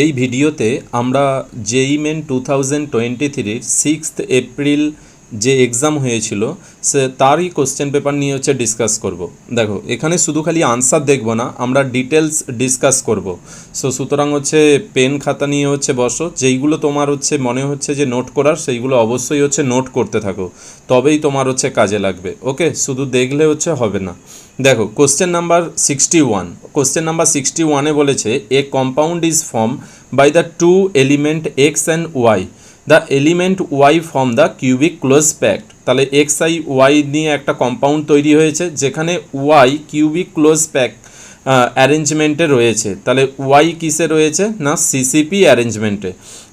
এই ভিডিওতে আমরা জেইই মেন 2023 6 এপ্রিল যে এক্সাম হয়েছিল সে তারই কোশ্চেন পেপার নিয়ে ডিসকাস করব। দেখো এখানে শুধু খালি আনসার দেখব না, আমরা ডিটেলস ডিসকাস করব। সুতরাং পেন খাতা নিয়ে বসো, যেইগুলো তোমার মনে হচ্ছে যে নোট করার সেইগুলো অবশ্যই নোট করতে থাকো, তবেই তোমার কাজে লাগবে। ওকে, শুধু দেখলে হবে না। দেখো কোশ্চেন নাম্বার 61, কোশ্চেন নাম্বার 61-এ বলেছে a compound is form by the two element x and y, the element y form the cubic close packed. তাহলে এক্স আই ওয়াই নিয়ে একটা কম্পাউন্ড তৈরি হয়েছে, যেখানে ওয়াই কিউবিক ক্লোজ প্যাক্ট অ্যারেঞ্জমেন্টে রয়েছে। তাহলে ওয়াই কিসে রয়েছে না সিসিপি অ্যারেঞ্জমেন্টে।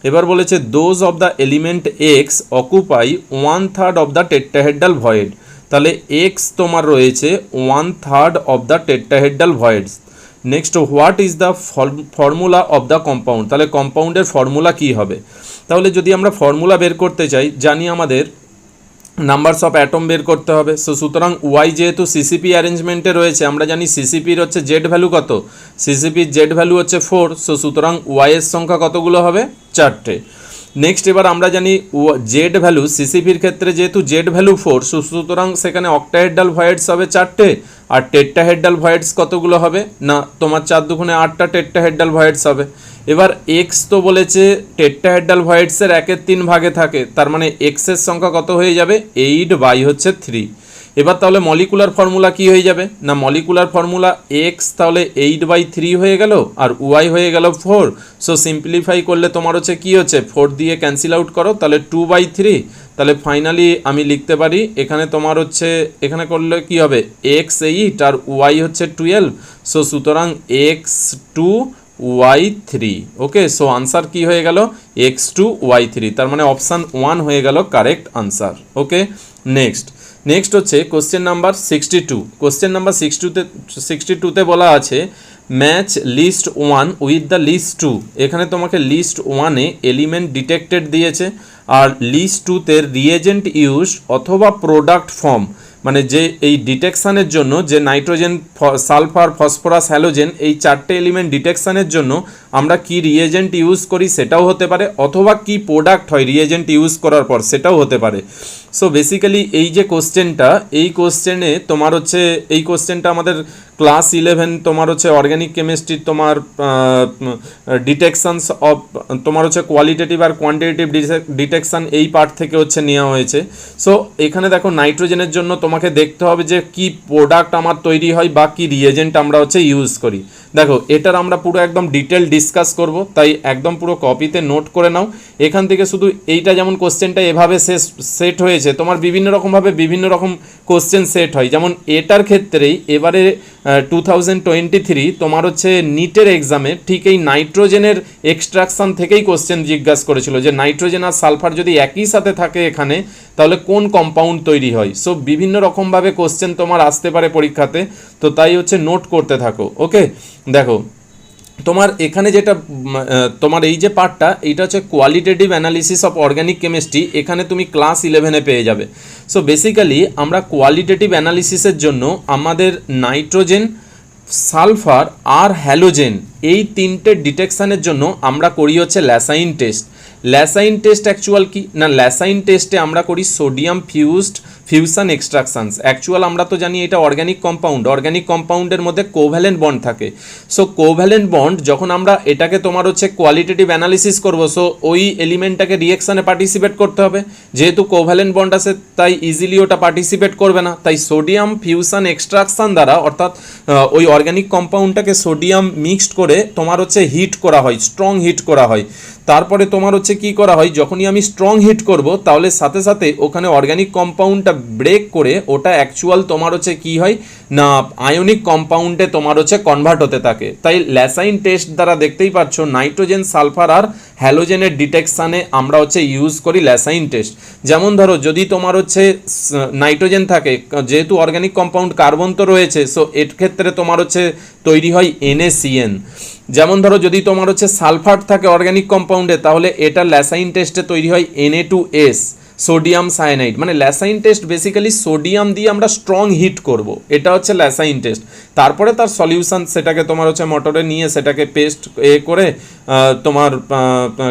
এবার বলেছে those of the element x occupy 1/3 of the tetrahedral void. তাহলে এক্স তোমার রয়েছে 1/3 of the tetrahedral voids. Next what is the formula of the compound. তাহলে কম্পাউন্ডের ফর্মুলা কী হবে? তাহলে যদি আমরা ফর্মুলা বের করতে চাই, জানি আমাদের নাম্বারস অফ অ্যাটম বের করতে হবে। সুতরাং ওয়াই যেহেতু সিসিপি অ্যারেঞ্জমেন্টে রয়েছে, আমরা জানি সিসিপির জেড ভ্যালু কত, সিসিপির জেড ভ্যালু 4। সুতরাং ওয়াইয়ের সংখ্যা কতগুলো হবে? 4টে। নেক্সট এবার আমরা জানি জেড ভ্যালু সিসিপির ক্ষেত্রে যেহেতু জেড ভ্যালু 4, সুতরাং সেখানে অক্টাহেড্রাল ভয়েডস হবে 4টে, আর টেট্রাহেড্রাল ভয়েডস কতগুলো হবে না তোমার 4 দুগুণে 8টা টেট্রাহেড্রাল ভয়েডস হবে। এবার এক্স তো বলেছে টেট্রাহেড্রাল ভয়েডসের 1/3 ভাগে থাকে, তার মানে এক্সের সংখ্যা কত হয়ে যাবে? 8/3। এবার তাহলে মলিকুলার ফর্মুলা কি হয়ে যাবে না মলিকুলার ফর্মুলা এক্স তাহলে 8/3 হয়ে গেল, আর ওয়াই হয়ে গেল 4। সিম্পলিফাই করলে তোমার কি 4 দিয়ে ক্যান্সেল আউট করো, তাহলে 2/3। তাহলে ফাইনালি আমি লিখতে পারি এখানে তোমার এখানে করলে কি হবে এক্স 8 আর ওয়াই 12। সুতরাং এক্স 2 y3। ওকে, আনসার কি হয়ে গেল? x2 y3। তার মানে অপশান 1 হয়ে গেল correct answer. Okay, next question number 62। Question number 62তে বলা আছে match list 1 with the list 2। এখানে তোমাকে লিস্ট 1-এ এলিমেন্ট ডিটেক্টেড দিয়েছে, আর লিস্ট 2-তে রিয়েজেন্ট ইউজ অথবা প্রোডাক্ট ফর্ম, মানে যে এই ডিটেকশানের জন্য যে নাইট্রোজেন, সালফার, ফসফরাস, হ্যালোজেন এই 4টে এলিমেন্ট ডিটেকশানের জন্য আমরা কি রিয়েজেন্ট ইউজ করি সেটাও হতে পারে, অথবা কি প্রোডাক্ট হয় রিয়েজেন্ট ইউজ করার পর সেটাও হতে পারে। বেসিক্যালি এই যে কোশ্চেনটা, এই কোশ্চেনে তোমার এই কোশ্চেনটা আমাদের ক্লাস 11 তোমার অর্গ্যানিক কেমিস্ট্রি তোমার ডিটেকশানস অফ তোমার কোয়ালিটেটিভ আর কোয়ান্টিটেটিভ ডিটেকশান এই পার্ট থেকে নেওয়া হয়েছে। এখানে দেখো নাইট্রোজেনের জন্য তোমাকে দেখতে হবে যে কি প্রোডাক্ট আমার তৈরি হয় বা কি রিয়েজেন্ট আমরা ইউজ করি। দেখো এটার আমরা পুরো একদম ডিটেল ডিসকাস করব, তাই একদম পুরো কপিতে নোট করে নাও। এখান থেকে শুধু এইটা যেমন কোশ্চেনটা এভাবে সেট হয়েছে, তোমার বিভিন্ন রকমভাবে বিভিন্ন রকম কোশ্চেন সেট হয়। যেমন এটার ক্ষেত্রেই এবারে 2023 তোমার নিটের এক্সামে ঠিক এই নাইট্রোজেনের এক্সট্রাকশন থেকেই কোশ্চেন জিজ্ঞাসা করেছিল যে নাইট্রোজেন আর সালফার যদি একই সাথে থাকে এখানে তাহলে কোন কম্পাউন্ড তৈরি হয়। বিভিন্ন রকমভাবে কোশ্চেন তোমার আসতে পারে পরীক্ষাতে, তো তাই নোট করতে থাকো। ওকে, দেখো তোমার এখানে যেটা তোমার এই যে পার্টটা, এইটা qualitative analysis of organic chemistry, এখানে তুমি ক্লাস 11-এ পেয়ে যাবে। বেসিক্যালি আমরা কোয়ালিটেটিভ অ্যানালিসিসের জন্য আমাদের নাইট্রোজেন, সালফার আর হ্যালোজেন এই 3টে ডিটেকশানের জন্য আমরা করি ল্যাসাইন টেস্ট। ল্যাসাইন টেস্ট অ্যাকচুয়াল কি না, ল্যাসাইন টেস্টে আমরা করি সোডিয়াম ফিউশন এক্সট্রাকশনস। অ্যাকচুয়াল আমরা তো জানি এটা অর্গ্যানিক কম্পাউন্ডের মধ্যে কোভ্যালেন্ট বন্ড থাকে। কোভ্যালেন্ট বন্ড যখন আমরা এটাকে তোমার কোয়ালিটেটিভ অ্যানালিসিস করবো, ওই এলিমেন্টটাকে রিয়েকশানে পার্টিসিপেট করতে হবে। যেহেতু কোভ্যালেন্ট বন্ড আছে তাই ইজিলি ওটা পার্টিসিপেট করবে না, তাই সোডিয়াম ফিউশন এক্সট্রাকশন দ্বারা অর্থাৎ ওই অর্গ্যানিক কম্পাউন্ডটাকে সোডিয়াম মিক্সড করে তোমার হিট করা হয়, স্ট্রং হিট করা হয়। তারপরে তোমার কি করা হয়, যখনই আমি স্ট্রং হিট করব তাহলে সাথে সাথে ওখানে অর্গ্যানিক কম্পাউন্ডটা ব্রেক করে ওটা অ্যাকচুয়াল তোমার কি হয় না আয়নিক কম্পাউন্ডে তোমার কনভার্ট হতে থাকে। তাই ল্যাসাইন টেস্ট দ্বারা দেখতেই পাচ্ছ নাইট্রোজেন, সালফার আর হ্যালোজেনের ডিটেকশানে আমরা ইউজ করি ল্যাসাইন টেস্ট। যেমন ধরো যদি তোমার নাইট্রোজেন থাকে, যেহেতু অর্গ্যানিক কম্পাউন্ড কার্বন তো রয়েছে, এর ক্ষেত্রে তোমার তৈরি হয় NaCN। যেমন ধরো যদি তোমার সালফার থাকে অর্গ্যানিক কম্পাউন্ডে, তাহলে এটা ল্যাসাইন টেস্টে তৈরি হয় Na2S। সোডিয়াম সায়ানাইড, মানে ল্যাসাইন টেস্ট বেসিক্যালি সোডিয়াম দিয়ে আমরা স্ট্রং হিট করব, এটা হচ্ছে ল্যাসাইন টেস্ট। তারপরে তার সলিউশন সেটাকে তোমার হচ্ছে মোটরে নিয়ে সেটাকে পেস্ট করে তোমার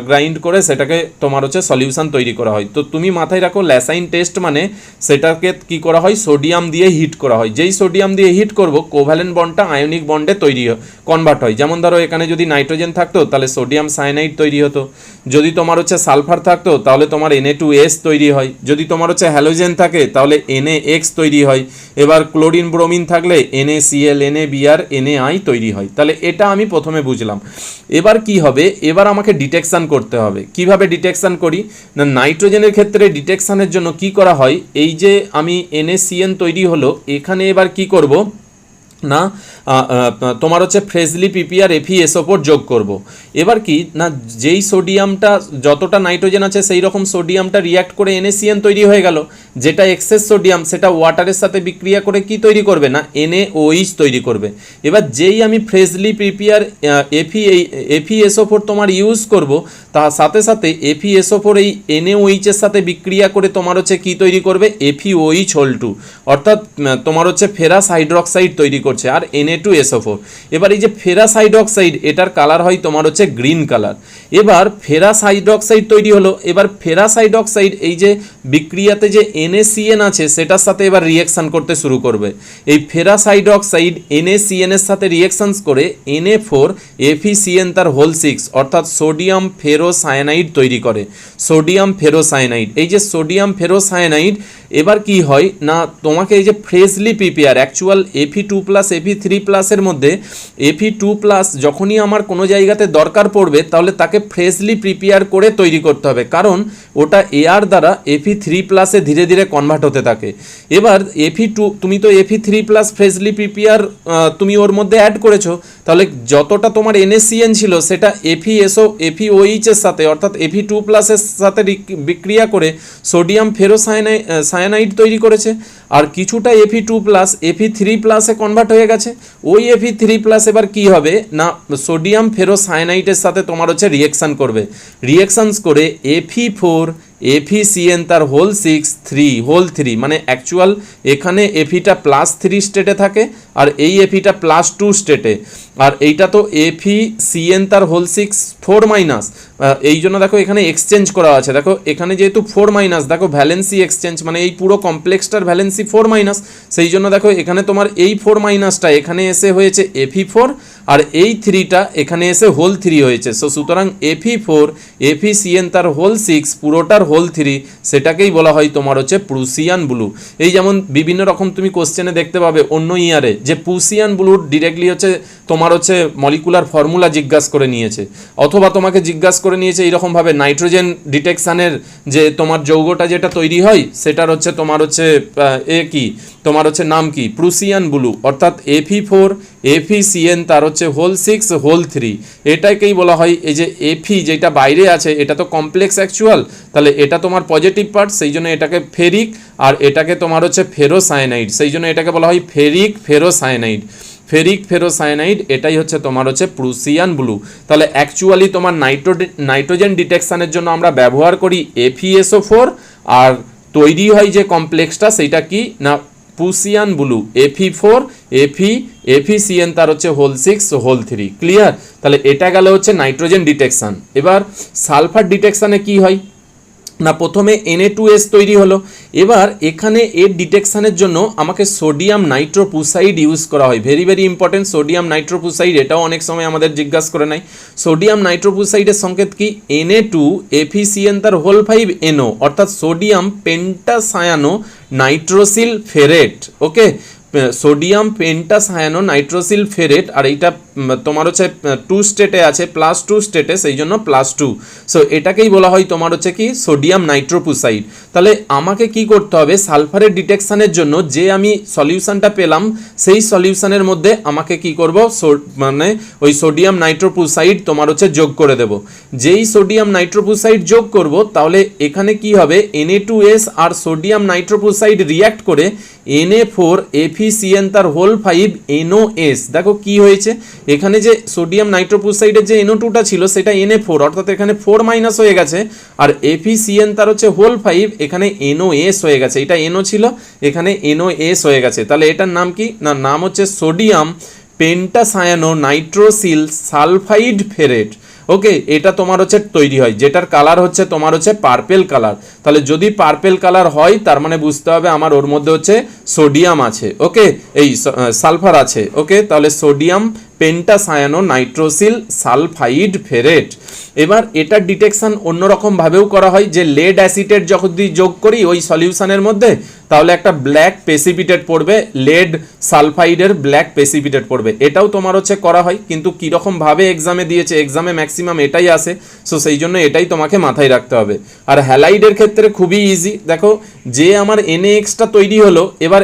গ্রাইন্ড করে সেটাকে তোমার হচ্ছে সলিউশন তৈরি করা হয়। তো তুমি মাথায় রাখো ল্যাসাইন টেস্ট মানে সেটাকে কি করা হয়, সোডিয়াম দিয়ে হিট করা হয়। যেই সোডিয়াম দিয়ে হিট করব কোভ্যালেন্ট বন্ডটা আয়নিক বন্ডে কনভার্ট হয়। যেমন ধরো এখানে যদি নাইট্রোজেন থাকতো তাহলে সোডিয়াম সায়ানাইড তৈরি হতো, যদি তোমার হচ্ছে সালফার থাকতো তাহলে তোমার Na2S তৈরি হয়, যদি তোমার হচ্ছে হ্যালোজেন থাকে তাহলে NaX তৈরি হয়, এবার ক্লোরিন ব্রোমিন থাকলে NaCl NaBr NaI তৈরি হয়। তাহলে এটা আমি প্রথমে বুঝলাম। এবার কি হবে, এবার আমাকে ডিটেকশন করতে হবে। কিভাবে ডিটেকশন করি না, নাইট্রোজেনের ক্ষেত্রে ডিটেকশনের জন্য কি করা হয়, এই যে আমি NaCN তৈরি হলো, এখানে এবার কি করব না তোমার হচ্ছে ফ্রেজলি পিপিআর FeSO4 যোগ করব। এবার কি না, যেই সোডিয়ামটা যতটা নাইট্রোজেন আছে সেই রকম সোডিয়ামটা রিয়াক্ট করে NaCN তৈরি হয়ে গেল, যেটা এক্সেস সোডিয়াম সেটা ওয়াটারের সাথে বিক্রিয়া করে কি তৈরি করবে না NaOH তৈরি করবে। এবার যেই আমি ফ্রেজলি পিপিআর FeSO4 তোমার ইউজ করব, তার সাথে সাথে FeSO4 এই NaOH এর সাথে বিক্রিয়া করে তোমার হচ্ছে কি তৈরি করবে, FeOH2, অর্থাৎ তোমার হচ্ছে ফেরাস হাইড্রক্সাইড তৈরি করছে আর Na2SO4। এবার এই যে ফেরাস হাইড্রক্সাইড এটার কালার হয় তোমার হচ্ছে গ্রিন কালার। এবার ফেরাস হাইড্রক্সাইড তৈরি হলো, এবার ফেরাস হাইড্রক্সাইড এই যে বিক্রিয়াতে যে NaCN আছে সেটার সাথে এবার রিঅ্যাকশন করতে শুরু করবে। এই ফেরাস হাইড্রক্সাইড NaCN এর সাথে রিঅ্যাকশনস করে Na4 FeCN তার হোল 6 অর্থাৎ সোডিয়াম ফেরোসায়ানাইড তৈরি করে। সোডিয়াম ফেরোসায়ানাইড, এই যে সোডিয়াম ফেরোসায়ানাইড এবার কি হয় না, তোমাকে এই যে ফ্রেজলি পিপিআর অ্যাকচুয়াল Fe2+ Fe3+ এর মধ্যে Fe2+ যখনই আমার কোনো জায়গাতে দরকার পড়বে তাহলে তাকে ফ্রেজলি প্রিপেয়ার করে তৈরি করতে হবে, কারণ ওটা এয়ার দ্বারা Fe3+ ধীরে ধীরে কনভার্ট হতে থাকে। এবার তুমি তো Fe3+ ফ্রেজলি প্রিপেয়ার তুমি ওর মধ্যে অ্যাড করেছো, তাহলে যতটা তোমার NaCN ছিল সেটা FeOH এর সাথে অর্থাৎ Fe2+ এর সাথে বিক্রিয়া করে সোডিয়াম ফেরোসায়ানাইড তৈরি করেছে, আর কিছুটা Fe2+ Fe3+ এ কনভার্ট হয়ে গেছে। ওই Fe3+ এবার কি হবে না, সোডিয়াম ফেরোসায়ানাইডের সাথে তোমার হচ্ছে রিঅ্যাকশন করবে, রিঅ্যাকশনস করে Fe4 FeCN তার হোল 3 মানে অ্যাকচুয়াল এখানে Feটা +3 স্টেটে থাকে আর এই Feটা +2 স্টেটে, আর এইটা তো FeCN তার হোল 4-, এই জন্য দেখো এখানে এক্সচেঞ্জ করা আছে, দেখো এখানে যেহেতু 4-, দেখো ভ্যালেন্সি এক্সচেঞ্জ মানে এই পুরো কমপ্লেক্সটার ভ্যালেন্সি 4-, সেই জন্য দেখো এখানে তোমার এই 4-টা এখানে এসে হয়েছে Fe4 আর এই 3টা এখানে এসে হোল 3 হয়েছে। সো সুতরাং Fe4 FeCN তার হোল 6 পুরোটার হোল 3, সেটাকেই বলা হয় তোমার হচ্ছে প্রুসিয়ান ব্লু। এই যেমন বিভিন্ন রকম তুমি কোশ্চেনে দেখতে পাবে অন্য ইয়ারে যে প্রুসিয়ান ব্লুর ডিরেক্টলি হচ্ছে তোমার হচ্ছে মলিকুলার ফর্মুলা জিজ্ঞাসা করে নিয়েছে, অথবা তোমাকে জিজ্ঞাসা করে নিয়েছে এইরকমভাবে নাইট্রোজেন ডিটেকশানের যে তোমার যৌগটা যেটা তৈরি হয় সেটার হচ্ছে তোমার হচ্ছে কি তোমার হচ্ছে নাম কি, প্রুসিয়ান ব্লু, অর্থাৎ Fe4 FeCN তার হচ্ছে হোল 6 হোল 3, এটাকেই বলা হয় এই যে Fe যেটা বাইরে আছে এটা তো কমপ্লেক্স অ্যাকচুয়াল, তাহলে এটা তোমার পজিটিভ পার্ট, সেই জন্য এটাকে ফেরিক, আর এটাকে তোমার হচ্ছে ফেরোসায়ানাইড, সেই জন্য এটাকে বলা হয় ফেরিক ফেরোসায়ানাইড, এটাই হচ্ছে তোমার হচ্ছে প্রুসিয়ান ব্লু। তাহলে অ্যাকচুয়ালি তোমার নাইট্রোজেন ডিটেকশানের জন্য আমরা ব্যবহার করি FeSO4, আর তৈরি হয় যে কমপ্লেক্সটা সেইটা কি না প্রুসিয়ান ব্লু, Fe4 FeCN তার হচ্ছে হোল 6 হোল 3। ক্লিয়ার? তাহলে এটা গেল হচ্ছে নাইট্রোজেন ডিটেকশান। এবার সালফার ডিটেকশানে কি হয় না, প্রথমে Na2S তৈরি হলো, এবার এখানে এর ডিটেকশানের জন্য আমাকে সোডিয়াম নাইট্রোপুসাইড ইউজ করা হয়। ভেরি ভেরি ইম্পর্টেন্ট সোডিয়াম নাইট্রোপুসাইড, এটাও অনেক সময় আমাদের জিজ্ঞাসা করে নাই। সোডিয়াম নাইট্রোপুসাইডের সংকেত কি, Na2 FeCN তার হোল 5 NO, অর্থাৎ সোডিয়াম পেন্টাসায়ানো নাইট্রোসিল ফেরেট। ওকে, সোডিয়াম পেন্টাসায়ানো নাইট্রোসিল ফেরেট, আর এইটা তোমার হচ্ছে 2 স্টেটে আছে, +2 স্টেটে, সেই জন্য +2। সো এটাকেই বলা হয় তোমার হচ্ছে কি সোডিয়াম নাইট্রোপুসাইড। তাহলে আমাকে কি করতে হবে, সালফারের ডিটেকশানের জন্য যে আমি সলিউশনটা পেলাম সেই সলিউশনের মধ্যে আমাকে কি করব, মানে ওই সোডিয়াম নাইট্রোপুসাইড তোমার হচ্ছে যোগ করে দেব। যেই সোডিয়াম নাইট্রোপুসাইড যোগ করব তাহলে এখানে কি হবে, Na2S আর সোডিয়াম নাইট্রোপুসাইড রিয়াক্ট করে Na4 এফিসিএন তার হোল 5 NOS, দেখো কি হয়েছে এখানে যে সোডিয়াম নাইট্রোপ্রোসাইডের যে NO2টা ছিল সেটা Na4, অর্থাৎ এখানে 4 মাইনাস হয়ে গেছে, আর এফিসিএন তার হচ্ছে হোল 5 এখানে NOS হয়ে গেছে, এটা NO ছিল এখানে NOS হয়ে গেছে। তাহলে এটার নাম কি না, নাম হচ্ছে সোডিয়াম পেন্টাসায়ানো নাইট্রোসিল সালফাইড ফেরেট। ওকে, এটা তোমার হচ্ছে তৈরি হয়, যেটার কালার হচ্ছে তোমার হচ্ছে পার্পেল কালার। তাহলে যদি পার্পেল কালার হয় তার মানে বুঝতে হবে আমার ওর মধ্যে হচ্ছে সোডিয়াম আছে, ওকে, এই সালফার আছে। ওকে, তাহলে সোডিয়াম পেন্টাসায়ানো নাইট্রোসিল সালফাইড ফেরেট। এবার এটার ডিটেকশন অন্যরকম ভাবেও করা হয়, যে লেড অ্যাসিটেট যখন যোগ করি ওই সলিউশনের মধ্যে, তাহলে একটা ব্ল্যাক প্রেসিপিটেট পড়বে, লেড সালফাইডের ব্ল্যাক প্রেসিপিটেট পড়বে, এটাও তোমার হচ্ছে করা হয়। কিন্তু কীরকম ভাবে এক্সামে দিয়েছে, এক্সামে ম্যাক্সিমাম এটাই আসে, সো সেই জন্য এটাই তোমাকে মাথায় রাখতে হবে। আর হ্যালাইডের ক্ষেত্রে খুবই ইজি, দেখো যে আমার NaXটা তৈরি হলো, এবার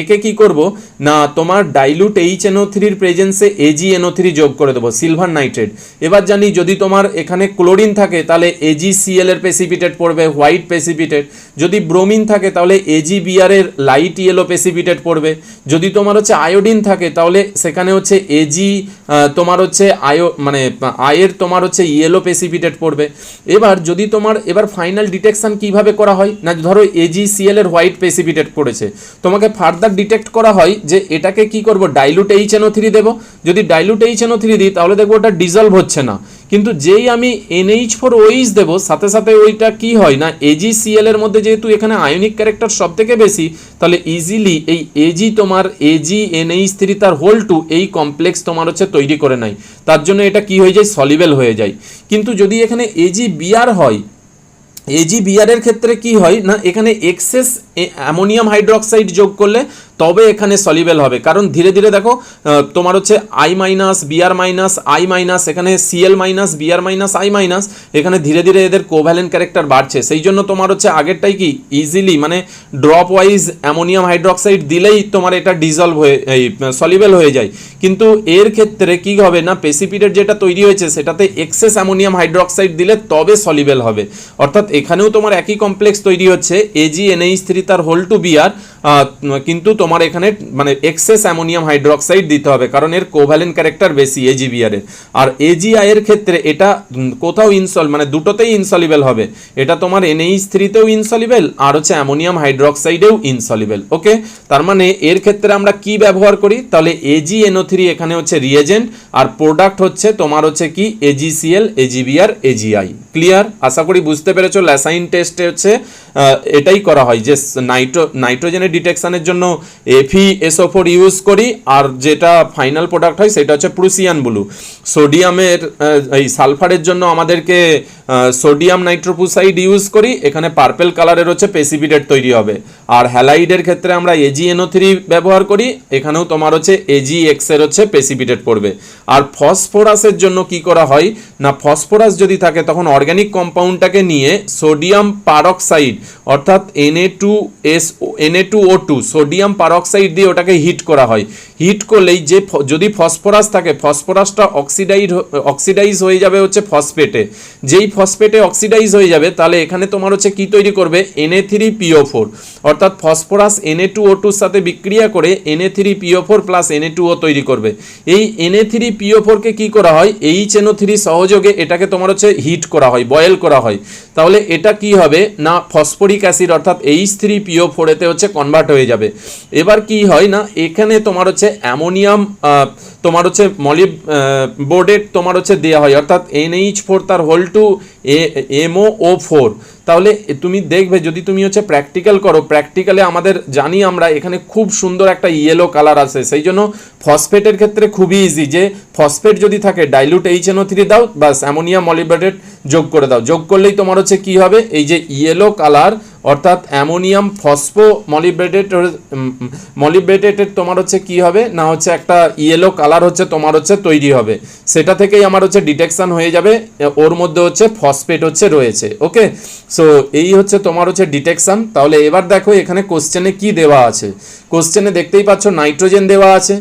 একে কি করব না, তোমার ডাইলুট HNO3 প্রেজেন্সে AgNO3 যোগ করে দেবো, সিলভার নাইট্রেট। এবার জানি যদি তোমার এখানে ক্লোরিন থাকে তাহলে AgCl এর প্রেসিপিটেট পড়বে, হোয়াইট প্রেসিপিটেট। যদি ব্রোমিন থাকে তাহলে AgBr এর লাইট ইয়েলো প্রেসিপিটেট পড়বে। যদি তোমার হচ্ছে আয়োডিন থাকে তাহলে সেখানে হচ্ছে তোমার হচ্ছে আয়ের তোমার হচ্ছে ইয়েলো প্রেসিপিটেট পড়বে। এবার যদি তোমার এবার ফাইনাল ডিটেকশন কিভাবে করা হয় না, ধরো AgCl এর হোয়াইট প্রেসিপিটেট পড়েছে, তোমাকে ফার্দার ডিটেক্ট করা হয় যে এটাকে কি করব, ডাইলুট HNO3 দেব। যদি ডাইলুট HNO3 দিই তাহলে দেখবো ওটা ডিজলভ হচ্ছে না, কিন্তু যেই আমি NH4OH দেবো সাথে সাথে ওইটা কি হয় না, AgCl এর মধ্যে যেহেতু এখানে আয়নিক ক্যারেক্টার সব থেকে বেশি, তাহলে ইজিলি এই তোমার AgNH3 তার হোল 2 এই কমপ্লেক্স তোমার হচ্ছে তৈরি করে নেয়, তার জন্য এটা কি হয়ে যায়, সলিবেল হয়ে যায়। কিন্তু যদি এখানে AgBr হয়, AgBr এর ক্ষেত্রে কি হয় না, এখানে এক্সেস অ্যামোনিয়াম হাইড্রোক্সাইড যোগ করলে তবে এখানে সলিবেল হবে, কারণ ধীরে ধীরে দেখো তোমার হচ্ছে I minus Br minus I minus, এখানে Cl minus Br minus I minus, এখানে ধীরে ধীরে এদের কোভ্যালেন্ট ক্যারেক্টার বাড়ছে। সেই জন্য তোমার হচ্ছে আগেরটাই কি ইজিলি মানে ড্রপ ওয়াইজ অ্যামোনিয়াম হাইড্রোক্সাইড দিলেই তোমার এটা ডিজলভ হয়ে সলিবেল হয়ে যায়। কিন্তু এর ক্ষেত্রে কি হবে না, প্রেসিপিটেট যেটা তৈরি হয়েছে সেটাতে এক্সেস অ্যামোনিয়াম হাইড্রোক্সাইড দিলে তবে সলিবেল হবে, অর্থাৎ এখানেও তোমার একই কমপ্লেক্স তৈরি হচ্ছে AgNH3 তার হোল 2 Br, কিন্তু তোমার এখানে মানে এক্সেস অ্যামোনিয়াম হাইড্রোক্সাইড দিতে হবে, কারণ এর কোভ্যালেন্ট ক্যারেক্টার বেশি AgBr এর। আর AgI এর ক্ষেত্রে এটা কোথাও মানে দুটোতেই ইনসলিবেল হবে, এটা তোমার NH3 তেও ইনসলিবেল আর হচ্ছে অ্যামোনিয়াম হাইড্রোক্সাইডেও ইনসলিবেল। ওকে, তার মানে এর ক্ষেত্রে আমরা কি ব্যবহার করি, তাহলে AgNO3 এখানে হচ্ছে রিয়েজেন্ট, আর প্রোডাক্ট হচ্ছে তোমার হচ্ছে কি AgCl AgBr AgI। ক্লিয়ার? আশা করি বুঝতে পেরেছো। ল্যাসাইন টেস্টে হচ্ছে এটাই করা হয়, যে নাইট্রোজেনের ডিটেকশনের জন্য FeSO4 ইউজ করি, আর যেটা ফাইনাল প্রোডাক্ট হয় সেটা হচ্ছে প্রুসিয়ান ব্লু। সোডিয়ামের এই সালফারের জন্য আমাদেরকে সোডিয়াম নাইট্রোপ্রোসাইড ইউজ করি, এখানে পার্পেল কালারের হচ্ছে প্রেসিপিটেট তৈরি হবে। আর হ্যালাইডের ক্ষেত্রে আমরা AgNO3 ব্যবহার করি, এখানেও তোমার হচ্ছে AgX এর হচ্ছে প্রেসিপিটেট পড়বে। আর ফসফরাসের জন্য কি করা হয় না, ফসফরাস যদি থাকে তখন অর্গানিক কম্পাউন্ডটাকে নিয়ে সোডিয়াম পারক্সাইড অর্থাৎ Na2O2 সোডিয়াম পারক্সাইড দিয়ে ওটাকে হিট করা হয়। হিট করলেই যে যদি ফসফরাস থাকে ফসফরাসটা অক্সিডাইজ হয়ে যাবে হচ্ছে ফসফেটে, যেই ফসফেটে অক্সিডাইজ হয়ে যাবে তাহলে এখানে তোমার হচ্ছে কি তৈরি করবে, Na3PO4, অর্থাৎ ফসফরাস Na2O2 সাথে বিক্রিয়া করে Na3PO4 প্লাস Na2O তৈরি করবে। এই Na3PO4 কে কি করা হয়, HNO3 সহযোগে এটাকে তোমার হচ্ছে হিট করা হয়, বয়েল করা হয়, তাহলে এটা কি হবে না ফসফরিক অ্যাসিড অর্থাৎ H3PO4 এতে হচ্ছে কনভার্ট হয়ে যাবে। এবার কি হয় না, এখানে তোমার হচ্ছে অ্যামোনিয়াম তোমার হচ্ছে মলিবডেট তোমার হচ্ছে দেওয়া হয়, অর্থাৎ NH4 তার হোল 2 MOO4। তাহলে তুমি দেখবে যদি তুমি হচ্ছে প্র্যাকটিক্যাল করো, প্র্যাকটিক্যালে আমাদের জানি আমরা এখানে খুব সুন্দর একটা ইয়েলো কালার আছে, সেই জন্য ফসফেটের ক্ষেত্রে খুবই ইজি, যে ফসফেট যদি থাকে ডাইলুট HNO3 দাও, বাস অ্যামোনিয়াম মলিবডেট যোগ করে দাও, যোগ করলেই তোমার হচ্ছে কি হবে, এই যে ইয়েলো কালার অর্থাৎ অ্যামোনিয়াম ফসফো মলিবডেটের তোমার হচ্ছে কি হবে না হচ্ছে একটা ইয়েলো কালার হচ্ছে তোমার হচ্ছে তৈরি হবে, সেটা থেকেই আমার হচ্ছে ডিটেকশন হয়ে যাবে ওর মধ্যে হচ্ছে ফসফেট হচ্ছে রয়েছে। ওকে, সো এই হচ্ছে তোমার হচ্ছে ডিটেকশন। তাহলে এবার দেখো এখানে কোশ্চেনে কি দেওয়া আছে, কোশ্চেনে দেখতেই পাচ্ছ নাইট্রোজেন দেওয়া আছে,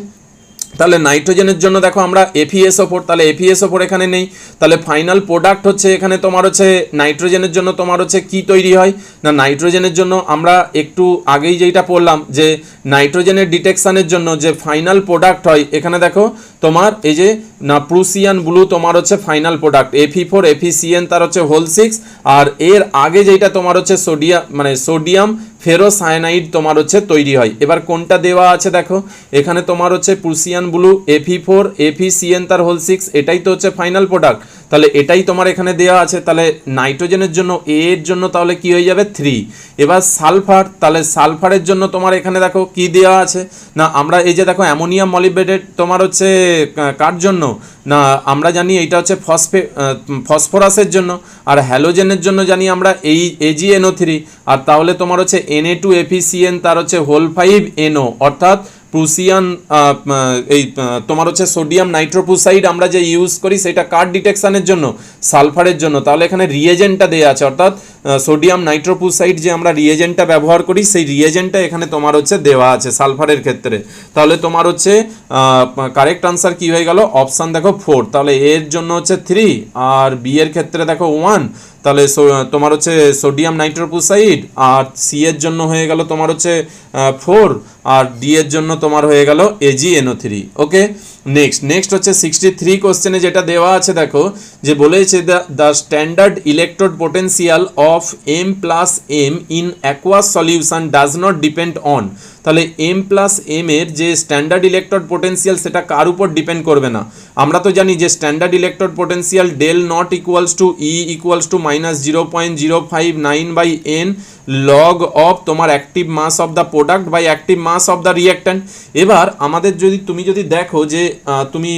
তাহলে নাইট্রোজেনের জন্য দেখো আমরা FeSO4, তাহলে FeSO4 এখানে নেই। তাহলে ফাইনাল প্রোডাক্ট হচ্ছে এখানে তোমার হচ্ছে নাইট্রোজেনের জন্য তোমার হচ্ছে কি তৈরি হয় না, নাইট্রোজেনের জন্য আমরা একটু আগেই যেটা পড়লাম যে নাইট্রোজেনের ডিটেকশনের জন্য যে ফাইনাল প্রোডাক্ট হয়, এখানে দেখো তোমার এই যে না প্রুসিয়ান ব্লু তোমার হচ্ছে ফাইনাল প্রোডাক্ট, Fe4 FeCN তার হচ্ছে হোল 6, আর এর আগে যেটা তোমার হচ্ছে সোডিয়াম ফেরোসায়ানাইড তোমার হচ্ছে তৈরি হয়। এবার কোনটা দেওয়া আছে দেখো, এখানে তোমার হচ্ছে প্রুসিয়ান ব্লু Fe4 FeCN তার হোল 6, এটাই তো হচ্ছে ফাইনাল প্রোডাক্ট, তাহলে এটাই তোমার এখানে দেওয়া আছে। তাহলে নাইট্রোজেনের জন্য এর জন্য তাহলে কি হয়ে যাবে 3। এবার সালফার, তাহলে সালফারের জন্য তোমার এখানে দেখো কি দেওয়া আছে না, আমরা এই যে দেখো অ্যামোনিয়াম মলিবডেট তোমার হচ্ছে কার জন্য না, আমরা জানি এইটা হচ্ছে ফসফরাসের জন্য, আর হ্যালোজেনের জন্য জানি আমরা এই AgNO3, আর তাহলে তোমার হচ্ছে Na2FeCN তার হচ্ছে হোল 5NO, অর্থাৎ প্রুসিয়ান এই তোমার হচ্ছে সোডিয়াম নাইট্রোপ্রুসাইড আমরা যে ইউজ করি সেটা কার ডিটেকশনের জন্য, সালফারের জন্য। তাহলে এখানে রিয়েজেন্টটা দেওয়া আছে, অর্থাৎ সোডিয়াম নাইট্রোপ্রুসাইড যে আমরা রিয়েজেন্টটা ব্যবহার করি সেই রিয়েজেন্টটা এখানে তোমার হচ্ছে দেওয়া আছে সালফারের ক্ষেত্রে। তাহলে তোমার হচ্ছে কারেক্ট আনসার কি হয়ে গেল, অপশান দেখো 4। তাহলে এর জন্য হচ্ছে 3 আর বি এর ক্ষেত্রে দেখো 1, তাহলে তোমার হচ্ছে সোডিয়াম নাইট্রোপ্রুসাইড, আর সি এর জন্য হয়ে গেল তোমার হচ্ছে 4, আর ডি এর জন্য তোমার হয়ে গেল AgNO3। ওকে, নেক্সট হচ্ছে 63 কোশ্চেনে যেটা দেওয়া আছে দেখো, যে বলেছে the standard electrode potential of M+M in aqueous solution does not depend on. তাহলে M+M এর যে স্ট্যান্ডার্ড ইলেকট্রোড পোটেন্সিয়াল সেটা কার উপর ডিপেন্ড করবে না, আমরা তো জানি যে standard electrode potential del naught equals to E equals to -0.059/n log of তোমার active mass of the product by active mass of the reactant. এবার আমাদের তুমি যদি দেখো যে তুমি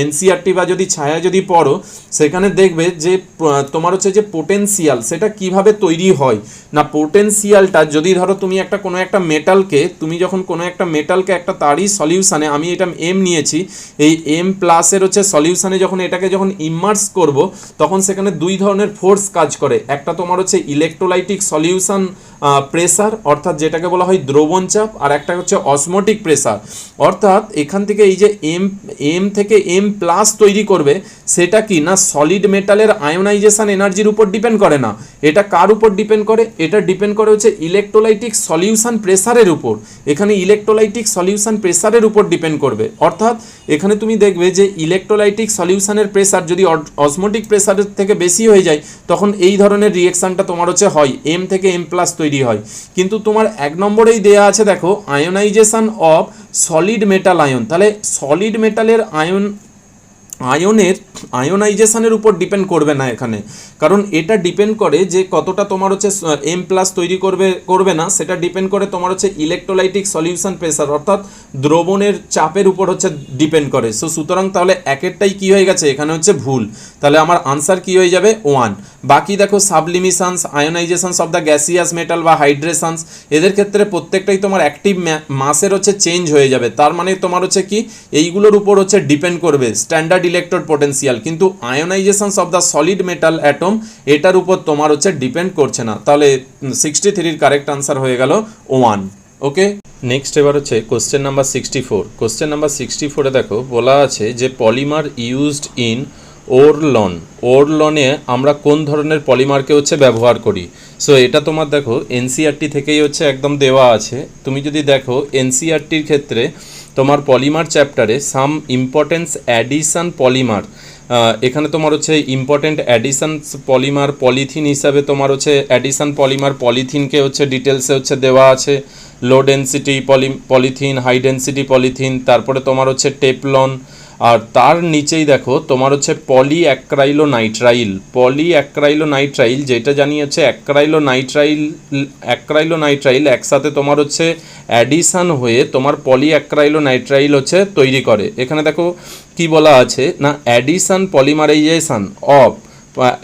NCERT বা যদি ছায়া যদি পড়ো, সেখানে দেখবে যে তোমার হচ্ছে যে পোটেনশিয়াল সেটা কিভাবে তৈরি হয় না, পোটেনশিয়ালটা যদি ধরো তুমি কোনো একটা মেটালকে, তুমি যখন কোনো একটা মেটালকে একটা তারই সলিউশনে, আমি এটা M নিয়েছি, এই M+ এর হচ্ছে সলিউশনে যখন এটাকে যখন ইমার্স করব, তখন সেখানে দুই ধরনের ফোর্স কাজ করে। একটা তোমার হচ্ছে ইলেকট্রোলাইটিক সলিউশন প্রেসার, অর্থাৎ যেটাকে বলা হয় দ্রবণ চাপ, আর একটা হচ্ছে অসমোটিক প্রেসার। অর্থাৎ এখান থেকে এই যে M থেকে M+ তৈরি করবে, সেটা কি না সলিড মেটালের আয়োনাইজেশন এনার্জির উপর ডিপেন্ড করে না, এটা কার উপর ডিপেন্ড করে, এটা ডিপেন্ড করে হচ্ছে ইলেকট্রোলাইটিক সলিউশন প্রেসারের উপর। এখানে ইলেকট্রোলাইটিক সলিউশন প্রেসারের উপর ডিপেন্ড করবে, অর্থাৎ এখানে তুমি দেখবে যে ইলেকট্রোলাইটিক সলিউশনের প্রেসার যদি অসমোটিক প্রেসারের থেকে বেশি হয়ে যায়, তখন এই ধরনের রিঅ্যাকশনটা তোমার হচ্ছে হয়, M থেকে M+ তৈরি হয়। কিন্তু তোমার 1 নম্বরেই দেয়া আছে দেখো ionization of solid metal ion, তাহলে সলিড মেটালের আয়নের আয়োনাইজেশনের উপর ডিপেন্ড করবে না এখানে, কারণ এটা ডিপেন্ড করে যে কতটা তোমার হচ্ছে M+ তৈরি করবে না, সেটা ডিপেন্ড করে তোমার হচ্ছে ইলেকট্রোলাইটিক সলিউশন প্রেসার, অর্থাৎ দ্রবণের চাপের উপর হচ্ছে ডিপেন্ড করে। সুতরাং তাহলে একেরটাই কি হয়ে গেছে এখানে হচ্ছে ভুল, তাহলে আমার আনসার কি হয়ে যাবে 1। বাকি দেখো সাবলিমিশনস, আয়োনাইজেশনস অফ দ্য গ্যাসিয়াস মেটাল বা হাইড্রেশনস, এদের ক্ষেত্রে প্রত্যেকটাই তোমার অ্যাক্টিভ মাসের হচ্ছে চেঞ্জ হয়ে যাবে, তার মানে তোমার হচ্ছে কি এইগুলোর উপর হচ্ছে ডিপেন্ড করবে স্ট্যান্ডার্ড ইলেকট্রোড পোটেন্সিয়াল, কিন্তু ionisations of the solid metal atom এটার উপর তোমার হচ্ছে ডিপেন্ড করছে না। তাহলে 63 কারেক্ট আনসার হয়ে গেল 1। ওকে, নেক্সট এবার হচ্ছে কোশ্চেন নাম্বার 64। কোশ্চেন নাম্বার 64-এ দেখো বলা আছে যে পলিমার ইউজড ইন ওরলনে আমরা কোন ধরনের পলিমারকে হচ্ছে ব্যবহার করি। সো এটা তোমার দেখো NCERT থেকেই হচ্ছে একদম দেওয়া আছে। তুমি যদি দেখো NCERTর ক্ষেত্রে তোমার পলিমার চ্যাপ্টারে সাম ইম্পর্টেন্স অ্যাডিশন পলিমার, এখানে তোমার হচ্ছে ইম্পর্টেন্ট অ্যাডিশন পলিমার পলিথিন হিসাবে তোমার হচ্ছে অ্যাডিশন পলিমার পলিথিনকে হচ্ছে ডিটেলসে হচ্ছে দেওয়া আছে, low density polythene, high density polythene, তারপরে তোমার হচ্ছে টেপলন, আর তার নিচেই দেখো তোমার হচ্ছে পলিঅ্যাক্রাইলোনাইট্রাইল, যেটা জানি হচ্ছে অ্যাক্রাইলোনাইট্রাইল একসাথে তোমার হচ্ছে অ্যাডিশন হয়ে তোমার পলিঅ্যাক্রাইলোনাইট্রাইল হচ্ছে তৈরি করে। এখানে দেখো কি বলা আছে না, addition polymerisation of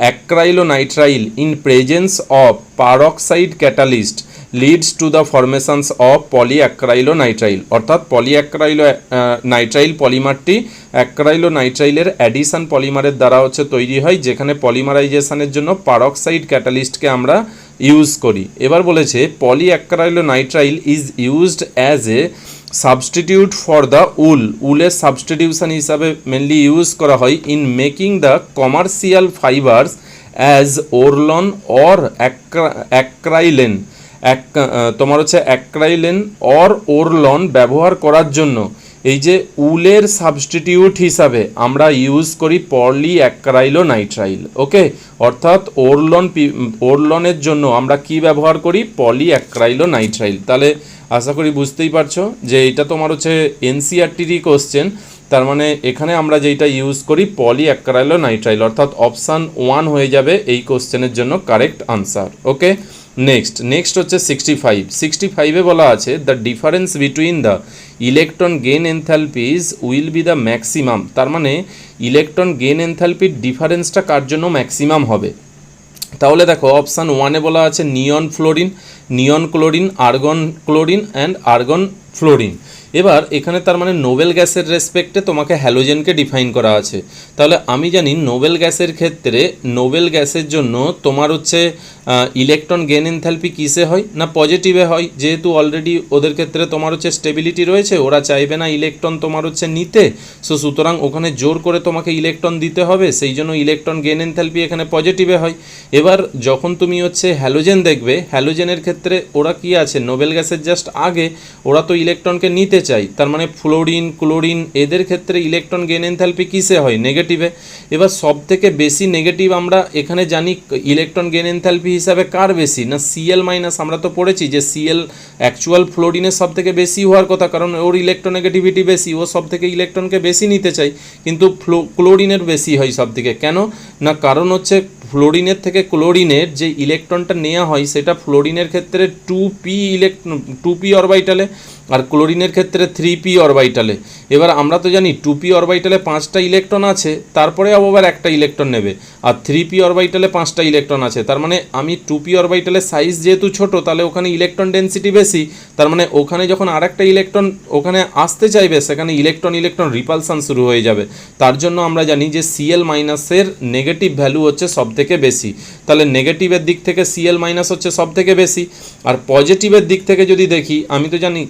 acrylonitrile in presence of peroxide catalyst leads to the formations of polyacrylonitrile, অর্থাৎ পলিঅ্যাক্রাইলোনাইট্রাইল পলিমারটি অ্যাক্রাইলোনাইট্রাইলের অ্যাডিশন পলিমারের দ্বারা হচ্ছে তৈরি হয়, যেখানে পলিমারাইজেশনের জন্য পারঅক্সাইড ক্যাটালিস্টকে আমরা ইউজ করি। এবার বলেছে polyacrylonitrile is used as a substitute for the উলের সাবস্টিটিউশন হিসাবে মেনলি ইউজ করা হয় in making the commercial fibres as Orlon or Acrilan. তোমার হচ্ছে অ্যাক্রাইলেন অর ওরলন ব্যবহার করার জন্য এই যে উলের সাবস্টিটিউট হিসাবে আমরা ইউজ করি পলিঅ্যাক্রাইলোনাইট্রাইল। ওকে, অর্থাৎ ওরলনের জন্য আমরা কি ব্যবহার করি? পলিঅ্যাক্রাইলোনাইট্রাইল। তাহলে আশা করি বুঝতেই পারছো যে এটা তোমার হচ্ছে এনসিইআরটিরই কোশ্চেন। তার মানে এখানে আমরা যেটা ইউজ করি পলিঅ্যাক্রাইলোনাইট্রাইল, অর্থাৎ অপশান 1 হয়ে যাবে এই কোশ্চেনের জন্য কারেক্ট আনসার। ওকে, নেক্সট হচ্ছে 65 বলা আছে the difference between the electron gain enthalpies will be the maximum. তার মানে ইলেকট্রন গেইন এনথালপির ডিফারেন্সটা কার জন্য ম্যাক্সিমাম হবে? তাহলে দেখো অপশান 1-এ বলা আছে neon fluorine, neon chlorine, argon chlorine and argon fluorine. এবার এখানে তার মানে নোবেল গ্যাসের রেসপেক্টে তোমাকে হ্যালোজেনকে ডিফাইন করা আছে। তাহলে আমি জানি নোবেল গ্যাসের ক্ষেত্রে নোবেল গ্যাসের জন্য তোমার হচ্ছে ইলেকট্রন গেইন এনথালপি কিসে হয়? না পজিটিভে হয়, যেহেতু অলরেডি ওদের ক্ষেত্রে তোমার হচ্ছে স্টেবিলিটি রয়েছে, ওরা চাইবে না ইলেকট্রন তোমার হচ্ছে নিতে, সো সুতরাং ওখানে জোর করে তোমাকে ইলেকট্রন দিতে হবে, সেই জন্য ইলেকট্রন গেইন এনথালপি এখানে পজিটিভে হয়। এবার যখন তুমি হচ্ছে হ্যালোজেন দেখবে, হ্যালোজেনের ক্ষেত্রে ওরা কি আছে? নোবেল গ্যাসের জাস্ট আগে ওরা তো ইলেকট্রনকে নিতে চাই, তার মানে ফ্লোরিন ক্লোরিন এদের ক্ষেত্রে ইলেকট্রন গেইন এনথালপি কিসে হয়? নেগেটিভে। এবার সব থেকে বেশি নেগেটিভ আমরা এখানে জানি ইলেকট্রন গেইন এনথালপি হিসাবে কার বেশি? না Cl মাইনাস। আমরা তো পড়েছি যে Cl অ্যাকচুয়াল ফ্লোরিনের সব থেকে বেশি হওয়ার কথা, কারণ ওর ইলেকট্রোনেগেটিভিটি বেশি, ও সব থেকে ইলেকট্রনকে বেশি নিতে চাই, কিন্তু ক্লোরিনের বেশি হয় সব থেকে। কেন না? কারণ হচ্ছে ফ্লোরিনের থেকে ক্লোরিনের যে ইলেকট্রনটা নেওয়া হয় সেটা ফ্লোরিনের ক্ষেত্রে 2p অরবাইটালে, আর ক্লোরিনের ক্ষেত্রে 3p অরবাইটালে। এবার আমরা তো জানি 2p অরবাইটালে 5টা ইলেকট্রন আছে, তারপরে আবার একটা ইলেকট্রন নেবে, আর 3p অরবাইটালে 5টা ইলেকট্রন আছে। তার মানে আমি 2p অরবাইটালের সাইজ যেহেতু ছোট, তাহলে ওখানে ইলেকট্রন ডেন্সিটি বেশি, তার মানে ওখানে যখন আরেকটা ইলেকট্রন ওখানে আসতে চাইবে সেখানে ইলেকট্রন রিপালসান শুরু হয়ে যাবে। তার জন্য আমরা জানি যে Cl মাইনাসের নেগেটিভ ভ্যালু হচ্ছে সব থেকে বেশি। তাহলে নেগেটিভের দিক থেকে Cl মাইনাস হচ্ছে সব থেকে বেশি, আর পজিটিভের দিক থেকে যদি দেখি, আমি তো জানি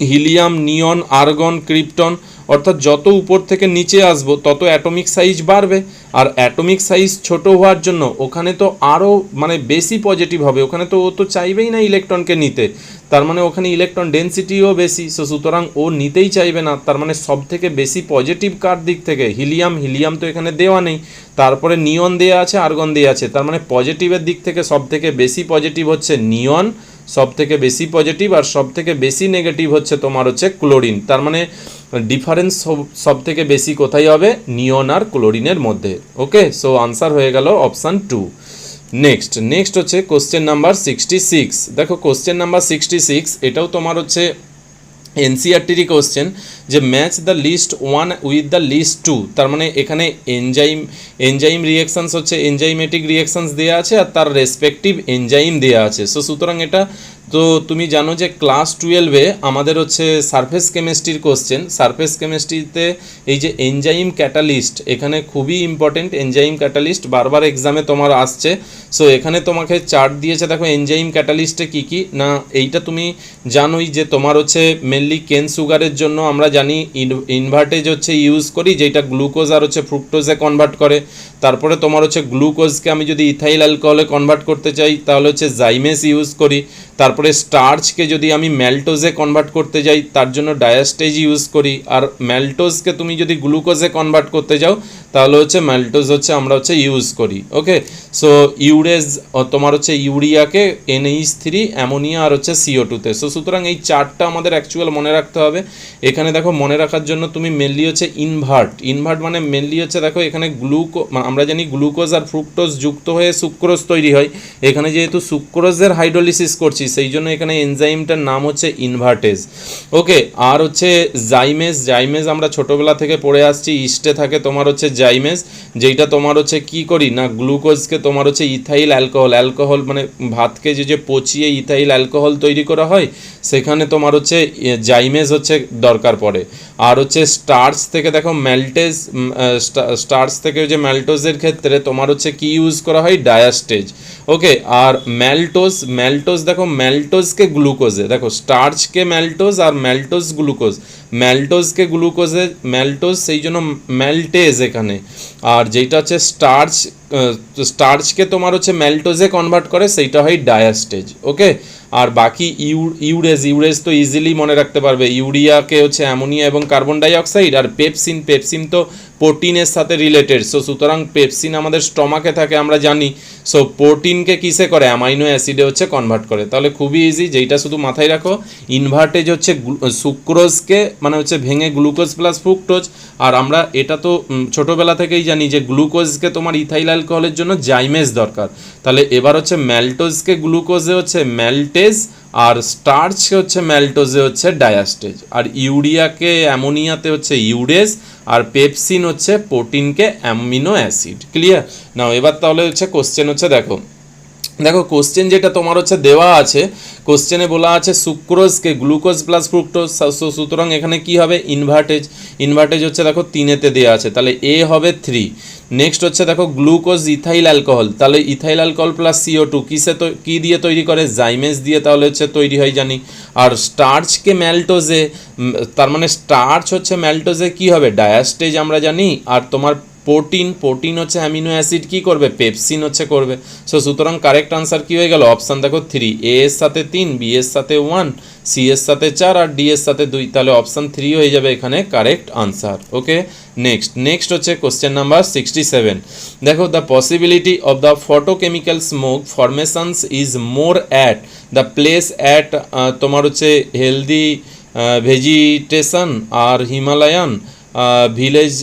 হিলিয়াম, নিয়ন, আর্গন, ক্রিপ্টন, অর্থাৎ যত উপর থেকে নিচে আসবো তত অ্যাটমিক সাইজ বাড়বে, আর অ্যাটমিক সাইজ ছোট হওয়ার জন্য ওখানে তো আরও মানে বেশি পজিটিভ হবে, ওখানে তো ও তো চাইবেই না ইলেকট্রনকে নিতে, তার মানে ওখানে ইলেকট্রন ডেন্সিটিও বেশি, সো সুতরাং ও নিতেই চাইবে না। তার মানে সব থেকে বেশি পজিটিভ কার দিক থেকে? হিলিয়াম তো এখানে দেওয়া নেই, তারপরে নিয়ন দেওয়া আছে, আর্গন দেওয়া আছে, তার মানে পজিটিভের দিক থেকে সব থেকে বেশি পজিটিভ হচ্ছে নিয়ন, সব থেকে বেশি পজিটিভ, আর সব থেকে বেশি নেগেটিভ হচ্ছে তোমার হচ্ছে ক্লোরিন। তার মানে ডিফারেন্স সব থেকে বেশি কোথায় হবে? নিয়ন আর ক্লোরিনের মধ্যে। ওকে, সো আনসার হয়ে গেল অপশান 2। নেক্সট হচ্ছে কোশ্চেন নাম্বার 66। দেখো কোশ্চেন নাম্বার 66 এটাও তোমার হচ্ছে এনসিইআরটিরই কোশ্চেন, যে match the list 1 with the list 2। তার মানে এখানে এনজাইম রিয়াকশানস হচ্ছে এনজাইমেটিক রিয়াকশানস দেওয়া আছে, আর তার রেসপেক্টিভ এনজাইম দেওয়া আছে। সো সুতরাং এটা তো তুমি জানো যে ক্লাস 12-এ আমাদের হচ্ছে সারফেস কেমিস্ট্রির কোশ্চেন। সারফেস কেমিস্ট্রিতে এই যে এনজাইম ক্যাটালিস্ট এখানে খুবই ইম্পর্টেন্ট, এনজাইম ক্যাটালিস্ট বারবার এক্সামে তোমার আসছে। সো এখানে তোমাকে চার্ট দিয়েছে, দেখো এনজাইম ক্যাটালিস্টে কী কী না, এইটা তুমি জানোই যে তোমার হচ্ছে মেনলি কেন সুগারের জন্য আমরা জানি ইনভার্টেজ হচ্ছে ইউজ করি, যেটা গ্লুকোজ আর হচ্ছে ফ্রুক্টোজে কনভার্ট করে। তারপরে তোমার হচ্ছে গ্লুকোজকে আমি যদি ইথাইল অ্যালকোহলে কনভার্ট করতে চাই তাহলে হচ্ছে জাইমেস ইউজ করি। তারপরে স্টার্চকে যদি আমি ম্যালটোজে কনভার্ট করতে যাই তার জন্য ডায়াস্টেজ ইউজ করি, আর ম্যালটোজকে তুমি যদি গ্লুকোজে কনভার্ট করতে যাও তাহলে হচ্ছে ম্যালটোজ হচ্ছে আমরা হচ্ছে ইউজ করি। ওকে, সো ইউরেজ তোমার হচ্ছে ইউরিয়াকে NH3 অ্যামোনিয়া আর হচ্ছে CO2-তে। সো সুতরাং এই চারটা আমাদের অ্যাকচুয়াল মনে রাখতে হবে। এখানে দেখো মনে রাখার জন্য তুমি মেনলি হচ্ছে ইনভার্ট মানে মেনলি হচ্ছে দেখো এখানে আমরা জানি গ্লুকোজ আর ফ্রুক্টোজ যুক্ত হয়ে সুক্রোজ তৈরি হয়, এখানে যেহেতু সুক্রোজের হাইড্রোলিসিস করছি সেই জন্য এখানে এনজাইমটার নাম হচ্ছে ইনভার্টেজ। ওকে, আর হচ্ছে জাইমেজ আমরা ছোটোবেলা থেকে পড়ে আসছি, ইস্টে থাকে তোমার হচ্ছে জাইমেজ, যেইটা তোমার হচ্ছে কি করি না গ্লুকোজকে তোমার হচ্ছে ইথাইল অ্যালকোহল মানে ভাতকে যে পচিয়ে ইথাইল অ্যালকোহল তৈরি করা হয়, সেখানে তোমার হচ্ছে জাইমেজ হচ্ছে দরকার পড়ে। আর হচ্ছে স্টার্চ থেকে দেখো ম্যালটেজ, স্টার্চ থেকে যে ম্যালটোজের ক্ষেত্রে তোমার হচ্ছে কি ইউজ করা হয়, ডায়াস্টেজ। ওকে, আর ম্যালটোজ দেখো ম্যালটোজকে গ্লুকোজে, দেখো স্টার্চকে ম্যালটোজ আর ম্যালটোজ গ্লুকোজ, ম্যালটোজকে গ্লুকোজে ম্যালটোজ, সেই জন্য ম্যালটেজ এখানে। আর যেটা হচ্ছে স্টার্চকে তোমার হচ্ছে ম্যালটোজে কনভার্ট করে, সেইটা হয় ডায়াস্টেজ। ওকে, আর বাকি ইউরেজ তো ইজিলি মনে রাখতে পারবে, ইউরিয়াকে হচ্ছে অ্যামোনিয়া এবং কার্বন ডাইঅক্সাইড, আর পেপসিন তো প্রোটিনের সাথে রিলেটেড। সো সুতরাং পেপসিন আমাদের স্টমাকে থাকে আমরা জানি, সো প্রোটিনকে কিসে করে, অ্যামাইনো অ্যাসিডে হচ্ছে কনভার্ট করে। তাহলে খুবই ইজি, যেইটা শুধু মাথায় রাখো, ইনভার্টেজ হচ্ছে সুক্রোজকে মানে হচ্ছে ভেঙে গ্লুকোজ প্লাস ফ্রুক্টোজ। আর আমরা এটা তো ছোটোবেলা থেকেই জানি যে গ্লুকোজকে তোমার ইথাইল অ্যালকোহলের জন্য জাইমেজ দরকার। তাহলে এবার হচ্ছে ম্যালটোজকে গ্লুকোজে হচ্ছে ম্যালটেজ, আর স্টার্চকে হচ্ছে ম্যালটোজে হচ্ছে ডায়াস্টেজ, আর ইউরিয়াকে অ্যামোনিয়াতে হচ্ছে ইউরেজ, আর পেপসিন হচ্ছে প্রোটিনকে অ্যামিনো অ্যাসিড। ক্লিয়ার? নাও এবার তাহলে হচ্ছে কোশ্চেন হচ্ছে দেখো কোশ্চেন যেটা তোমার হচ্ছে দেওয়া আছে, কোশ্চেনে বলা আছে সুক্রোজকে গ্লুকোজ প্লাস ফ্রুক্টোজ, সুতরাং এখানে কি হবে, ইনভার্টেজ হচ্ছে দেখো 3-তে দেওয়া আছে, তাহলে এ হবে 3। নেক্সট হচ্ছে দেখো গ্লুকোজ ইথাইল অ্যালকোহল, তাহলে ইথাইল অ্যালকোহল প্লাস CO2 কি দিয়ে তৈরি করে, জাইমেজ দিয়ে তাহলে হচ্ছে তৈরি হয় জানি। আর স্টার্চকে ম্যালটোজে, তার মানে স্টার্চ হচ্ছে ম্যালটোজে কি হবে, ডায়াস্টেজ আমরা জানি। আর তোমার প্রোটিন হচ্ছে অ্যামিনো অ্যাসিড কি করবে, পেপসিন হচ্ছে করবে। সো সুতরাং কারেক্ট আনসার কি হয়ে গেল, অপশান দেখো 3, এ এর সাথে 3, বি এর সাথে 1, সি এর সাথে 4, আর ডি এর সাথে 2, তাহলে অপশান 3 হয়ে যাবে এখানে কারেক্ট আনসার। ওকে, নেক্সট হচ্ছে কোশ্চেন নাম্বার 67। দেখো, the possibility of the photochemical smoke formations is more at the place at তোমার হচ্ছে হেলদি ভেজিটেশন আর হিমালয়ান ভিলেজ,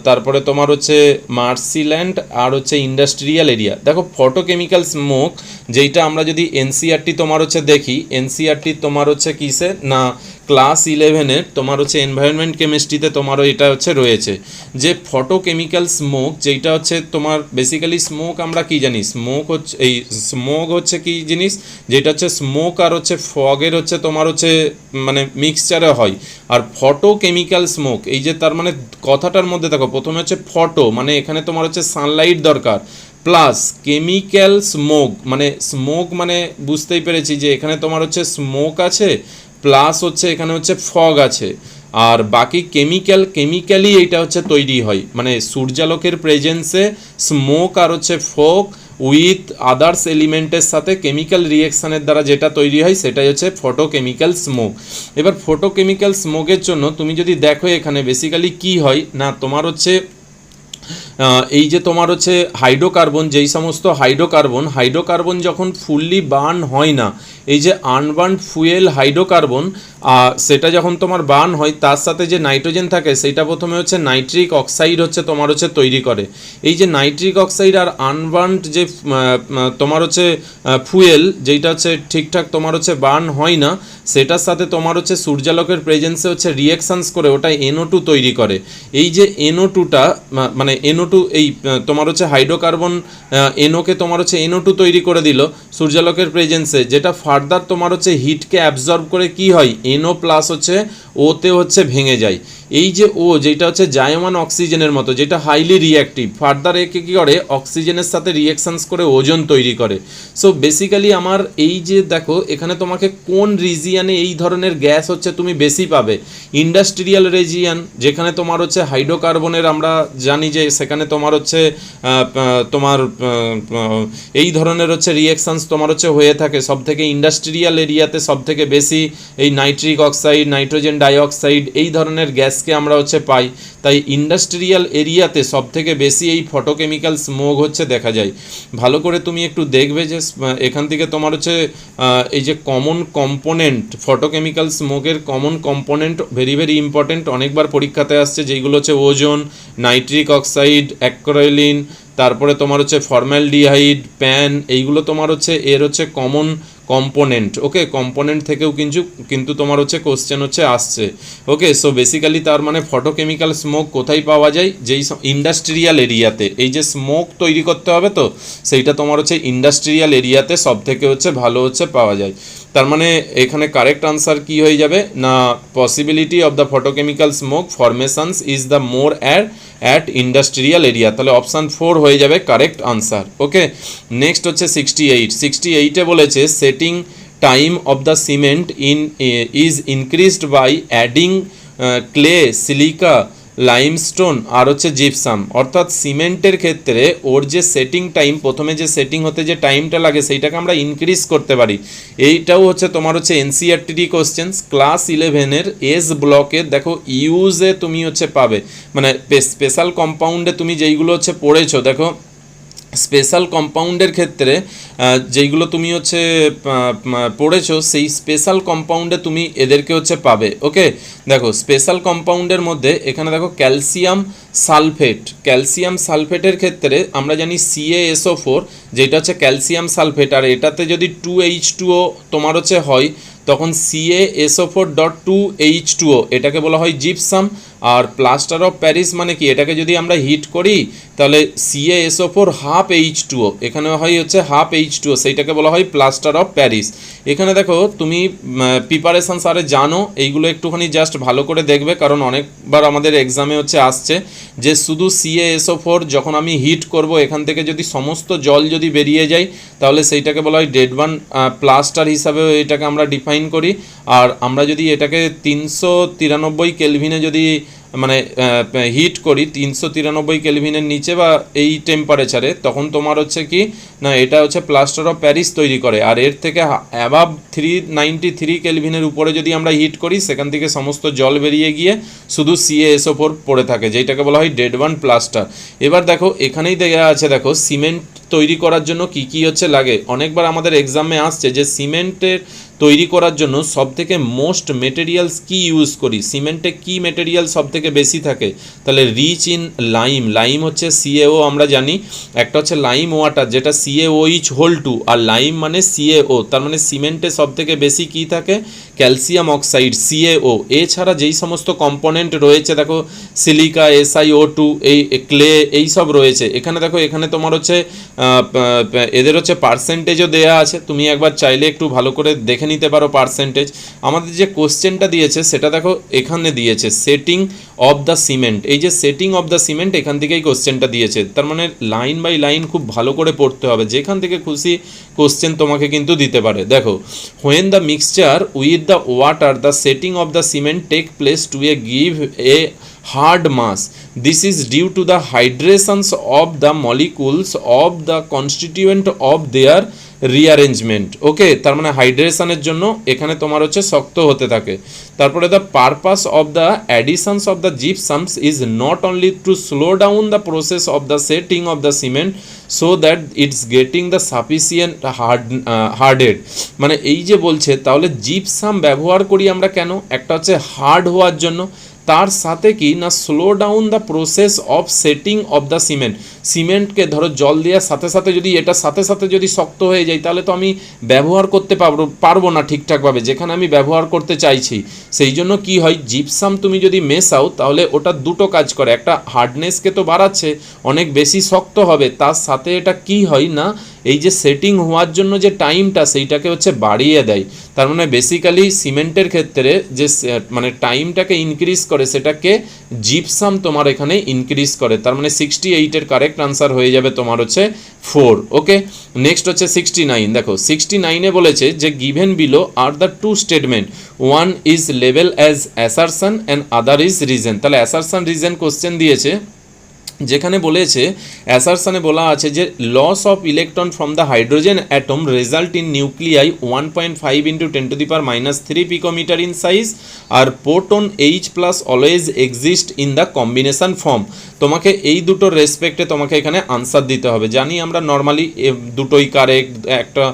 তারপরে তোমার হচ্ছে মার্সিল্যান্ড, আর হচ্ছে ইন্ডাস্ট্রিয়াল এরিয়া। দেখো ফটোকেমিক্যাল স্মোক যেইটা আমরা যদি এনসিআরটি তোমার হচ্ছে দেখি, এনসিআরটি তোমার হচ্ছে কিসে না ক্লাস 11-এর তোমার হচ্ছে এনভায়রনমেন্ট কেমিস্ট্রিতে তোমারও এটা হচ্ছে রয়েছে, যে ফটোকেমিক্যাল স্মোক যেইটা হচ্ছে তোমার বেসিক্যালি স্মোক আমরা কি জানি, স্মোক হচ্ছে কি জিনিস, যেটা হচ্ছে স্মোক আর হচ্ছে ফগের হচ্ছে তোমার হচ্ছে মানে মিক্সচারে হয়। আর ফটোকেমিক্যাল স্মোক এই যে তার মানে কথাটার মধ্যে দেখো, প্রথমে হচ্ছে ফটো মানে এখানে তোমার হচ্ছে সানলাইট দরকার, প্লাস কেমিক্যাল স্মোক মানে বুঝতেই পেরেছি যে এখানে তোমার হচ্ছে স্মোক আছে, প্লাস হচ্ছে এখানে হচ্ছে ফগ আছে, আর বাকি কেমিক্যালি এইটা হচ্ছে তৈরি হয়, মানে সূর্যালোকের প্রেজেন্সে স্মোক আর হচ্ছে ফগ উইথ আদার্স এলিমেন্টের সাথে কেমিক্যাল রিয়েকশানের দ্বারা যেটা তৈরি হয় সেটাই হচ্ছে ফটোকেমিক্যাল স্মোক। এবার ফটোকেমিক্যাল স্মোকের জন্য তুমি যদি দেখো এখানে বেসিক্যালি কি হয় না, তোমার হচ্ছে এই যে তোমার হচ্ছে হাইড্রোকার্বন, যেই সমস্ত হাইড্রোকার্বন যখন ফুললি বার্ন হয় না, এই যে আনবার্ন ফুয়েল হাইড্রোকার্বন সেটা যখন তোমার বার্ন হয়, তার সাথে যে নাইট্রোজেন থাকে সেইটা প্রথমে হচ্ছে নাইট্রিক অক্সাইড হচ্ছে তোমার হচ্ছে তৈরি করে। এই যে নাইট্রিক অক্সাইড আর আনবার্নড যে তোমার হচ্ছে ফুয়েল যেইটা হচ্ছে ঠিকঠাক তোমার হচ্ছে বার্ন হয় না, সেটার সাথে তোমার হচ্ছে সূর্যালোকের প্রেজেন্সে হচ্ছে রিয়াকশানস করে ওটা NO2 তৈরি করে। এই যে NO2টা মানে NO2 এই তোমার হচ্ছে হাইড্রোকার্বন NOকে তোমার হচ্ছে NO2 তৈরি করে দিল সূর্যালোকের প্রেজেন্সে, যেটা ফার্দার তোমার হচ্ছে হিটকে অ্যাবজর্ব করে কি হয়, NO প্লাস হচ্ছে ওতে হচ্ছে ভেঙে যায়। এই যে ও যেটা হচ্ছে জায়মান অক্সিজেনের মতো, যেটা হাইলি রিঅ্যাক্টিভ, ফার্দার একে কী করে অক্সিজেনের সাথে রিঅ্যাকশানস করে ওজন তৈরি করে। সো বেসিক্যালি আমার এই যে দেখো এখানে তোমাকে কোন রিজিয়ানে এই ধরনের গ্যাস হচ্ছে তুমি বেশি পাবে, ইন্ডাস্ট্রিয়াল রিজিয়ান যেখানে তোমার হচ্ছে হাইড্রোকার্বনের আমরা জানি যে সেখানে তোমার হচ্ছে তোমার এই ধরনের হচ্ছে রিঅ্যাকশানস তোমার হচ্ছে হয়ে থাকে সব থেকে ইন্ডাস্ট্রিয়াল এরিয়াতে সব থেকে বেশি এই নাইট্রিক অক্সাইড, নাইট্রোজেন ডাইঅক্সাইড এই ধরনের গ্যাসকে আমরা হচ্ছে পাই। তাই ইন্ডাস্ট্রিয়াল এরিয়াতে সব থেকে বেশি এই ফটোকেমিক্যাল স্মোক হচ্ছে দেখা যায়। ভালো করে তুমি একটু দেখবে যে এখান থেকে তোমার হচ্ছে এই যে কমন কম্পোনেন্ট ফটোকেমিক্যাল স্মোকের common component very very important, অনেকবার পরীক্ষাতে আসছে, যেইগুলো হচ্ছে ওজোন, নাইট্রিক অক্সাইড, অ্যাক্রিলিন, তারপরে তোমার হচ্ছে ফর্মালডিহাইড, প্যান, এইগুলো তোমার হচ্ছে এর হচ্ছে কমন কম্পোনেন্ট, ওকে, কম্পোনেন্ট থেকেও কিন্তু তোমার হচ্ছে কোশ্চেন হচ্ছে আসছে, ওকে। সো বেসিক্যালি তার মানে ফটোকেমিক্যাল স্মোক কোথায় পাওয়া যায়, যেই ইন্ডাস্ট্রিয়াল এরিয়াতে, এই যে স্মোক তৈরি করতে হবে তো সেইটা তোমার হচ্ছে ইন্ডাস্ট্রিয়াল এরিয়াতে সব থেকে হচ্ছে ভালো হচ্ছে পাওয়া যায়। তার মানে এখানে কারেক্ট আনসার কি হয়ে যাবে না, possibility of the photochemical smoke formations is the more at industrial area, তাহলে অপশান 4 হয়ে যাবে কারেক্ট আনসার, ওকে। নেক্সট হচ্ছে 68 বলেছে setting time of the cement is increased by adding clay, silica, limestone আর হচ্ছে জিপসাম। অর্থাৎ সিমেন্টের ক্ষেত্রে ওর যে সেটিং টাইম, প্রথমে যে সেটিং হতে যে টাইমটা লাগে সেইটাকে আমরা ইনক্রিজ করতে পারি। এইটাও হচ্ছে তোমার হচ্ছে এনসিইআরটি কোশ্চেন্স ক্লাস 11-এর এস ব্লকের, দেখো ইউজে তুমি হচ্ছে পাবে, মানে স্পেশাল কম্পাউন্ডে তুমি যেইগুলো হচ্ছে পড়েছো, দেখো স্পেশাল কম্পাউন্ডের ক্ষেত্রে যেইগুলো তুমি হচ্ছে পড়েছো সেই স্পেশাল কম্পাউন্ডে তুমি এদেরকে হচ্ছে পাবে, ওকে। দেখো স্পেশাল কম্পাউন্ডের মধ্যে এখানে দেখো ক্যালসিয়াম সালফেটের ক্ষেত্রে আমরা জানি CaSO4, যেটা হচ্ছে ক্যালসিয়াম সালফেট, আর এটাতে যদি 2H2O তোমার হচ্ছে হয় তখন CaSO4.2H2O, এটাকে বলা হয় জিপসাম। আর প্লাস্টার অফ প্যারিস মানে কি, এটাকে যদি আমরা হিট করি তাহলে CaSO4 হাফ H2O, এখানে হয় হচ্ছে হাফ H2O, সেইটাকে বলা হয় প্লাস্টার অফ প্যারিস। এখানে দেখো তুমি প্রিপারেশন সারে জানো, এইগুলো একটুখানি জাস্ট ভালো করে দেখবে, কারণ অনেকবার আমাদের এক্সামে হচ্ছে আসছে যে শুধু CaSO4 যখন আমি হিট করব এখান থেকে যদি সমস্ত জল যদি বেরিয়ে যায় তাহলে সেইটাকে বলা হয় ডেড ওয়ান প্লাস্টার হিসাবে এটাকে আমরা ডিফাইন করি। আর আমরা যদি এটাকে 393 কেলভিনে যদি মানে হিট করি 393 কেলভিনের নিচে বা এই টেম্পারেচারে, তখন তোমার হচ্ছে কি না এটা হচ্ছে প্লাস্টার অফ প্যারিস তৈরি করে। আর এর থেকে অ্যাবাভ 393 কেলভিনের উপরে যদি আমরা হিট করি সেখান থেকে সমস্ত জল বেরিয়ে গিয়ে শুধু CaSO4 পড়ে থাকে, যেটাকে বলা হয় ডেড ওয়ান প্লাস্টার। এবার দেখো এখানেই দেওয়া আছে, দেখো সিমেন্ট তৈরি করার জন্য কি কি হচ্ছে লাগে। অনেকবার আমাদের এক্সামে আসছে যে সিমেন্টের তৈরি করার জন্য সবথেকে মোস্ট মেটেরিয়ালস কি ইউজ করি, সিমেন্টে কি মেটেরিয়াল সবথেকে বেশি থাকে, তাহলে রিচ ইন লাইম হচ্ছে CaO, আমরা জানি একটা হচ্ছে লাইম ওয়াটার যেটা CaOH2 আর লাইম মানে CaO, তার মানে সিমেন্টে সবথেকে বেশি কি থাকে, ক্যালসিয়াম অক্সাইড CaO। এছাড়া যেই সমস্ত কম্পোনেন্ট রয়েছে দেখো সিলিকা, SiO2, এই ক্লে, এই সব রয়েছে। এখানে দেখো এখানে তোমার হচ্ছে এদের হচ্ছে পার্সেন্টেজও দেয়া আছে, তুমি একবার চাইলে একটু ভালো করে দেখে নিতে পারো পার্সেন্টেজ। আমাদের যে কোশ্চেনটা দিয়েছে সেটা দেখো এখানে দিয়েছে সেটিং অফ দ্য সিমেন্ট, এই যে সেটিং অফ দ্য সিমেন্ট এখান থেকেই কোশ্চেনটা দিয়েছে, তার মানে লাইন বাই লাইন খুব ভালো করে পড়তে হবে, যেখান থেকে খুশি কোশ্চেন তোমাকে কিন্তু দিতে পারে। দেখো when the mixture with the water the setting of the cement take place to give a hard mass, this is due to the hydrations of the molecules of the constituent of their rearrangement, ওকে। তার মানে হাইড্রেশনের জন্য এখানে তোমার হচ্ছে শক্ত হতে থাকে। তারপরে the purpose of the additions of the gypsums is not only to slow down the process of the setting of the cement so that it's getting the sufficient harded, মানে এই যে বলছে তাহলে জিপসাম ব্যবহার করি আমরা কেন, একটা হচ্ছে হার্ড হওয়ার জন্য, তার সাথে কি না slow down the process of setting of the সিমেন্টকে ধরো জল দেওয়ার সাথে সাথে যদি এটা সাথে সাথে যদি শক্ত হয়ে যায় তাহলে তো আমি ব্যবহার করতে পারবো না ঠিকঠাকভাবে যেখানে আমি ব্যবহার করতে চাইছি। সেই জন্য কি হয়, জিপসাম তুমি যদি মেশাও তাহলে ওটা দুটো কাজ করে, একটা হার্ডনেসকে তো বাড়াচ্ছে, অনেক বেশি শক্ত হবে, তার সাথে এটা কি হয় না এই যে সেটিং হওয়ার জন্য যে টাইমটা সেইটাকে হচ্ছে বাড়িয়ে দেয়। তার মানে বেসিক্যালি সিমেন্টের ক্ষেত্রে যে মানে টাইমটাকে ইনক্রিজ করে সেটাকে জিপসাম তোমার এখানে ইনক্রিজ করে। তার মানে 68-এর কারেক্ট আনসার হয়ে যাবে তোমার হচ্ছে 4, ওকে। নেক্সট হচ্ছে 69, দেখো 69-এ বলেছে যে given below are the two statement, one is লেভেল as assertion and other is reason. তাহলে অ্যাসারশন রিজন কোশ্চেন দিয়েছে, যেখানে বলেছে অ্যাসারশনে বলা আছে যে loss of electron from the hydrogen atom result in nuclei 1.5 × 10⁻³ picometre in size, আর proton H+ always exist in the combination form. তোমাকে এই দুটোর রেসপেক্টে তোমাকে এখানে আনসার দিতে হবে। জানি আমরা নর্মালি দুটোই কারেক্ট, একটা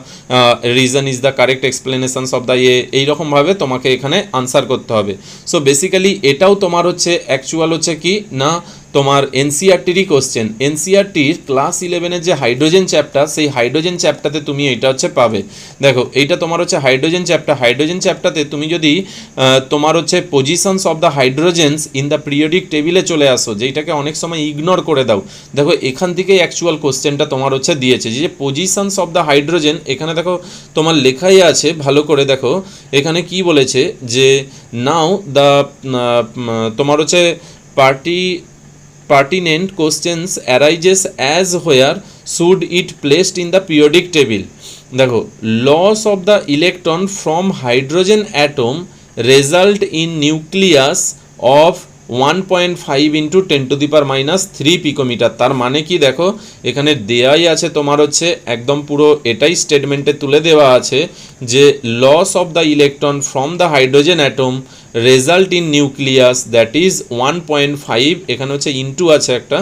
reason is the correct explanations of the এইরকমভাবে তোমাকে এখানে আনসার করতে হবে। সো বেসিক্যালি এটাও তোমার হচ্ছে অ্যাকচুয়াল হচ্ছে কি না তোমার এনসিআরটিরই কোশ্চেন, এনসিআরটির ক্লাস 11-এর যে হাইড্রোজেন চ্যাপ্টার, সেই হাইড্রোজেন চ্যাপ্টারতে তুমি এইটা হচ্ছে পাবে। দেখো এইটা তোমার হচ্ছে হাইড্রোজেন চ্যাপ্টার, হাইড্রোজেন চ্যাপ্টারতে তুমি যদি তোমার হচ্ছে positions of the hydrogens in the periodic টেবিলে চলে আসো, যেটাকে অনেক সময় ইগনোর করে দাও। দেখো এখান থেকেই অ্যাকচুয়াল কোশ্চেনটা তোমার হচ্ছে দিয়েছে, যে পজিশনস অফ দ্য হাইড্রোজেন, এখানে দেখো তোমার লেখাই আছে ভালো করে দেখো, এখানে কি বলেছে যে নাও দ্য তোমার হচ্ছে pertinent questions arises as where should it placed in the periodic table। দেখো loss of the electron from hydrogen atom result in nucleus of 1.5 into 10 to the power minus 3 picometre. তার মানে কি দেখো এখানে দেয়াই আছে তোমার হচ্ছে একদম পুরো এটাই স্টেটমেন্টে তুলে দেওয়া আছে যে loss of the electron from the hydrogen atom result in nucleus that is 1.5, এখানে হচ্ছে ইন্টু আছে একটা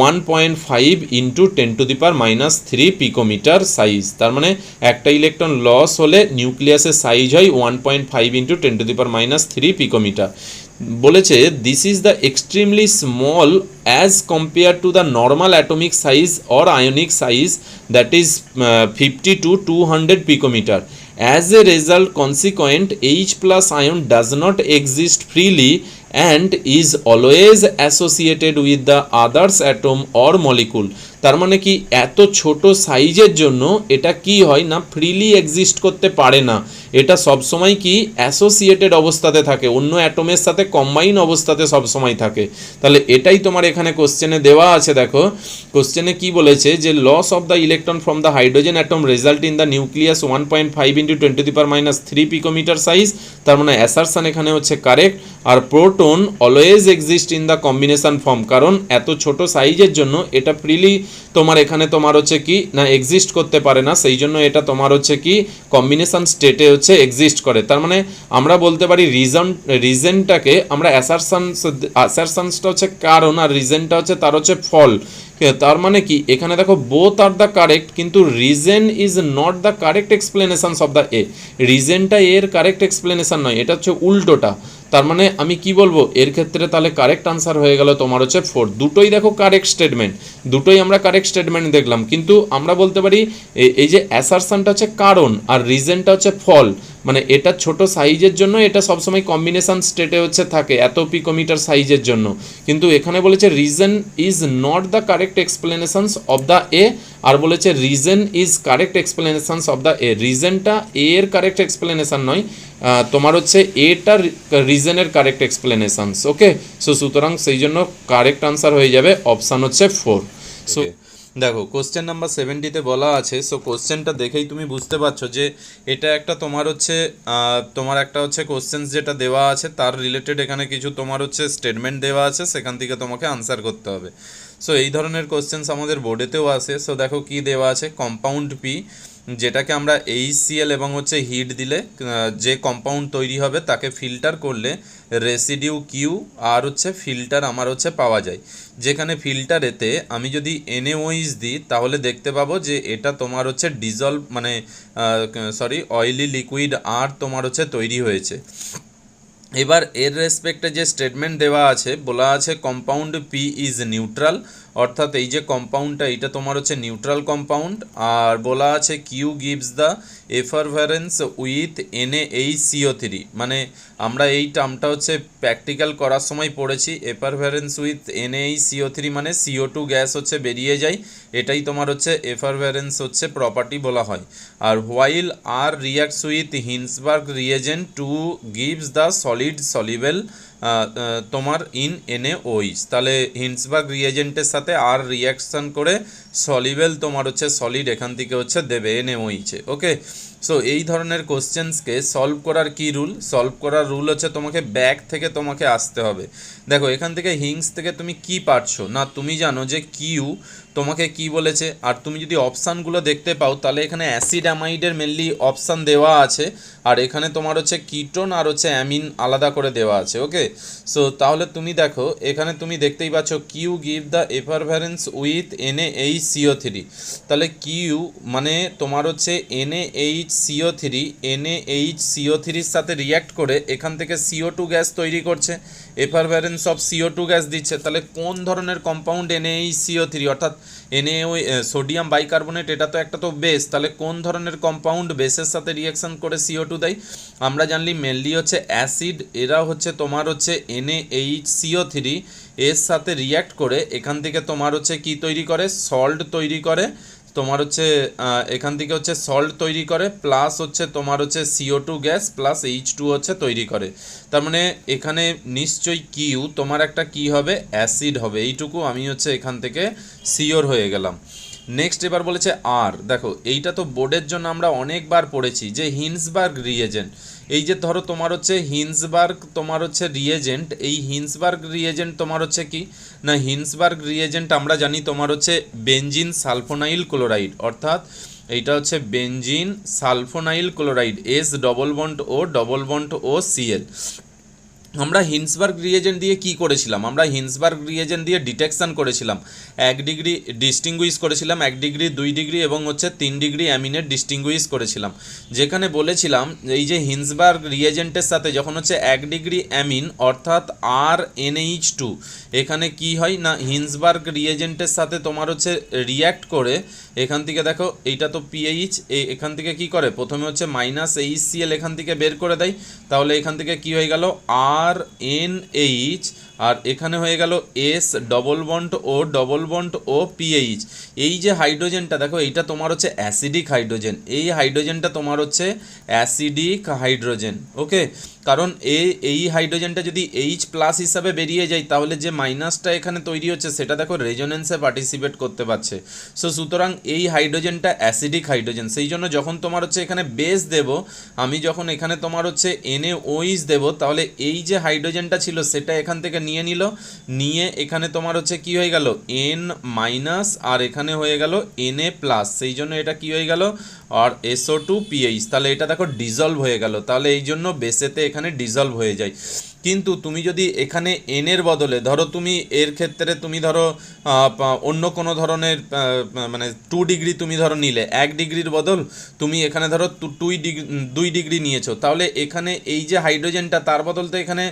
1.5 into 10 to the power minus 3 picometre size. তার মানে একটা ইলেকট্রন লস হলে নিউক্লিয়াসের সাইজ হয় 1.5 into 10 to the power minus 3 picometre. বলেছে this is the extremely small as compare to the normal atomic size or ionic size that is 50 to 200 picometre. As a result, consequent H plus ion does not exist freely and is always associated with the others atom or molecule। তার মানে কি এত ছোট সাইজের জন্য এটা কি হয় না ফ্রিলি এক্সিস্ট করতে পারে না, এটা সবসময় কি অ্যাসোসিয়েটেড অবস্থাতে থাকে, অন্য অ্যাটমের সাথে কম্বাইন অবস্থাতে সবসময় থাকে। তাহলে এটাই তোমার এখানে কোশ্চেনে দেওয়া আছে। দেখো কোশ্চেনে কি বলেছে যে loss of the electron from the hydrogen atom result in the nucleus 1.5 into 10 to the power minus 3 picometre size. তার মানে অ্যাসারশন এখানে হচ্ছে কারেক্ট। আর proton always exist in the combination form, কারণ এত ছোট সাইজের জন্য এটা ফ্রিলি তোমার এখানে তোমার হচ্ছে কি না এক্সিস্ট করতে পারে না, সেই জন্য এটা তোমার হচ্ছে কি কম্বিনেশন স্টেটে হচ্ছে এক্সিস্ট করে। তার মানে আমরা বলতে পারি রিজনটাকে আমরা অ্যাসারশনসটা হচ্ছে কারণ আর রিজনটা হচ্ছে তার হচ্ছে ফল। তার মানে কি এখানে দেখো বোথ আর দ্য কারেক্ট, কিন্তু reason is not the correct explanations of the A, রিজনটা এর কারেক্ট এক্সপ্লেনেশন নয়, এটা হচ্ছে উল্টোটা। তার মানে আমি কি বলবো এর ক্ষেত্রে তাহলে কারেক্ট আনসার হয়ে গেল তোমার হচ্ছে 4। দুটোই দেখো কারেক্ট স্টেটমেন্ট, দুটোই আমরা কারেক্ট স্টেটমেন্ট দেখলাম, কিন্তু আমরা বলতে পারি এই যে অ্যাসারশনটা হচ্ছে কারণ আর রিজনটা হচ্ছে ফল, মানে এটা ছোট সাইজের জন্য এটা সবসময় কম্বিনেশন স্টেটে হচ্ছে থাকে এত পিকোমিটার সাইজের জন্য, কিন্তু এখানে বলেছে reason is not the correct explanations of the A, আর বলেছে reason is correct explanations of the A, রিজনটা এর কারেক্ট এক্সপ্লেনেশন নয়, তোমার হচ্ছে এটার রিজনের কারেক্ট এক্সপ্লেনেশনস। ওকে, সো সুতরাং সেই জন্য কারেক্ট আনসার হয়ে যাবে অপশান হচ্ছে 4। সো দেখো কোশ্চেন নাম্বার 70-তে বলা আছে, সো কোশ্চেনটা দেখেই তুমি বুঝতে পারছো যে এটা একটা তোমার হচ্ছে তোমার একটা হচ্ছে কোশ্চেন যেটা দেওয়া আছে তার রিলেটেড এখানে কিছু তোমার হচ্ছে স্টেটমেন্ট দেওয়া আছে, সেখান থেকে তোমাকে আনসার করতে হবে। সো এই ধরনের কোশ্চেন্স আমাদের বোর্ডেতেও আসে। সো দেখো কি দেওয়া আছে, কম্পাউন্ড পি যেটাকে আমরা HCl এবং হচ্ছে হিট দিলে যে কম্পাউন্ড তৈরি হবে তাকে ফিল্টার করলে রেসিডিউ কিউ আর হচ্ছে ফিল্টার আমার হচ্ছে পাওয়া যায়। যেখানে ফিল্টারেতে আমি যদি NaOH দিই তাহলে দেখতে পাবো যে এটা তোমার হচ্ছে ডিজলভ মানে অয়েলি লিকুইড আর তোমার হচ্ছে তৈরি হয়েছে। এবার এর রেসপেক্টে যে স্টেটমেন্ট দেওয়া আছে বলা আছে কম্পাউন্ড পি ইজ নিউট্রাল, অর্থাৎ এই যে কম্পাউন্ডটা এটা তোমার হচ্ছে নিউট্রাল কম্পাউন্ড। আর বলা আছে Q gives the effervescence with NaHCO3, মানে আমরা এই টার্মটা হচ্ছে প্র্যাকটিক্যাল করার সময় পড়েছি, এফারভেরেন্স উইথ NaHCO3 মানে CO2 গ্যাস হচ্ছে বেরিয়ে যায়, এটাই তোমার হচ্ছে এফারভেরেন্স হচ্ছে প্রপার্টি বলা হয়। আর while R reacts with Hinsberg reagent to gives the solid soluble তোমার ইন NaOH, তাহলে হিন্সবার্গ রিয়েজেন্টের সাথে আর রিয়াকশান করে সলিবেল তোমার হচ্ছে সলিড এখান থেকে হচ্ছে দেবে NaOH। ওকে, সো এই ধরনের কোশ্চেন্সকে সলভ করার কি রুল, সলভ করার রুল হচ্ছে তোমাকে ব্যাক থেকে তোমাকে আসতে হবে। দেখো এখান থেকে হিংস থেকে তুমি কি পারছো না, তুমি জানো যে কিউ তোমাকে কি বলেছে, আর তুমি যদি অপশানগুলো দেখতে পাও তাহলে এখানে অ্যাসিড অ্যামাইডের মেনলি অপশান দেওয়া আছে, আর এখানে তোমার হচ্ছে কিটোন আর হচ্ছে অ্যামিন আলাদা করে দেওয়া আছে। ওকে, সো তাহলে তুমি দেখো এখানে তুমি দেখতেই পাচ্ছ Q give the effervescence with NaHCO3, তাহলে কিউ মানে তোমার হচ্ছে NaHCO3 NaHCO3 সাথে রিয়্যাক্ট করে এখান থেকে CO2 গ্যাস তৈরি করছে, এফারভ্যারেন্স অফ CO2 গ্যাস দিচ্ছে, তাহলে কোন ধরনের কম্পাউন্ড NaHCO3 অর্থাৎ NaO সোডিয়াম বাইকার্বনেট, এটা তো একটা তো বেস, তাহলে কোন ধরনের কম্পাউন্ড বেসের সাথে রিয়াকশন করে CO2 দেয়? আমরা জানলি মেনলি হচ্ছে অ্যাসিড, এরা হচ্ছে তোমার হচ্ছে NaHCO3 এর সাথে রিয়্যাক্ট করে এখান থেকে তোমার হচ্ছে কি তৈরি করে, সল্ট তৈরি করে, তোমার হচ্ছে এখান থেকে হচ্ছে সল্ট তৈরি করে, প্লাস হচ্ছে তোমার হচ্ছে CO2 গ্যাস প্লাস H2 হচ্ছে তৈরি করে। তার মানে এখানে নিশ্চয়ই কিউ তোমার একটা কি হবে, অ্যাসিড হবে, এইটুকু আমি হচ্ছে এখান থেকে শিওর হয়ে গেলাম। নেক্সট এবার বলেছে আর, দেখো এইটা তো বোর্ডের জন্য আমরা অনেকবার পড়েছি যে হিন্সবার্গ রিয়েজেন্ট, এই যে ধরো তোমার হচ্ছে হিন্সবার্গ তোমার হচ্ছে রিয়েজেন্ট, এই হিন্সবার্গ রিয়েজেন্ট তোমার হচ্ছে কি না, হিন্সবার্গ রিয়েজেন্ট আমরা জানি তোমার হচ্ছে বেনজিন সালফোনাইল ক্লোরাইড, অর্থাৎ এইটা হচ্ছে benzene sulphonyl chloride, S+O+O+O Cl। আমরা হিন্সবার্গ রিয়েজেন্ট দিয়ে কি করেছিলাম, আমরা হিন্সবার্গ রিয়েজেন্ট দিয়ে ডিটেকশন করেছিলাম, 1 ডিগ্রি ডিস্টিংগুইশ করেছিলাম, 1 ডিগ্রি 2 ডিগ্রি এবং হচ্ছে 3 ডিগ্রি অ্যামিনের ডিস্টিংগুইশ করেছিলাম, যেখানে বলেছিলাম এই যে হিন্সবার্গ রিয়েজেন্টের সাথে যখন হচ্ছে 1 ডিগ্রি অ্যামিন অর্থাৎ RNH2 এখানে কি হয় না, হিন্সবার্গ রিয়েজেন্টের সাথে তোমার হচ্ছে রিয়্যাক্ট করে এখান থেকে দেখো এইটা তো পিএইচ, এখান থেকে কি করে প্রথমে হচ্ছে -HCl এখান থেকে বের করে দেয়, তাহলে এখান থেকে কি হয়ে গেল RNH, আর এখানে হয়ে গেল S+O+O+O PH। এই যে হাইড্রোজেনটা দেখো এইটা তোমার হচ্ছে অ্যাসিডিক হাইড্রোজেন, এই হাইড্রোজেনটা তোমার হচ্ছে অ্যাসিডিক হাইড্রোজেন, ওকে। কারণ এই হাইড্রোজেনটা যদি H+ হিসাবে বেরিয়ে যায় তাহলে যে মাইনাসটা এখানে তৈরি হচ্ছে সেটা দেখো রেজোনেন্সে পার্টিসিপেট করতে পারছে, সো সুতরাং এই হাইড্রোজেনটা অ্যাসিডিক হাইড্রোজেন, সেই জন্য যখন তোমার হচ্ছে এখানে বেস দেব, আমি যখন এখানে তোমার হচ্ছে NaOH দেব, তাহলে এই যে হাইড্রোজেনটা ছিল সেটা এখান থেকে নিয়ে এখানে তোমার হচ্ছে কি হয়ে গেল N- আর এখানে হয়ে গেল Na+, সেই জন্য এটা কি হয়ে গেল আর SO2PH, তাহলে এটা দেখো ডিজলভ হয়ে গেল, তাহলে এই জন্য বেসেতে এখানে ডিজলভ হয়ে যায়। কিন্তু তুমি যদি এখানে এনের বদলে ধরো তুমি এর ক্ষেত্রে তুমি ধরো অন্য কোনো ধরনের মানে 2 ডিগ্রি তুমি ধরো নিলে, 1 ডিগ্রির বদল তুমি এখানে ধরো 2 ডিগ্রি নিয়েছো, তাহলে এখানে এই যে হাইড্রোজেনটা তার বদল তো এখানে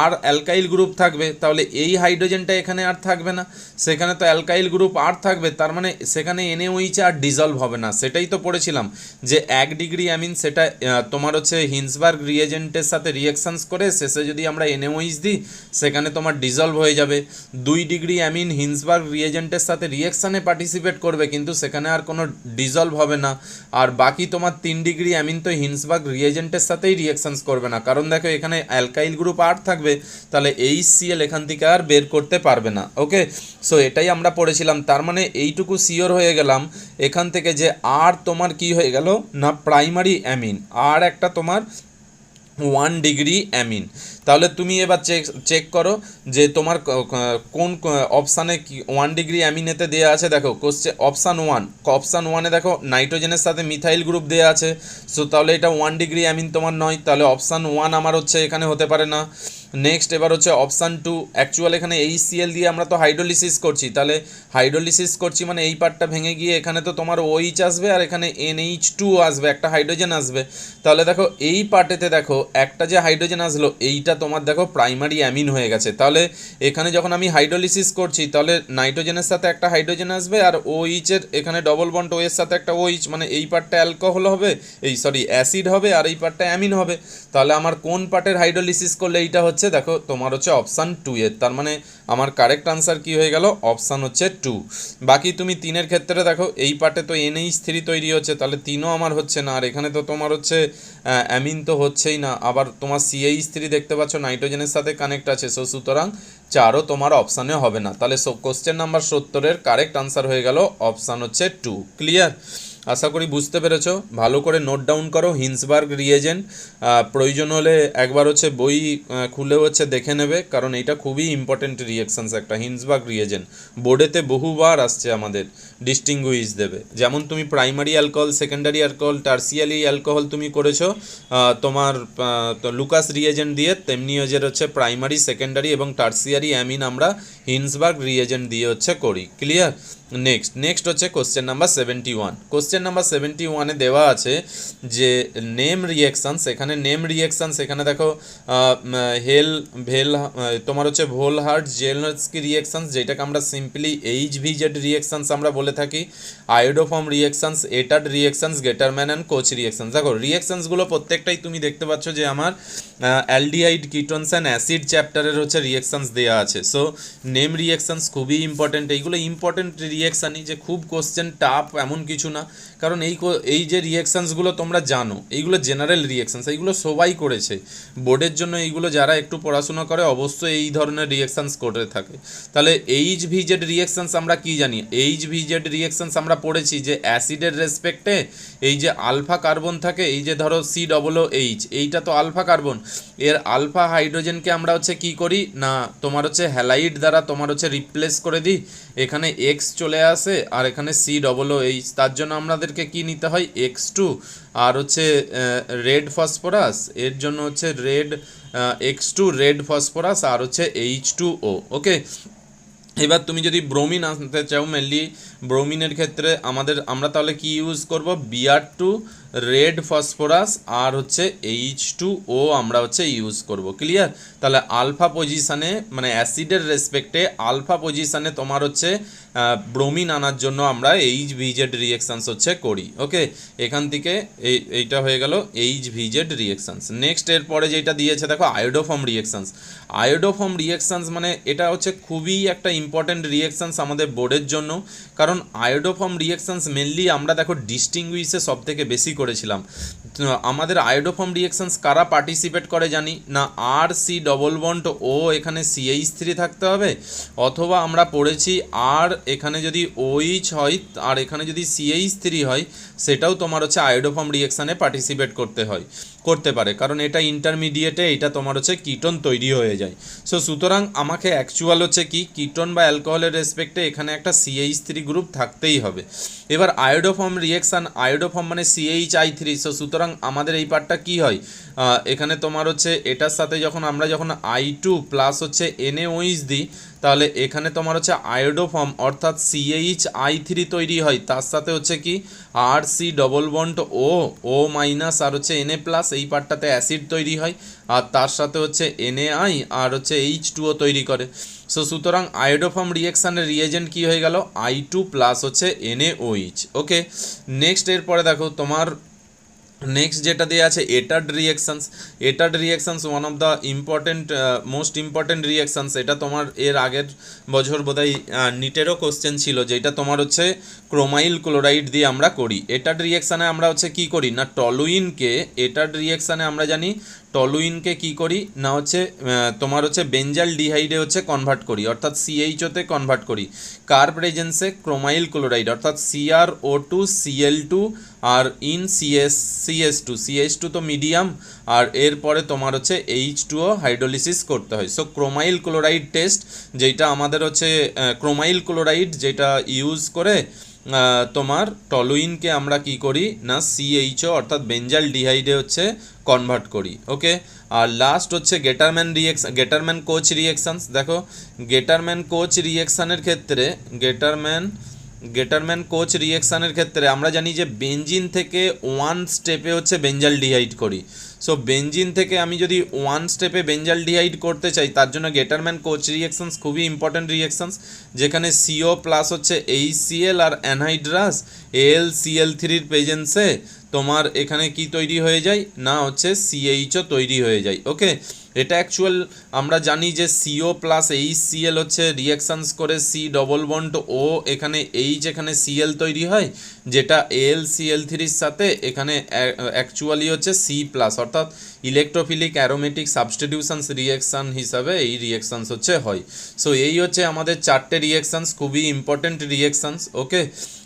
আর অ্যালকাইল গ্রুপ থাকবে, তাহলে এই হাইড্রোজেনটা এখানে আর থাকবে না, সেখানে তো অ্যালকাইল গ্রুপ আর থাকবে, তার মানে সেখানে NaOH আর ডিজলভ হবে না, সেটাই তো পড়েছিলাম যে 1 ডিগ্রি অ্যামিন সেটা তোমার হচ্ছে হিন্সবার্গ রিয়েজেন্টের সাথে রিয়াকশানস করে শেষে যদি আমরা NaOH দিই সেখানে তোমার ডিজলভ হয়ে যাবে। 2 ডিগ্রি অ্যামিন হিন্সবার্গ রিয়েজেন্টের সাথে রিয়াকশানে পার্টিসিপেট করবে কিন্তু সেখানে আর কোনো ডিজলভ হবে না, আর বাকি তোমার 3 ডিগ্রি অ্যামিন তো হিন্সবার্গ রিয়েজেন্টের সাথেই রিয়াকশানস করবে না, কারণ দেখো এখানে অ্যালকাইল গ্রুপ আর থাকবে, তাহলে HCl এখান থেকে আর বের করতে পারবে না, ওকে। সো এটাই আমরা পড়েছিলাম, তার মানে এইটুকু শিওর হয়ে গেলাম এখান থেকে যে আর তোমার কি হয়ে গেল না প্রাইমারি অ্যামিন, আর একটা তোমার 1 ডিগ্রি অ্যামিন। তাহলে তুমি এবার চেক করো যে তোমার কোন অপশানে 1 ডিগ্রি অ্যামিনেতে দেওয়া আছে, দেখো কোশ্চেন অপশান 1 দেখো নাইট্রোজেনের সাথে মিথাইল গ্রুপ দেওয়া আছে, সো তাহলে এটা 1 ডিগ্রি অ্যামিন তোমার নয়, তাহলে অপশান 1 আমার হচ্ছে এখানে হতে পারে না। নেক্সট এবার হচ্ছে অপশান 2, অ্যাকচুয়াল এখানে HCl দিয়ে আমরা তো হাইড্রোলিসিস করছি, তাহলে হাইড্রোলিসিস করছি মানে এই পার্টটা ভেঙে গিয়ে এখানে তো তোমার OH আসবে আর এখানে NH2 আসবে, একটা হাইড্রোজেন আসবে, তাহলে দেখো এই পার্টেতে দেখো একটা যে হাইড্রোজেন আসলো এইটা তোমার দেখো প্রাইমারি অ্যামিন হয়ে গেছে, তাহলে এখানে যখন আমি হাইড্রোলিসিস করছি তাহলে নাইট্রোজেনের সাথে একটা হাইড্রোজেন আসবে আর OH এর এখানে ডবল বন্ড O এর সাথে একটা OH, মানে এই পার্টটা অ্যালকোহল হবে, অ্যাসিড হবে আর এই পার্টটা অ্যামিন হবে, তাহলে আমার কোন পার্টের হাইড্রোলিসিস করলে এইটা হচ্ছে দেখো তোমার হচ্ছে অপশান 2 এর, তার মানে আমার কারেক্ট আনসার কি হয়ে গেল অপশান হচ্ছে 2। বাকি তুমি 3 এর ক্ষেত্রে দেখো এই পার্টে তো NH3 তৈরি হচ্ছে, তাহলে 3ও আমার হচ্ছে না, আর এখানে তো তোমার হচ্ছে অ্যামিন তো হচ্ছেই না, আবার তোমার CH3 দেখতে পাচ্ছ নাইট্রোজেনের সাথে কানেক্ট আছে, সো সুতরাং 4ও তোমার অপশানে হবে না, তাহলে কোশ্চেন নাম্বার 70 এর কারেক্ট আনসার হয়ে গেল অপশান হচ্ছে 2। ক্লিয়ার? আশা করি বুঝতে পেরেছো, ভালো করে নোট ডাউন করো হিন্সবার্গ রিয়েজেন্ট, প্রয়োজন হলে একবার হচ্ছে বই খুলে হচ্ছে দেখে নেবে, কারণ এটা খুবই ইম্পর্টেন্ট রিয়াকশানস একটা হিন্সবার্গ রিয়েজেন্ট, বোর্ডেতে বহুবার আসছে আমাদের ডিস্টিংগুইশ দেবে, যেমন তুমি primary alcohol, secondary alcohol, tertiary alcohol তুমি করেছো তোমার লুকাস রিয়েজেন্ট দিয়ে, তেমনি হচ্ছে প্রাইমারি, সেকেন্ডারি এবং টার্সিয়ারি অ্যামিন আমরা হিন্সবার্গ রিয়েজেন্ট দিয়ে হচ্ছে করি। ক্লিয়ার? নেক্সট হচ্ছে কোশ্চেন নাম্বার 71। কোশ্চেন নাম্বার 71-এ দেওয়া আছে যে নেম রিয়েকশানস, এখানে নেম রিয়েকশানস এখানে দেখো তোমার হচ্ছে ভোলহার্ট জেলনস্কি রিয়েকশানস, যেটাকে আমরা সিম্পলি HVZ রিয়েকশানস আমরা বলে থাকি, আয়োডোফর্ম রিয়েকশানস, এটাড রিয়েকশানস, গেটারম্যান অ্যান্ড কোচ রিয়েকশানস। দেখো রিয়েকশানসগুলো প্রত্যেকটাই তুমি দেখতে পাচ্ছ যে আমার অ্যালডিহাইড কিটোনস অ্যান্ড অ্যাসিড চ্যাপ্টারের হচ্ছে রিয়েকশানস দেওয়া আছে। সো নেম রিয়েকশানস খুবই ইম্পর্টেন্ট, এইগুলো ইম্পর্টেন্ট রিয়েকশানই, যে খুব কোশ্চেন টাফ এমন কিছু না, কারণ এই যে রিয়েকশানসগুলো তোমরা জানো এইগুলো জেনারেল রিয়েকশানস, এইগুলো সবাই করেছে বোর্ডের জন্য, এইগুলো যারা একটু পড়াশোনা করে অবশ্যই এই ধরনের রিয়েকশানস করে থাকে। তাহলে HVZ রিয়েকশানস আমরা কি জানি? HVZ রিয়েকশানস আমরা পড়েছি যে অ্যাসিডের রেসপেক্টে এই যে আলফা কার্বন থাকে, এই যে ধরো COOH, এইটা তো আলফা কার্বন, এর আলফা হাইড্রোজেনকে আমরা হচ্ছে কি করি না তোমার হচ্ছে হ্যালাইড দ্বারা তোমার হচ্ছে রিপ্লেস করে দিই, এখানে X চলে আসে আর এখানে COOH, তার জন্য আমাদেরকে কি নিতে হয় X2, আর হচ্ছে রেড ফসফরাস, এর জন্য হচ্ছে X2 রেড ফসফরাস, আর হচ্ছে H2O। ওকে, এবার তুমি যদি ব্রোমিন আনতে চাও, মেনলি ব্রোমিনের ক্ষেত্রে আমরা তাহলে কি ইউজ করব? Br2 রেড ফসফরাস আর হচ্ছে H2O আমরা হচ্ছে ইউজ করব। ক্লিয়ার? তাহলে আলফা পজিশানে মানে অ্যাসিডের রেসপেক্টে আলফা পজিশানে তোমার হচ্ছে ব্রোমিন আনার জন্য আমরা HVZ রিয়েকশানস হচ্ছে করি। ওকে, এখান থেকে এইটা হয়ে গেল HVZ রিয়েকশানস। নেক্সট এরপরে যেটা দিয়েছে দেখো আয়োডোফর্ম রিয়েকশানস। আয়োডোফর্ম রিয়েকশানস মানে এটা হচ্ছে খুবই একটা ইম্পর্টেন্ট রিয়েকশানস আমাদের বোর্ডের জন্য, কারণ আয়োডোফর্ম রিয়েকশানস মেনলি আমরা দেখো ডিস্টিংগুইশে সব থেকে বেশি করেছিলাম। আমাদের আয়োডোফর্ম রিয়েকশানস কারা পার্টিসিপেট করে জানি না? RC+O এখানে CH3 থাকতে হবে, অথবা আমরা পড়েছি আর এখানে যদি OH হয় আর এখানে যদি CH3 হয়, সেটাও তোমার হচ্ছে আয়োডোফর্ম রিয়েকশানে পার্টিসিপেট করতে পারে, কারণ এটা ইন্টারমিডিয়েটে এটা তোমার হচ্ছে কিটোন তৈরি হয়ে যায়। সো সুতরাং আমাকে অ্যাকচুয়াল হচ্ছে কি কিটোন বা অ্যালকোহলের রেসপেক্টে এখানে একটা CH3 গ্রুপ থাকতেই হবে। এবার আয়োডোফর্ম রিয়েকশান, আয়োডোফর্ম মানে CHI3, সো সুতরাং আমাদের এই পার্টটা কি হয়, এখানে তোমার হচ্ছে এটার সাথে যখন I2 প্লাস হচ্ছে NaOH দিই, তাহলে এখানে তোমার হচ্ছে আয়োডোফর্ম অর্থাৎ CHI3 তৈরি হয়, তার সাথে হচ্ছে কি RC+O মাইনাস আর হচ্ছে Na প্লাস, এই পার্টটাতে অ্যাসিড তৈরি হয়, আর তার সাথে হচ্ছে NaI আর হচ্ছে H2O তৈরি করে। সো সুতরাং আয়োডোফর্ম রিয়েকশানের রিয়েজেন্ট কি হয়ে গেল? I2 প্লাস হচ্ছে NaOH। ওকে, নেক্সট এরপরে দেখো তোমার নেক্সট যেটা দেওয়া আছে এটাড রিয়েকশানস। এটাড reactions one of the most important reactions. এটা তোমার এর আগের বছর বোধহয় নিটেরও কোশ্চেন ছিল, যেটা তোমার হচ্ছে ক্রোমাইল ক্লোরাইড দিয়ে আমরা করি। এটাড রিয়েকশানে আমরা হচ্ছে কি করি না টলুইনকে, এটাড রিয়েকশানে আমরা জানি টলুইনকে কি করি না হচ্ছে তোমার হচ্ছে বেঞ্জাল ডিহাইডে হচ্ছে কনভার্ট করি, অর্থাৎ CHO-তে কনভার্ট করি। কার প্রেজেন্সে? ক্রোমাইল ক্লোরাইড, অর্থাৎ CrO2 Cl2 R in CH2 তো মিডিয়াম, আর এরপরে তোমার হচ্ছে H2O হাইড্রোলিসিস করতে হয়। সো ক্রোমাইল ক্লোরাইড টেস্ট, যেটা আমাদের হচ্ছে ক্রোমাইল ক্লোরাইড যেটা ইউজ করে তোমার টলুইনকে আমরা কি করি না CHO অর্থাৎ বেঞ্জাল ডিহাইডে হচ্ছে কনভার্ট করি। ওকে, আর লাস্ট হচ্ছে গেটারম্যান কোচ রিয়েকশানস। দেখো গেটারম্যান কোচ রিয়েকশানের ক্ষেত্রে গেটারম্যান কোচ রিয়েকশানের ক্ষেত্রে আমরা জানি যে বেঞ্জিন থেকে 1 স্টেপে হচ্ছে বেঞ্জাল ডিহাইড করি। সো বেঞ্জিন থেকে আমি যদি 1 স্টেপে বেঞ্জাল ডিহাইড করতে চাই, তার জন্য গেটারম্যান কোচ রিয়েকশানস খুবই ইম্পর্ট্যান্ট রিয়েকশানস, যেখানে CO প্লাস হচ্ছে HCl আর অ্যানহাইড্রাস AlCl3-র প্রেজেন্সে তোমার এখানে কি তৈরি হয়ে যায় না হচ্ছে CHO তৈরি হয়ে যায়। ওকে, এটা অ্যাকচুয়াল আমরা জানি যে CO প্লাস HCl হচ্ছে রিয়াকশানস করে C+O, এখানে এখানে Cl তৈরি হয়, যেটা AlCl3-র সাথে এখানে অ্যাকচুয়ালি হচ্ছে C প্লাস, অর্থাৎ ইলেকট্রোফিলিক অ্যারোমেটিক সাবস্টিটিউশনস রিয়াকশান হিসাবে এই রিয়াকশানস হচ্ছে হয়। সো এই হচ্ছে আমাদের 4টে রিয়াকশানস, খুবই ইম্পর্টেন্ট রিয়াকশানস। ওকে,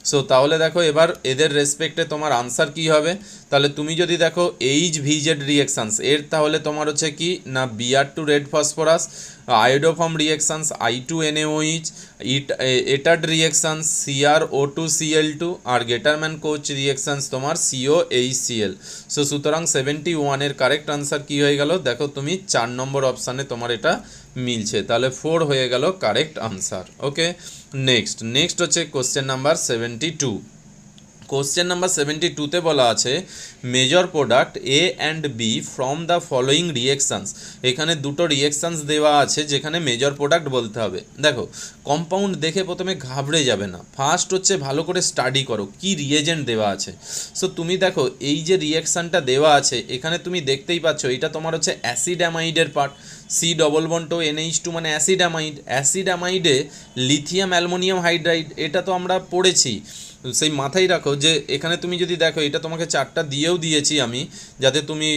সো তাহলে দেখো এবার এদের রেসপেক্টে তোমার আনসার কি হবে, তাহলে তুমি যদি দেখো এইচ ভিজেড রিয়েকশানস এর তাহলে তোমার হচ্ছে কি না BR two red phosphorus, iodoform reactions I2NaOH, এটাড রিয়েকশানস CrO2Cl2 আর গেটারম্যান কোচ রিয়েকশানস তোমার COHCl। সো সুতরাং 71 এর কারেক্ট আনসার কি হয়ে গেল, দেখো তুমি 4 নম্বর অপশানে তোমার এটা মিলছে, তাহলে 4 হয়ে গেল কারেক্ট আনসার। ওকে, নেক্সট হচ্ছে কোশ্চেন নাম্বার 72। কোশ্চেন নাম্বার 72তে বলা আছে major product A and B from the following reactions. এখানে দুটো রিয়েকশানস দেওয়া আছে যেখানে মেজর প্রোডাক্ট বলতে হবে। দেখো কম্পাউন্ড দেখে প্রথমে ঘাবড়ে যাবে না, ফার্স্ট হচ্ছে ভালো করে স্টাডি করো কি রিয়েজেন্ট দেওয়া আছে। সো তুমি দেখো এই যে রিয়েকশানটা দেওয়া আছে এখানে তুমি দেখতেই পাচ্ছ এটা তোমার হচ্ছে অ্যাসিড অ্যামাইডের পার্ট, C++NH2 মানে অ্যাসিড অ্যামাইড, অ্যাসিড অ্যামাইডে লিথিয়াম অ্যালুমিনিয়াম হাইড্রাইড এটা তো আমরা পড়েছি, সেই মাথায় রাখো যে এখানে তুমি যদি দেখো এটা তোমাকে চারটা দিয়েও দিয়েছি আমি যাতে তুমি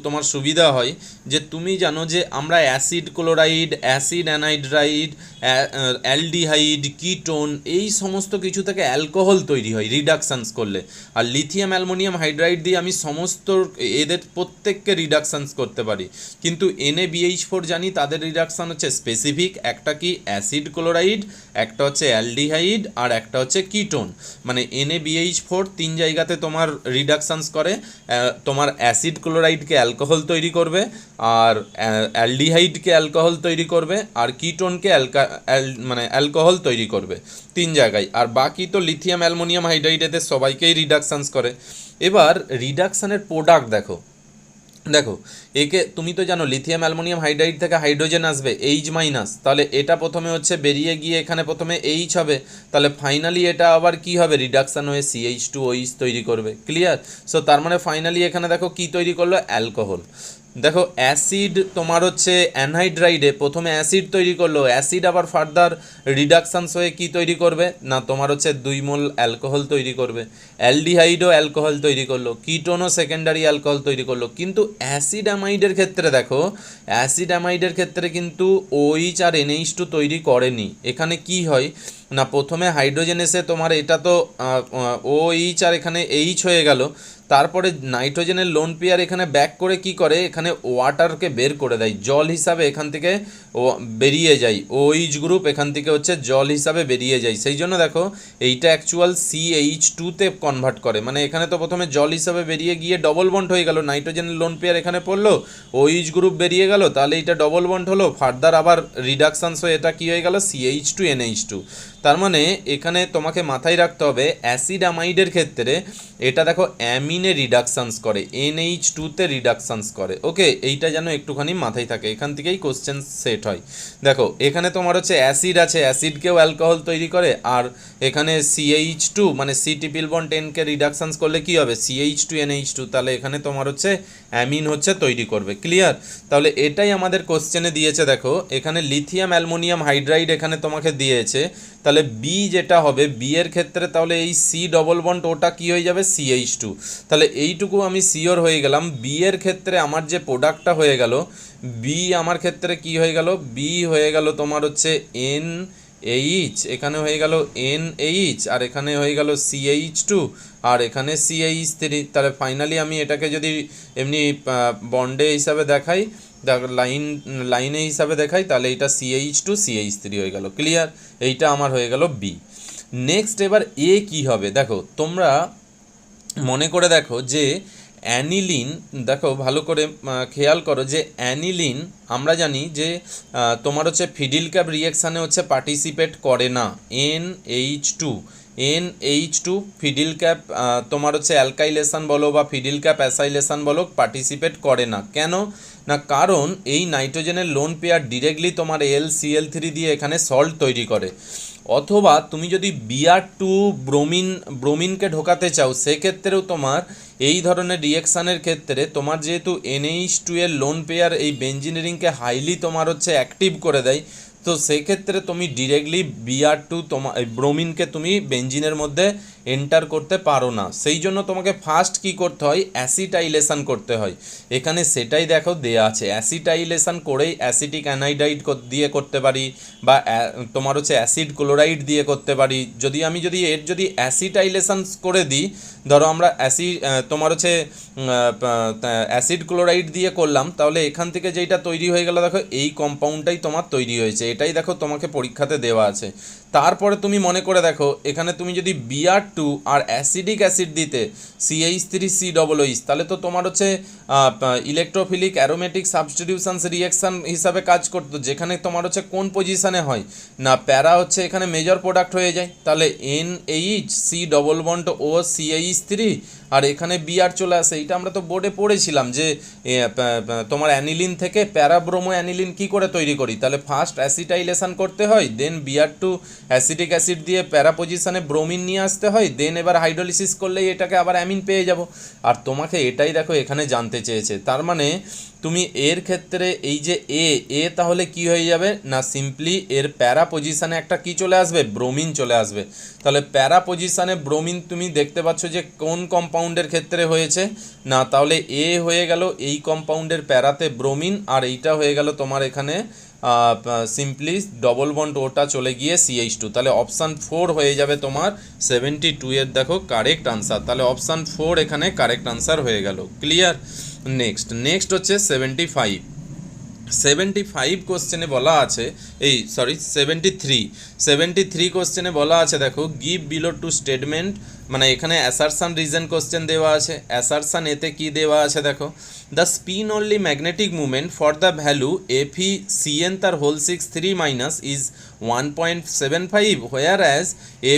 তোমার সুবিধা হয়, যে তুমি জানো যে আমরা acid chloride, acid অ্যানাইড্রাইড, aldehyde, ketone এই সমস্ত কিছু থেকে অ্যালকোহল তৈরি হয় রিডাকশানস করলে, আর লিথিয়াম অ্যালুমিনিয়াম হাইড্রাইড দিয়ে আমি সমস্ত এদের প্রত্যেককে রিডাকশানস করতে পারি, কিন্তু NaBH4 জানি তাদের রিডাকশান হচ্ছে স্পেসিফিক, একটা কি অ্যাসিড ক্লোরাইড, একটা হচ্ছে অ্যালডিহাইড আর একটা হচ্ছে কিটোন। মানে NaBH4 তিন জায়গাতে তোমার রিডাকশানস করে, তোমার অ্যাসিড ক্লোরাইডকে অ্যালকোহল তৈরি করবে, আর অ্যালডিহাইডকে অ্যালকোহল তৈরি করবে, আর কিটোনকে মানে অ্যালকোহল তৈরি করবে তিন জায়গায়, আর বাকি তো লিথিয়াম অ্যালুমিনিয়াম হাইড্রাইডেতে সবাইকেই রিডাকশানস করে। এবার রিডাকশানের প্রোডাক্ট দেখো, একে তুমি তো জানো লিথিয়াম অ্যালুমিনিয়াম হাইড্রাইড থেকে হাইড্রোজেন আসবে H-, তাহলে এটা প্রথমে হচ্ছে বেরিয়ে গিয়ে এখানে প্রথমে H হবে, তাহলে ফাইনালি এটা আবার কি হবে রিডাকশান হয়ে CH2OH তৈরি করবে। ক্লিয়ার? সো তার মানে ফাইনালি এখানে দেখো কি তৈরি করলো, অ্যালকোহল। দেখো অ্যাসিড তোমার হচ্ছে অ্যানহাইড্রাইডে প্রথমে অ্যাসিড তৈরি করলো, অ্যাসিড আবার ফার্দার রিডাকশানস হয়ে কি তৈরি করবে না তোমার হচ্ছে 2 মোল অ্যালকোহল তৈরি করবে, অ্যালডিহাইডও অ্যালকোহল তৈরি করলো, কিটোনও সেকেন্ডারি অ্যালকোহল তৈরি করলো। কিন্তু অ্যাসিড অ্যামাইডের ক্ষেত্রে দেখো, অ্যাসিড অ্যামাইডের ক্ষেত্রে কিন্তু OH আর NH2 তৈরি করেনি। এখানে কি হয় না প্রথমে হাইড্রোজেন এসে তোমার এটা তো OH আর এখানে H হয়ে গেল, তারপরে নাইট্রোজেনের লোন পেয়ার এখানে ব্যাক করে কি করে এখানে ওয়াটারকে বের করে দেয়, জল হিসাবে এখান থেকে বেরিয়ে যায়, OH গ্রুপ এখান থেকে হচ্ছে জল হিসাবে বেরিয়ে যায়। সেই জন্য দেখো এইটা অ্যাকচুয়াল CH2-তে কনভার্ট করে, মানে এখানে তো প্রথমে জল হিসাবে বেরিয়ে গিয়ে ডবল বন্ড হয়ে গেল, নাইট্রোজেনের লোন পেয়ার এখানে পড়লো, OH গ্রুপ বেরিয়ে গেল, তাহলে এটা ডবল বন্ড হলো, ফার্দার আবার রিডাকশানস হয়ে এটা কী হয়ে গেল CH2NH2। তার মানে এখানে তোমাকে মাথায় রাখতে হবে অ্যাসিড অ্যামাইডের ক্ষেত্রে এটা দেখো অ্যামিনে রিডাকশানস করে, NH2-তে রিডাকশানস করে। ওকে, এইটা যেন একটুখানি মাথায় থাকে, এখান থেকেই কোশ্চেন সেট হয়। দেখো এখানে তোমার হচ্ছে অ্যাসিড আছে, অ্যাসিডকেও অ্যালকোহল তৈরি করে, আর এখানে CH2 মানে C++10কে রিডাকশানস করলে কি হবে CH2NH2, তাহলে এখানে তোমার হচ্ছে অ্যামিন হচ্ছে তৈরি করবে। ক্লিয়ার? তাহলে এটাই আমাদের কোশ্চেনে দিয়েছে। দেখো এখানে লিথিয়াম অ্যালুমিনিয়াম হাইড্রাইড এখানে তোমাকে দিয়েছে, তাহলে বি যেটা হবে বি এর ক্ষেত্রে তাহলে এই C++ ওটা কি হয়ে যাবে CH2, তাহলে এইটুকু আমি শিওর হয়ে গেলাম বি এর ক্ষেত্রে আমার যে প্রোডাক্টটা হয়ে গেল, বি আমার ক্ষেত্রে কি হয়ে গেল, বি হয়ে গেল তোমার হচ্ছে NH, এখানে হয়ে গেল NH, আর এখানে হয়ে গেল CH2, আর এখানে CH3। তাহলে ফাইনালি আমি এটাকে যদি এমনি বন্ডে হিসাবে দেখাই, লাইনে হিসাবে দেখাই, তাহলে এটা CH2 CH3 হয়ে গেল। ক্লিয়ার? এইটা আমার হয়ে গেল বি। নেক্সট এবার এ কি হবে, দেখো তোমরা মনে করে দেখো যে অ্যানিলিন, দেখো ভালো করে খেয়াল করো যে অ্যানিলিন আমরা জানি যে তোমার হচ্ছে ফিডিল ক্যাপ রিয়েকশানে হচ্ছে পার্টিসিপেট করে না, NH2 ফিডিল ক্যাপ তোমার হচ্ছে অ্যালকাইলেশন বলো বা ফিডিল ক্যাপ অ্যাসাইলেশন বলো পার্টিসিপেট করে না। কেন না, কারণ এই নাইট্রোজেনের লোন পেয়ার ডিরেক্টলি তোমার LCl3 দিয়ে এখানে সল্ট তৈরি করে, অথবা তুমি যদি Br2 ব্রোমিনকে ঢোকাতে চাও সেক্ষেত্রেও তোমার এই ধরনের রিয়েকশানের ক্ষেত্রে তোমার যেহেতু NH2 এর লোন পেয়ার এই বেঞ্জিন রিংকে হাইলি তোমার হচ্ছে অ্যাক্টিভ করে দেয়, তো সেক্ষেত্রে তুমি ডিরেক্টলি Br2 তোমার ব্রোমিনকে তুমি বেঞ্জিনের মধ্যে এন্টার করতে পারো না। সেই জন্য তোমাকে ফার্স্ট কি করতে হয়, অ্যাসিটাইলেশন করতে হয়। এখানে সেটাই দেখো দেয়া আছে, অ্যাসিটাইলেশন করেই অ্যাসিটিক অ্যানাইডাইড দিয়ে করতে পারি, বা তোমার হচ্ছে অ্যাসিড ক্লোরাইড দিয়ে করতে পারি। যদি এর যদি অ্যাসিটাইলেশন করে দিই, ধরো আমরা তোমার হচ্ছে অ্যাসিড ক্লোরাইড দিয়ে করলাম, তাহলে এখান থেকে যেইটা তৈরি হয়ে গেল দেখো এই কম্পাউন্ডটাই তোমার তৈরি হয়েছে। এটাই দেখো তোমাকে পরীক্ষাতে দেওয়া আছে। তারপরে তুমি মনে করে দেখো, এখানে তুমি যদি Br2 আর অ্যাসিডিক অ্যাসিড দিতে CH3COOH, তাহলে তো তোমার হচ্ছে ইলেকট্রোফিলিক অ্যারোমেটিক সাবস্টিটিউশনস রিঅ্যাকশন হিসাবে কাজ করতো, যেখানে তোমার হচ্ছে কোন পজিশনে হয় না, প্যারা হচ্ছে এখানে মেজর প্রোডাক্ট হয়ে যায়। তাহলে NH C++O CH3 আর এখানে Br চলে আসে। এইটা আমরা তো বোর্ডে পড়েছিলাম যে তোমার অ্যানিলিন থেকে প্যারাব্রোমো অ্যানিলিন কী করে তৈরি করি। তাহলে ফার্স্ট অ্যাসিটাইলেশন করতে হয়, দেন Br2 অ্যাসিডিক অ্যাসিড দিয়ে প্যারা পজিশনে ব্রোমিন নিয়ে আসতে হয়, দেন এবার হাইড্রোলিসিস করলেই এটাকে আবার অ্যামিন পেয়ে যাব। আর তোমাকে এটাই দেখো এখানে জানতে চেয়েছে। তার মানে তুমি এর ক্ষেত্রে এই যে এ তাহলে কি হয়ে যাবে না, সিম্পলি এর প্যারা পজিশনে একটা কি চলে আসবে, ব্রোমিন চলে আসবে। তাহলে প্যারা পজিশনে ব্রোমিন তুমি দেখতে পাচ্ছ যে কোন কম্পাউন্ডের ক্ষেত্রে হয়েছে না, তাহলে এ হয়ে গেল এই কম্পাউন্ডের প্যারাতে ব্রোমিন, আর এইটা হয়ে গেল তোমার এখানে সিম্পলি ডবল বন্ড ওটা চলে গিয়ে CH2। তাহলে অপশান 4 হয়ে যাবে তোমার 72 এর দেখো কারেক্ট আনসার। তাহলে অপশান 4 এখানে কারেক্ট আনসার হয়ে গেল। ক্লিয়ার? নেক্সট হচ্ছে 75 কোশ্চেনে বলা আছে, 73 কোশ্চেনে বলা আছে দেখো, গিভ বিলো টু স্টেটমেন্ট, মানে এখানে অ্যাসারশন রিজন কোশ্চেন দেওয়া আছে। অ্যাসারশন এতে কি দেওয়া আছে দেখো, the spin only magnetic movement for the value FeCN তার whole 6 3 is 1.75, whereas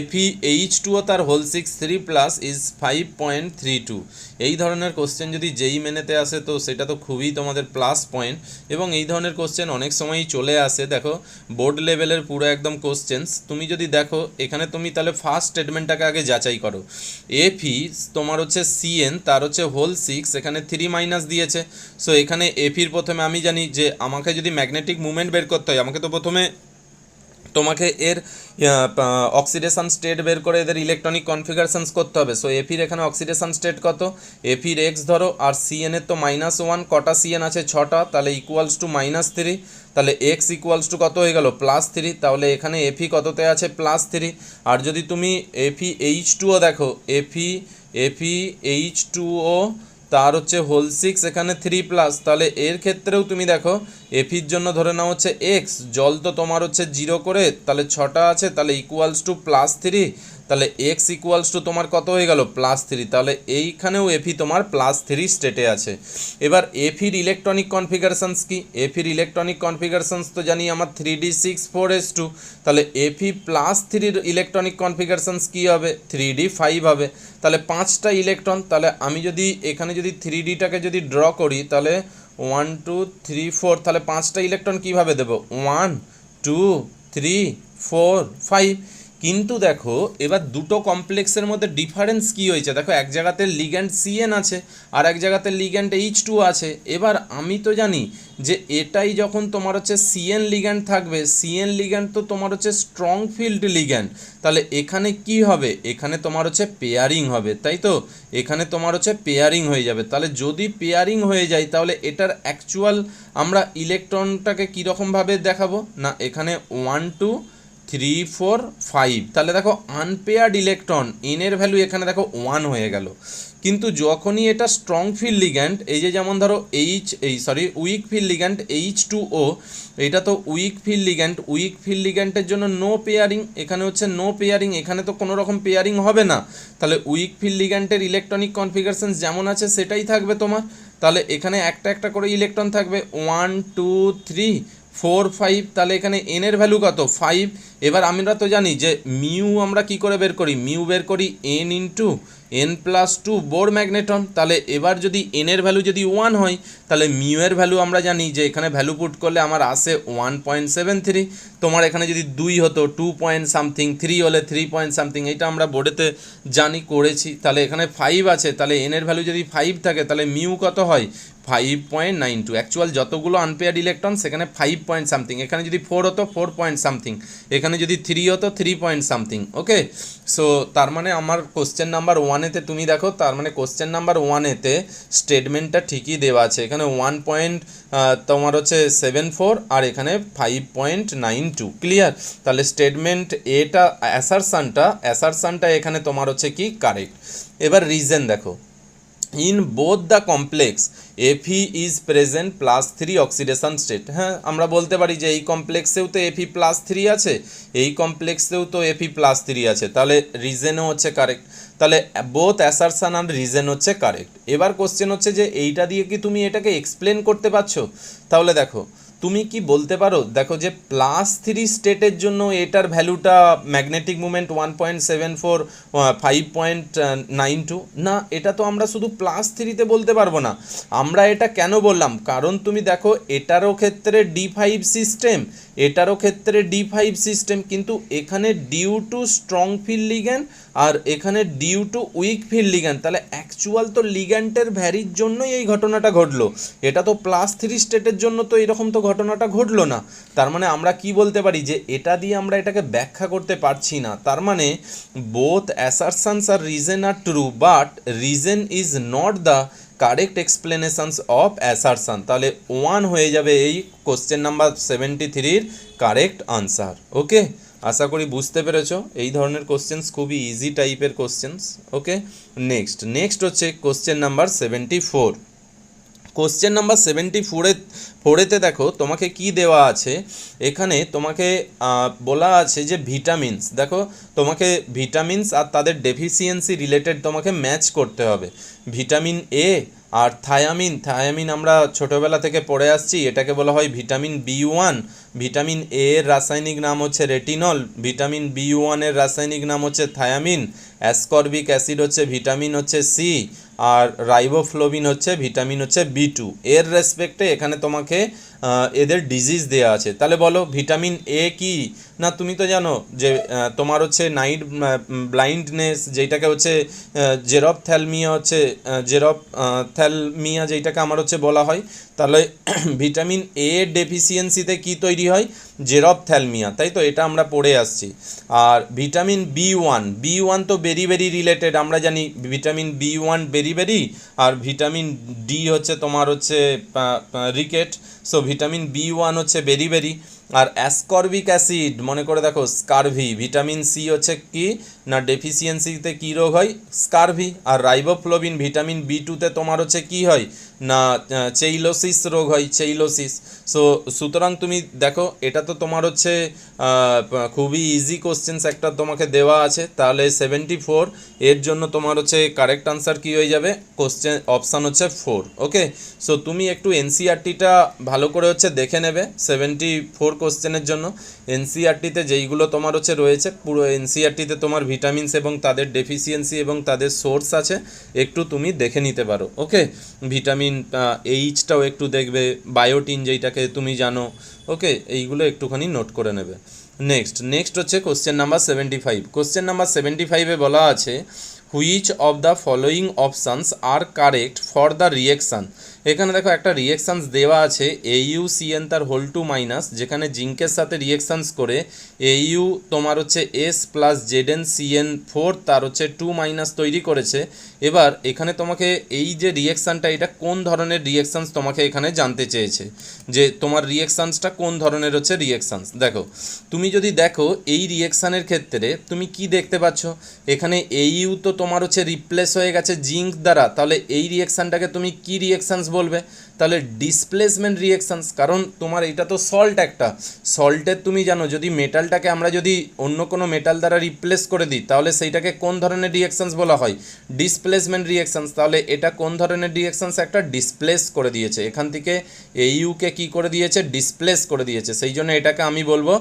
FeH2 তার হোল 6 3 ইজ 5.32। এই ধরনের কোশ্চেন যদি যেই মেনেতে আসে তো সেটা তো খুবই তোমাদের প্লাস পয়েন্ট, এবং এই ধরনের কোশ্চেন অনেক সময়ই চলে আসে। দেখো বোর্ড লেভেলের পুরো একদম কোশ্চেন্স তুমি যদি দেখো, এখানে তুমি তাহলে ফার্স্ট স্টেটমেন্টটাকে আগে যাচাই করো। Fe তোমার হচ্ছে CN তার হচ্ছে হোল 6, এখানে 3 দিয়েছে। সো এখানে Feর প্রথমে আমি জানি যে আমাকে যদি ম্যাগনেটিক মুভমেন্ট বের করতে হয়, আমাকে তো প্রথমে তোমাকে এর অক্সিডেশন স্টেট বের করে এদের ইলেকট্রনিক কনফিগারেশনস করতে হবে। সো এফির এখানে অক্সিডেশন স্টেট কত, এফির এক্স ধরো, আর CN এর তো -1, কটা CN আছে 6টা, তাহলে ইকুয়ালস টু -3, তাহলে এক্স ইকুয়ালস টু কত হয়ে গেল +3, তাহলে এখানে এফি কততে আছে +3। আর যদি তুমি FeH2ও দেখো, FeH2O তার হচ্ছে হোল 6, এখানে 3+, তাহলে এর ক্ষেত্রেও তুমি দেখো এফির জন্য ধরে নাও হচ্ছে এক্স, জল তো তোমার হচ্ছে 0 করে, তাহলে 6টা আছে, তাহলে ইকুয়ালস টু +3, তাহলে এক্স ইকুয়ালস টু তোমার কত হয়ে গেল +3, তাহলে এইখানেও এফি তোমার +3 স্টেটে আছে। এবার এফির ইলেকট্রনিক কনফিগারেশনস কি, এফির ইলেকট্রনিক কনফিগারেশনস তো জানি আমার 3d6 4s2, তাহলে এফি +3 ইলেকট্রনিক কনফিগারেশনস কি হবে, 3d5 হবে। তাহলে 5টা ইলেকট্রন, তাহলে আমি যদি এখানে যদি 3dটাকে যদি ড্র করি, তাহলে 1 2 3 4, তাহলে 5টা ইলেকট্রন কীভাবে দেবো, 1 2 3 4 5। কিন্তু দেখো এবার দুটো কমপ্লেক্সের মধ্যে ডিফারেন্স কি হয়েছে দেখো, এক জায়গাতে লিগ্যান্ড CN আছে আর এক জায়গাতে লিগ্যান্ড H2 আছে। এবার আমি তো জানি যে এটাই যখন তোমার হচ্ছে CN লিগ্যান্ড থাকবে, CN লিগ্যান্ড তো তোমার হচ্ছে স্ট্রং ফিল্ড লিগ্যান্ড, তাহলে এখানে কি হবে, এখানে তোমার হচ্ছে পেয়ারিং হবে, তাই তো, এখানে তোমার হচ্ছে পেয়ারিং হয়ে যাবে। তাহলে যদি পেয়ারিং হয়ে যায় তাহলে এটার অ্যাকচুয়াল আমরা ইলেকট্রনটাকে কীরকমভাবে দেখাবো না, এখানে 1 2 3 4 5, তাহলে দেখো আনপেয়ার্ড ইলেকট্রন এনের ভ্যালু এখানে দেখো 1 হয়ে গেল। কিন্তু যখনই এটা স্ট্রং ফিল্ড লিগ্যান্ড, এই যে যেমন ধরো উইক ফিল্ড লিগ্যান্ড H2O, এটা তো উইক ফিল্ড লিগ্যান্ডের জন্য নো পেয়ারিং, এখানে হচ্ছে নো পেয়ারিং, এখানে তো কোনো রকম পেয়ারিং হবে না। তাহলে উইক ফিল্ড লিগ্যান্ডের ইলেকট্রনিক কনফিগারেশন যেমন আছে সেটাই থাকবে তোমার। তাহলে এখানে একটা একটা করে ইলেকট্রন থাকবে 1 2 3 4 5, তাহলে এখানে এন এর ভ্যালু কত 5। এবার আমরা তো জানি যে মিউ আমরা কি করে বের করি, মিউ বের করি n × n+2 বোর ম্যাগনেটন। তাহলে এবার যদি n এর ভ্যালু যদি 1 হয়, তাহলে মিউ এর ভ্যালু আমরা জানি যে এখানে ভ্যালু পুট করলে আমার আসে 1.73। তোমার এখানে যদি 2 হতো 2 পয়েন্ট সামথিং, 3 হলে 3 পয়েন্ট সামথিং, এইটা আমরা বোর্ডেতে জানি করেছি। তাহলে এখানে 5 আছে, তাহলে n এর ভ্যালু যদি 5 থাকে তাহলে মিউ কত হয় 5.92। অ্যাকচুয়াল যতগুলো আনপেয়ার্ড ইলেকট্রন সেখানে 5 পয়েন্ট সামথিং, এখানে যদি 4 হতো 4 পয়েন্ট সামথিং, এখানে এখানে যদি 3 হতো 3 পয়েন্ট সামথিং। ওকে, সো তার মানে আমার কোশ্চেন নাম্বার 1-এতে তুমি দেখো, তার মানে কোশ্চেন নাম্বার 1-এতে স্টেটমেন্টটা ঠিকই দেওয়া আছে। এখানে 1 পয়েন্ট তোমার হচ্ছে 74 আর এখানে 5.92। ক্লিয়ার? তাহলে স্টেটমেন্ট এটা অ্যাসারশনটা এখানে তোমার হচ্ছে কি কারেক্ট। এবার রিজন দেখো, in both the complex Fe is present +3 oxidation state. হ্যাঁ, আমরা বলতে পারি যে এই কমপ্লেক্সেও তো Fe+3 আছে, এই কমপ্লেক্সেও তো Fe+3 আছে, তাহলে রিজনও হচ্ছে কারেক্ট। তাহলে বোথ অ্যাসারশন আর রিজন হচ্ছে কারেক্ট। এবার কোশ্চেন হচ্ছে যে এইটা দিয়ে কি তুমি এটাকে এক্সপ্লেন করতে পারছো? তাহলে দেখো, তুমি কি বলতে পারো, দেখো যে +3 স্টেটের জন্য এটার ভ্যালুটা ম্যাগনেটিক মুভমেন্ট 1.74 5.92, না, এটা তো আমরা শুধু +3-তে বলতে পারবো না। আমরা এটা কেন বললাম, কারণ তুমি দেখো এটারও ক্ষেত্রে D5 সিস্টেম, এটারও ক্ষেত্রে D5 সিস্টেম, কিন্তু এখানে due to strong field ligand আর এখানে due to weak field ligand, তাহলে অ্যাকচুয়াল তো লিগ্যান্ডের ভ্যারির জন্যই এই ঘটনাটা ঘটলো। এটা তো +3 স্টেটের জন্য তো এরকম তো ঘটনাটা ঘটলো না। তার মানে আমরা কি বলতে পারি যে এটা দিয়ে আমরা এটাকে ব্যাখ্যা করতে পারছি না। তার মানে বোথ অ্যাসারশনস আর reason are true, but reason is not the correct explanations of assertion. তাহলে 1 হয়ে যাবে এই কোশ্চেন নাম্বার 73-র কারেক্ট আনসার। ওকে, আশা করি বুঝতে পেরেছো। এই ধরনের কোশ্চেন্স খুবই ইজি টাইপের কোশ্চেন্স। ওকে, নেক্সট হচ্ছে কোশ্চেন নাম্বার 74। কোশ্চেন নাম্বার 74-এতে দেখো তোমাকে কি দেওয়া আছে, এখানে তোমাকে বলা আছে যে ভিটামিনস, দেখো তোমাকে ভিটামিনস আর তাদের ডেফিসিয়েন্সি রিলেটেড তোমাকে ম্যাচ করতে হবে। ভিটামিন এ আর থায়ামিন আমরা ছোটোবেলা থেকে পড়ে আসছি, এটাকে বলা হয় ভিটামিন B1। ভিটামিন এ এর রাসায়নিক নাম হচ্ছে রেটিনল, ভিটামিন B1 এর রাসায়নিক নাম হচ্ছে থায়ামিন, অ্যাসকর্বিক অ্যাসিড হচ্ছে ভিটামিন হচ্ছে সি, আর রাইবোফ্লোবিন হচ্ছে ভিটামিন হচ্ছে B2। এর রেসপেক্টে এখানে তোমাকে এদের ডিজিজ দেওয়া আছে। তাহলে বলো ভিটামিন এ কি? না, তুমি তো জানো যে তোমার হচ্ছে নাইট ব্লাইন্ডনেস, যেটাকে হচ্ছে জেরপ্থ্যালমিয়া যেটাকে আমার হচ্ছে বলা হয়। তাহলে ভিটামিন এ ডেফিসিয়েন্সিতে কি তৈরি হয়? জেরপ্থ্যালমিয়া, তাই তো, এটা আমরা পড়ে আসছি। আর ভিটামিন B1 তো বেরি রিলেটেড, আমরা জানি ভিটামিন B1 বেরি, আর ভিটামিন ডি হচ্ছে তোমার হচ্ছে রিকেট। সো ভিটামিন B1 হচ্ছে বেরি। আর অ্যাসকর্বিক অ্যাসিড মনে করে দেখো স্কারভি। ভিটামিন সি হচ্ছে কি না ডেফিসিয়েন্সিতে কী রোগ হয়? স্কারভি। আর রাইবোফ্লোবিন ভিটামিন B2-তে তোমার হচ্ছে কি হয় না চেইলোসিস রোগ হয়, চেইলোসিস। সো সুতরাং তুমি দেখো এটা তো তোমার হচ্ছে খুবই ইজি কোশ্চেন্স একটা তোমাকে দেওয়া আছে। তাহলে 74 এর জন্য তোমার হচ্ছে কারেক্ট আনসার কি হয়ে যাবে? কোশ্চেন অপশান হচ্ছে 4। ওকে, সো তুমি একটু এনসিইআরটিটা ভালো করে হচ্ছে দেখে নেবে 74 কোশ্চেনের জন্য। এনসিইআরটিতে যেইগুলো তোমার হচ্ছে রয়েছে, পুরো এনসিইআরটিতে তোমার ভিটামিনস এবং তাদের ডেফিসিয়েন্সি এবং তাদের সোর্স আছে, একটু তুমি দেখে নিতে পারো। ওকে, ভিটামিন এইচটাও একটু দেখবে, বায়োটিন যেইটাকে তুমি জানো। ওকে, এইগুলো একটুখানি নোট করে নেবে। নেক্সট হচ্ছে কোশ্চেন নাম্বার 75। কোশ্চেন নাম্বার 75-এ বলা আছে which of the following options are correct for the reaction. এখানে দেখো একটা রিয়েকশানস দেওয়া আছে AuCN তার হোল টু মাইনাস, যেখানে জিঙ্কের সাথে রিয়েকশানস করে Au তোমার হচ্ছে S প্লাস ZnCN4 তার হচ্ছে 2- তৈরি করেছে। এবার এখানে তোমাকে এই যে রিয়েকশানটা, এটা কোন ধরনের রিয়েকশানস তোমাকে এখানে জানতে চেয়েছে, যে তোমার রিয়েকশানসটা কোন ধরনের হচ্ছে রিয়েকশানস। দেখো তুমি যদি দেখো এই রিয়েকশানের ক্ষেত্রে তুমি কি দেখতে পাচ্ছ, এখানে Au তো তোমার হচ্ছে রিপ্লেস হয়ে গেছে জিঙ্ক দ্বারা, তাহলে এই রিয়েকশানটাকে তুমি কি রিয়েকশানস বলবে? তাহলে ডিসপ্লেসমেন্ট রিয়েকশানস, কারণ তোমার এটা তো সল্ট, একটা সল্টের তুমি জানো যদি মেটালটাকে আমরা যদি অন্য কোনো মেটাল দ্বারা রিপ্লেস করে দিই তাহলে সেইটাকে কোন ধরনের রিয়েকশানস বলা হয়? ডিসপ্লেসমেন্ট রিয়েকশানস। তাহলে এটা কোন ধরনের রিয়েকশানস? একটা ডিসপ্লেস করে দিয়েছে, এখান থেকে Auকে কি করে দিয়েছে? ডিসপ্লেস করে দিয়েছে, সেই জন্য এটাকে আমি বলবো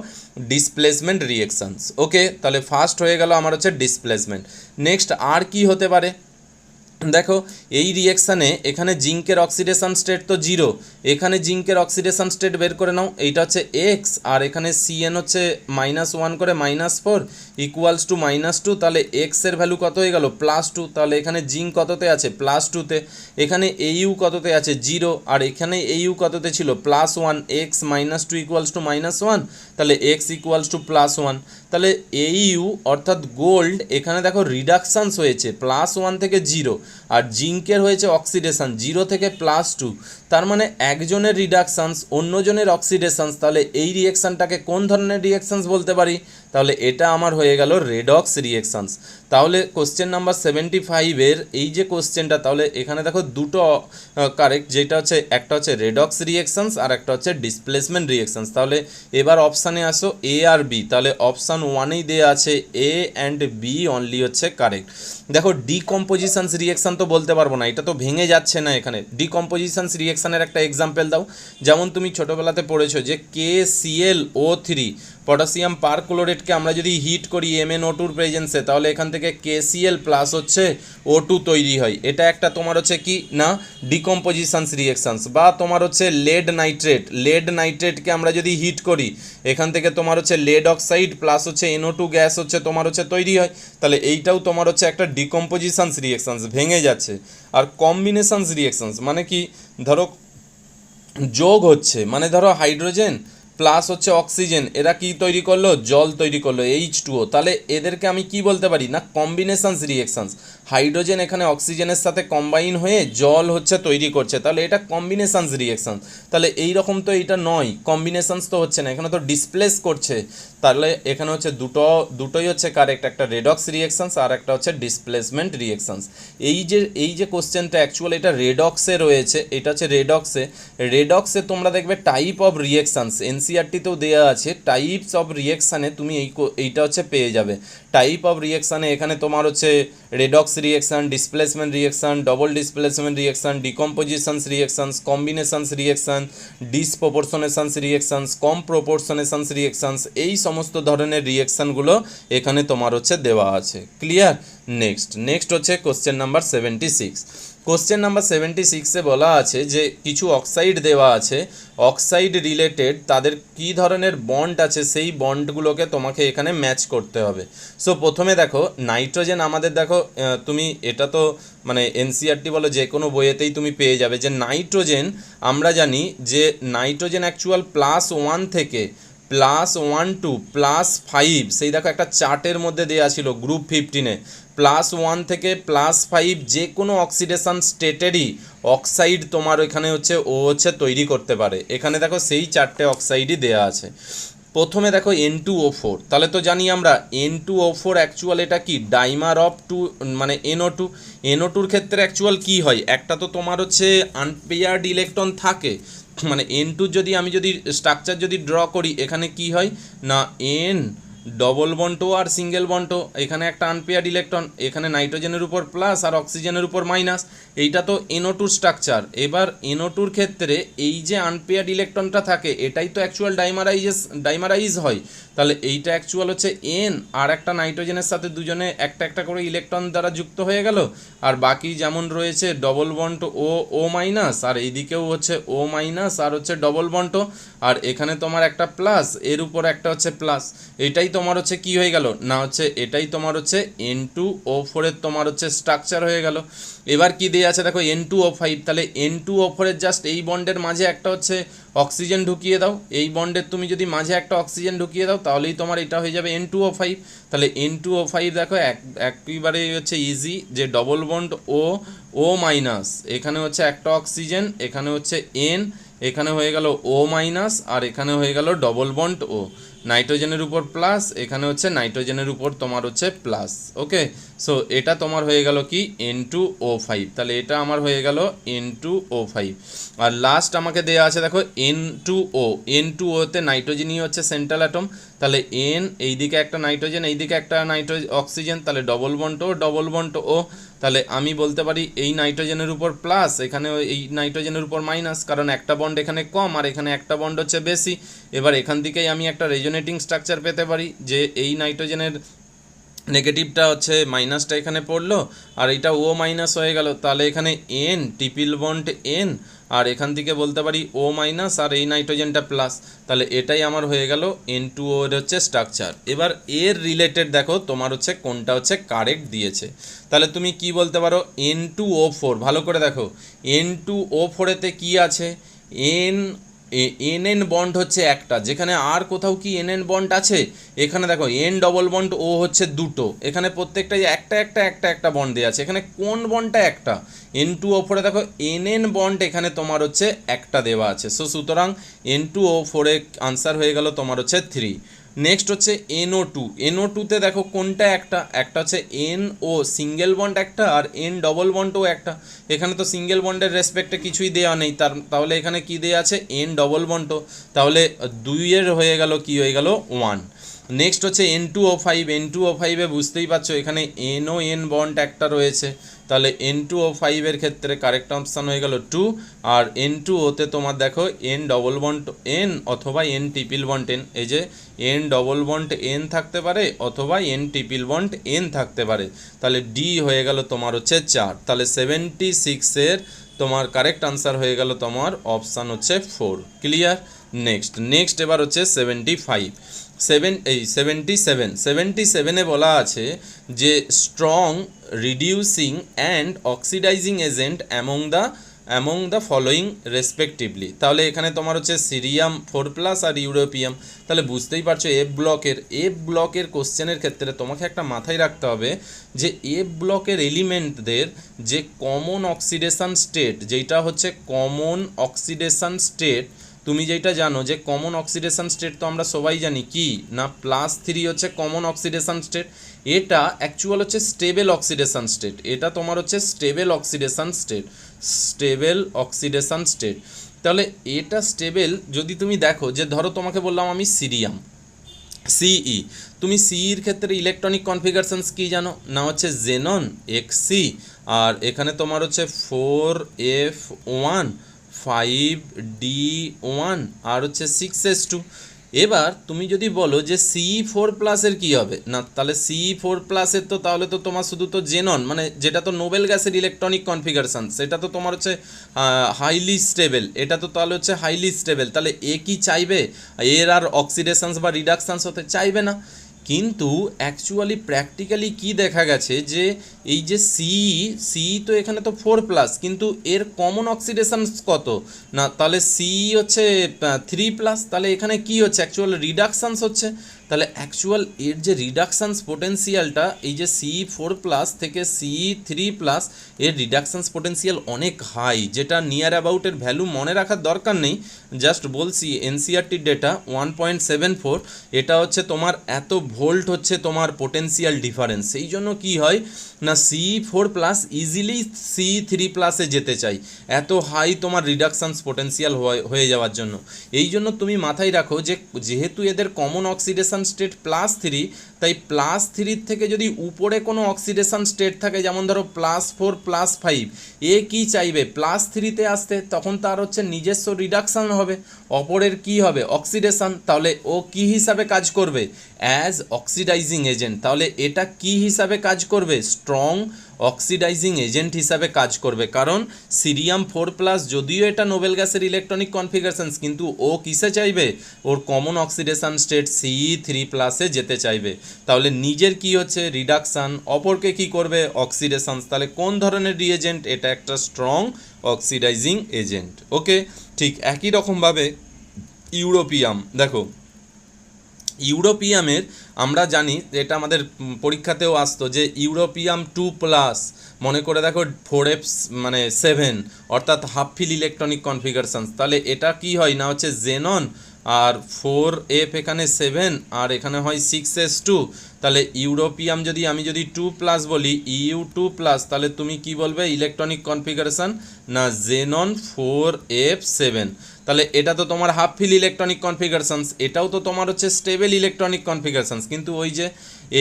ডিসপ্লেসমেন্ট রিয়েকশানস। ওকে, তাহলে ফার্স্ট হয়ে গেল আমার হচ্ছে ডিসপ্লেসমেন্ট। নেক্সট আর কি হতে পারে? দেখো এই রিয়েকশানে এখানে জিঙ্কের অক্সিডেশন স্টেট তো জিরো, এখানে জিঙ্কের অক্সিডেশন স্টেট বের করে নাও, এইটা হচ্ছে এক্স আর এখানে সিএন হচ্ছে -1 করে -4 ইকুয়ালস টু -2, তাহলে এক্সের ভ্যালু কত হয়ে গেল +2, তাহলে এখানে জিঙ্ক কততে আছে +2তে, এখানে এইউ কততে আছে 0 আর এখানে এইউ কততে ছিল +1, এক্স -2 ইকুয়ালস টু -1, তাহলে এক্স ইকুয়ালস টু +1, তাহলে এইউ অর্থাৎ গোল্ড এখানে দেখো রিডাকশানস হয়েছে +1 থেকে 0 আর জিঙ্কের হয়েছে অক্সিডেশন 0 থেকে +2, তার মানে একজনের রিডাকশানস অন্যজনের অক্সিডেশনস, তাহলে এই রিয়েকশানটাকে কোন ধরনের রিয়েকশানস বলতে পারি, তাহলে এটা আমার হয়ে গেল রেডক্স রিয়েকশানস। তাহলে কোশ্চেন নাম্বার 75-এর এই যে কোশ্চেনটা, তাহলে এখানে দেখো দুটো কারেক্ট, যেটা হচ্ছে একটা হচ্ছে রেডক্স রিয়েকশানস আর একটা হচ্ছে ডিসপ্লেসমেন্ট রিয়েকশানস। তাহলে এবার অপশানে আসো এ আর বি, তাহলে অপশান 1-এই দেওয়া আছে এ অ্যান্ড বি অনলি হচ্ছে কারেক্ট। দেখো ডিকম্পোজিশনস রিয়েকশান তো বলতে পারবো না, এটা তো ভেঙে যাচ্ছে না, এখানে ডিকম্পোজিশনস রিয়েকশানের একটা এক্সাম্পল দাও। যেমন তুমি ছোটোবেলাতে পড়েছো যে KClO3 পটাশিয়াম পারক্লোরেটকে আমরা যদি হিট করি MnO2-র প্রেজেন্সে, তাহলে এখান থেকে KCl প্লাস হচ্ছে O2 তৈরি হয়, এটা একটা তোমার হচ্ছে কি না ডিকম্পোজিশনস রিয়েকশানস। বা তোমার হচ্ছে লেড নাইট্রেটকে আমরা যদি হিট করি, এখান থেকে তোমার হচ্ছে লেড অক্সাইড প্লাস হচ্ছে NO2 গ্যাস হচ্ছে তোমার হচ্ছে তৈরি হয়, তাহলে এইটাও তোমার হচ্ছে একটা ডিকম্পোজিশনস রিয়েকশানস, ভেঙে যাচ্ছে। আর কম্বিনেশনস রিয়েকশানস মানে কি, ধরো যোগ হচ্ছে, মানে ধরো হাইড্রোজেন প্লাস হচ্ছে অক্সিজেন, এরা কি তৈরি করলো জল তৈরি করলো H2O, তাহলে এদেরকে আমি কি বলতে পারি না কম্বিনেশনস রিয়েকশানস। হাইড্রোজেন এখানে অক্সিজেনের সাথে কম্বাইন হয়ে জল হচ্ছে তৈরি করছে, তাহলে এটা কম্বিনেশনস রিয়েকশানস। তাহলে এই রকম তো এটা নয়, কম্বিনেশনস তো হচ্ছে না, এখানে তো ডিসপ্লেস করছে, তাহলে এখানে হচ্ছে দুটোই হচ্ছে কারেক্ট, একটা রেডক্স রিয়েকশানস আর একটা হচ্ছে ডিসপ্লেসমেন্ট রিয়েকশানস। এই যে কোশ্চেনটা অ্যাকচুয়ালি এটা রেডক্সে রয়েছে, এটা হচ্ছে রেডক্সে তোমরা দেখবে টাইপ অফ রিয়েকশানস এনসিআরটিতেও দেওয়া আছে, টাইপস অফ রিয়েকশানে তুমি এইটা হচ্ছে পেয়ে যাবে। টাইপ অফ রিয়েকশানে এখানে তোমার হচ্ছে redox reaction, displacement reaction, double displacement reaction, decompositions reactions, combinations reaction, disproportionations reactions, comproportionations reactions, এই সমস্ত ধরনের রিয়েকশানগুলো এখানে তোমার হচ্ছে দেওয়া আছে। ক্লিয়ার? নেক্সট হচ্ছে কোশ্চেন নাম্বার 76। কোশ্চেন নাম্বার 76-এ বলা আছে যে কিছু অক্সাইড দেওয়া আছে, অক্সাইড রিলেটেড তাদের কী ধরনের বন্ড আছে সেই বন্ডগুলোকে তোমাকে এখানে ম্যাচ করতে হবে। সো প্রথমে দেখো নাইট্রোজেন, আমাদের দেখো তুমি এটা তো মানে এনসিআরটি বলো যে কোনো বইয়েতেই তুমি পেয়ে যাবে যে নাইট্রোজেন, আমরা জানি যে নাইট্রোজেন অ্যাকচুয়াল +1 থেকে +1 টু +5, সেই দেখো একটা চার্টের মধ্যে দেওয়া ছিল গ্রুপ 15-এ, +1 থেকে +5 যে কোনো অক্সিডেশন স্টেটেরই অক্সাইড তোমার এখানে হচ্ছে ও হচ্ছে তৈরি করতে পারে। এখানে দেখো সেই চারটে অক্সাইডই দেওয়া আছে। প্রথমে দেখো N2O4, তাহলে তো জানি আমরা N2O4 অ্যাকচুয়াল এটা কি ডাইমার অফ টু মানে NO2-র ক্ষেত্রে অ্যাকচুয়াল কি হয়, একটা তো তোমার হচ্ছে আনপেয়ার্ড ইলেকট্রন থাকে, মানে N2 যদি আমি যদি স্ট্রাকচার যদি ড্র করি, এখানে কি হয় না N ডবল বন্ড আর সিঙ্গেল বন্ড, এখানে একটা আনপেয়ার্ড ইলেকট্রন, এখানে নাইট্রোজেনের উপর প্লাস আর অক্সিজেনের উপর মাইনাস, এইটা তো NO2 স্ট্রাকচার। এবার NO2-র ক্ষেত্রে এই যে আনপেয়ার্ড ইলেকট্রনটা থাকে এটাই তো অ্যাকচুয়াল ডাইমারাইজ হয়, তাহলে এইটা অ্যাকচুয়াল হচ্ছে N আর একটা নাইট্রোজেনের সাথে দুজনে একটা একটা করে ইলেকট্রন দ্বারা যুক্ত হয়ে গেল, আর বাকি যেমন রয়েছে ডবল বন্ড ও মাইনাস, আর এইদিকেও হচ্ছে ও মাইনাস আর হচ্ছে ডবল বন্ড, আর এখানে তোমার একটা প্লাস, এর উপর একটা হচ্ছে প্লাস, এটাই তোমার হচ্ছে কি হয়ে গেল না হচ্ছে এটাই তোমার হচ্ছে N2O4-এর তোমার হচ্ছে স্ট্রাকচার হয়ে গেল। এবার কি দেওয়া আছে দেখো N2O5, তাহলে N2O4-এর জাস্ট এই বন্ডের মাঝে একটা হচ্ছে অক্সিজেন ঢুকিয়ে দাও, এই বন্ডের তুমি যদি মাঝে একটা অক্সিজেন ঢুকিয়ে দাও তাহলেই তোমার এটা হয়ে যাবে N2O5। তাহলে N2O5 দেখো একেবারে হচ্ছে ইজি, যে ডবল বন্ড ও মাইনাস, এখানে হচ্ছে একটা অক্সিজেন, এখানে হচ্ছে N, এখানে হয়ে গেল ও মাইনাস আর এখানে হয়ে গেল ডবল বন্ড ও, নাইট্রোজেনের উপর প্লাস, এখানে হচ্ছে নাইট্রোজেনের উপর তোমার হচ্ছে প্লাস। ওকে, সো এটা তোমার হয়ে গেল কি N2O5, তাহলে এটা আমার হয়ে গেল N2O5। আর লাস্ট আমাকে দেওয়া আছে দেখো N2O-তে নাইট্রোজেনই হচ্ছে সেন্ট্রাল অ্যাটম, তাহলে N এইদিকে একটা নাইট্রোজেন এইদিকে একটা অক্সিজেন, তাহলে ডবল বন্ড ও, তাহলে আমি বলতে পারি এই নাইট্রোজেনের উপর প্লাস, এখানে এই নাইট্রোজেনের উপর মাইনাস, কারণ একটা বন্ড এখানে কম আর এখানে একটা বন্ড হচ্ছে বেশি। এবার এখান থেকেই আমি একটা রেজোনেটিং স্ট্রাকচার পেতে পারি যে এই নাইট্রোজেনের নেগেটিভটা হচ্ছে মাইনাসটা এখানে পড়লো, আর এটা ও মাইনাস হয়ে গেল, তাহলে এখানে এন ট্রিপল বন্ড এন, আর এখান থেকে বলতে পারি ও মাইনাস, আর এই নাইট্রোজেনটা প্লাস, তাহলে এটাই আমার হয়ে গেল N2O এর হচ্ছে স্ট্রাকচার। এবার এর রিলেটেড দেখো তোমার হচ্ছে কোনটা হচ্ছে কারেক্ট দিয়েছে, তাহলে তুমি কি বলতে পারো N2O4, ভালো করে দেখো N2O4 এতে কি আছে, এন এন বন্ড হচ্ছে একটা, যেখানে আর কোথাও কি এন বন্ড আছে, এখানে দেখো এন ডবল বন্ড ও হচ্ছে দুটো, এখানে প্রত্যেকটাই একটা একটা একটা একটা বন্ড দেওয়া আছে, এখানে কোন বন্ডটা একটা, N2O4 দেখো এন বন্ড এখানে তোমার হচ্ছে একটা দেওয়া আছে, সো সুতরাং N2O4 এর আনসার হয়ে গেল তোমার হচ্ছে 3। নেক্সট হচ্ছে NO2তে দেখো কোনটা একটা, একটা হচ্ছে NO সিঙ্গেল বন্ড একটা, আর N ডবল বন্ডও একটা, এখানে তো সিঙ্গেল বন্ডের রেসপেক্টে কিছুই দেওয়া নেই, তাহলে এখানে কি দেওয়া আছে N ডবল বন্ডও, তাহলে 2 হয়ে গেল কি হয়ে গেল 1। নেক্সট হচ্ছে N2O5 বুঝতেই পারছো এখানে NON বন্ড একটা রয়েছে, তাহলে N2O5 এর ক্ষেত্রে কারেক্ট অপশান হয়ে গেল 2, আর N2Oতে তোমার দেখো N ডবল বন্ড N অথবা N ট্রিপল বন্ড N, এই যে N ডবল বন্ড N থাকতে পারে অথবা N ট্রিপল বন্ড N থাকতে পারে, তাহলে ডি হয়ে গেল তোমার হচ্ছে 4, তাহলে 76 এর তোমার কারেক্ট আনসার হয়ে গেল তোমার অপশান হচ্ছে 4। ক্লিয়ার? নেক্সট এবার হচ্ছে 77 বলা আছে যে strong reducing and oxidising agent among the following respectively, তাহলে এখানে তোমার হচ্ছে সিরিয়াম 4+ আর ইউরোপিয়াম, তাহলে বুঝতেই পারছো এফ ব্লকের কোশ্চেনের ক্ষেত্রে তোমাকে একটা মাথায় রাখতে হবে যে এফ ব্লকের এলিমেন্টদের যে কমন অক্সিডেশন স্টেট, যেটা হচ্ছে কমন অক্সিডেশন স্টেট, তুমি যেটা জানো যে কমন অক্সিডেশন স্টেট তো আমরা সবাই জানি কি না, +3 হচ্ছে কমন অক্সিডেশন স্টেট, এটা অ্যাকচুয়াল হচ্ছে স্টেবল অক্সিডেশন স্টেট, এটা তোমার হচ্ছে স্টেবল অক্সিডেশন স্টেট। তাহলে এটা স্টেবল, যদি তুমি দেখো যে ধরো তোমাকে বললাম আমি সিরিয়াম সিই, তুমি সিইর ক্ষেত্রে ইলেকট্রনিক কনফিগারেশনস কি জানো না, হচ্ছে জেনন XC, আর এখানে তোমার হচ্ছে 4F1 5D1 আর হচ্ছে 6S2। এবার তুমি যদি বলো যে CE4+ এর কী হবে না, তাহলে CE4+ এর তো তাহলে তো তোমার শুধু তো জেনন, মানে যেটা তো নোবেল গ্যাসের ইলেকট্রনিক কনফিগারেশন, সেটা তো তোমার হচ্ছে হাইলি স্টেবল, এটা তো তাহলে হচ্ছে হাইলি স্টেবল, তাহলে এ কি চাইবে এর আর অক্সিডেশনস বা রিডাকশানস হতে চাইবে না। কিন্তু অ্যাকচুয়ালি প্র্যাকটিক্যালি কি দেখা গেছে যে এই যে সিই তো এখানে তো 4+, কিন্তু এর কমন অক্সিডেশনস কত না, তাহলে সিই হচ্ছে 3+, তাহলে এখানে কি হচ্ছে অ্যাকচুয়াল রিডাকশানস হচ্ছে, তাহলে অ্যাকচুয়াল এর যে রিডাকশানস পোটেন্সিয়ালটা এই যে CE4+ থেকে CE3+, এর রিডাকশানস পোটেন্সিয়াল অনেক হাই, যেটা নিয়ার অ্যাবাউটের ভ্যালু মনে রাখার দরকার নেই, জাস্ট বলছি এনসিআরটির ডেটা 1.74, এটা হচ্ছে তোমার এত ভোল্ট হচ্ছে তোমার পোটেন্সিয়াল ডিফারেন্স, সেই জন্য কি হয় না CE4+ ইজিলি CE3+-এ যেতে চাই, এত হাই তোমার রিডাকশানস পোটেন্সিয়াল হয়ে যাওয়ার জন্য। এই জন্য তুমি মাথায় রাখো যে যেহেতু এদের কমন অক্সিডেশন স্টেট +3, তাই +3 থেকে যদি উপরে কোনো অক্সিডেশন স্টেট থাকে, যেমন ধরো +4 +5, এ কি চাইবে +3-তে আসতে, তখন তার হচ্ছে নিজস্ব রিডাকশান হবে, অপরের কি হবে অক্সিডেশন, তাহলে ও কি হিসাবে কাজ করবে অ্যাজ অক্সিডাইজিং এজেন্ট, তাহলে এটা কি হিসাবে কাজ করবে স্ট্রং অক্সিডাইজিং এজেন্ট হিসাবে কাজ করবে, কারণ সিরিয়াম 4+ যদিও এটা নোবেল গ্যাসের ইলেকট্রনিক কনফিগারেশনস, কিন্তু ও কিসে চাইবে ওর কমন অক্সিডেশন স্টেট CE3+-এ যেতে চাইবে, তাহলে নিজের কি হচ্ছে রিডাকশান, অপরকে কি করবে অক্সিডেশন, তাহলে কোন ধরনের রিএজেন্ট, এটা একটা স্ট্রং অক্সিডাইজিং এজেন্ট। ওকে, ঠিক একই রকমভাবে ইউরোপিয়াম, দেখো ইউরোপিয়ামের আমরা জানি এটা আমাদের পরীক্ষাতেও আসতো যে ইউরোপিয়াম 2+, মনে করে দেখো 4F মানে 7, অর্থাৎ হাফ ফিল ইলেকট্রনিক কনফিগারেশন, তাহলে এটা কি হয় না হচ্ছে জেনন, আর 4F এখানে 7, আর এখানে হয় 6S2, তাহলে ইউরোপিয়াম যদি আমি যদি 2+ বলি EU2+, তাহলে তুমি কি বলবে ইলেকট্রনিক কনফিগারেশন না জেনন 4F7, তাহলে এটা তো তোমার হাফ ফিল ইলেকট্রনিক কনফিগারেশনস, এটাও তো তোমার হচ্ছে স্টেবল ইলেকট্রনিক কনফিগারেশনস, কিন্তু ওই যে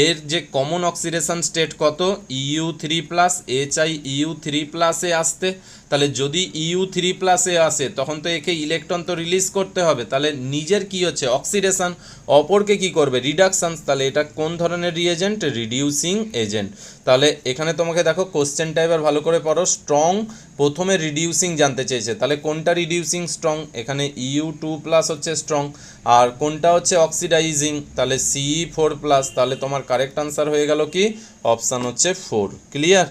এর যে কমন অক্সিডেশন স্টেট কত, EU3+, এ চাই EU3+-এ আসতে। তাহলে যদি EU3+-এ আসে তখন তো একে ইলেকট্রন তো রিলিজ করতে হবে, তাহলে নিজের কি হচ্ছে অক্সিডেশন, অপরকে কি করবে রিডাকশান। তাহলে এটা কোন ধরনের রিএজেন্ট, রিডিউসিং এজেন্ট। তাহলে এখানে তোমাকে দেখো কোশ্চেনটা এবার ভালো করে পড়ো। স্ট্রং প্রথমে রিডিউসিং জানতে চেয়েছে, তাহলে কোনটা রিডিউসিং স্ট্রং, এখানে EU2+ হচ্ছে স্ট্রং, আর কোনটা হচ্ছে অক্সিডাইজিং, তাহলে CE4+। তাহলে তোমার কারেক্ট আনসার হয়ে গেল কি অপশান হচ্ছে 4। ক্লিয়ার।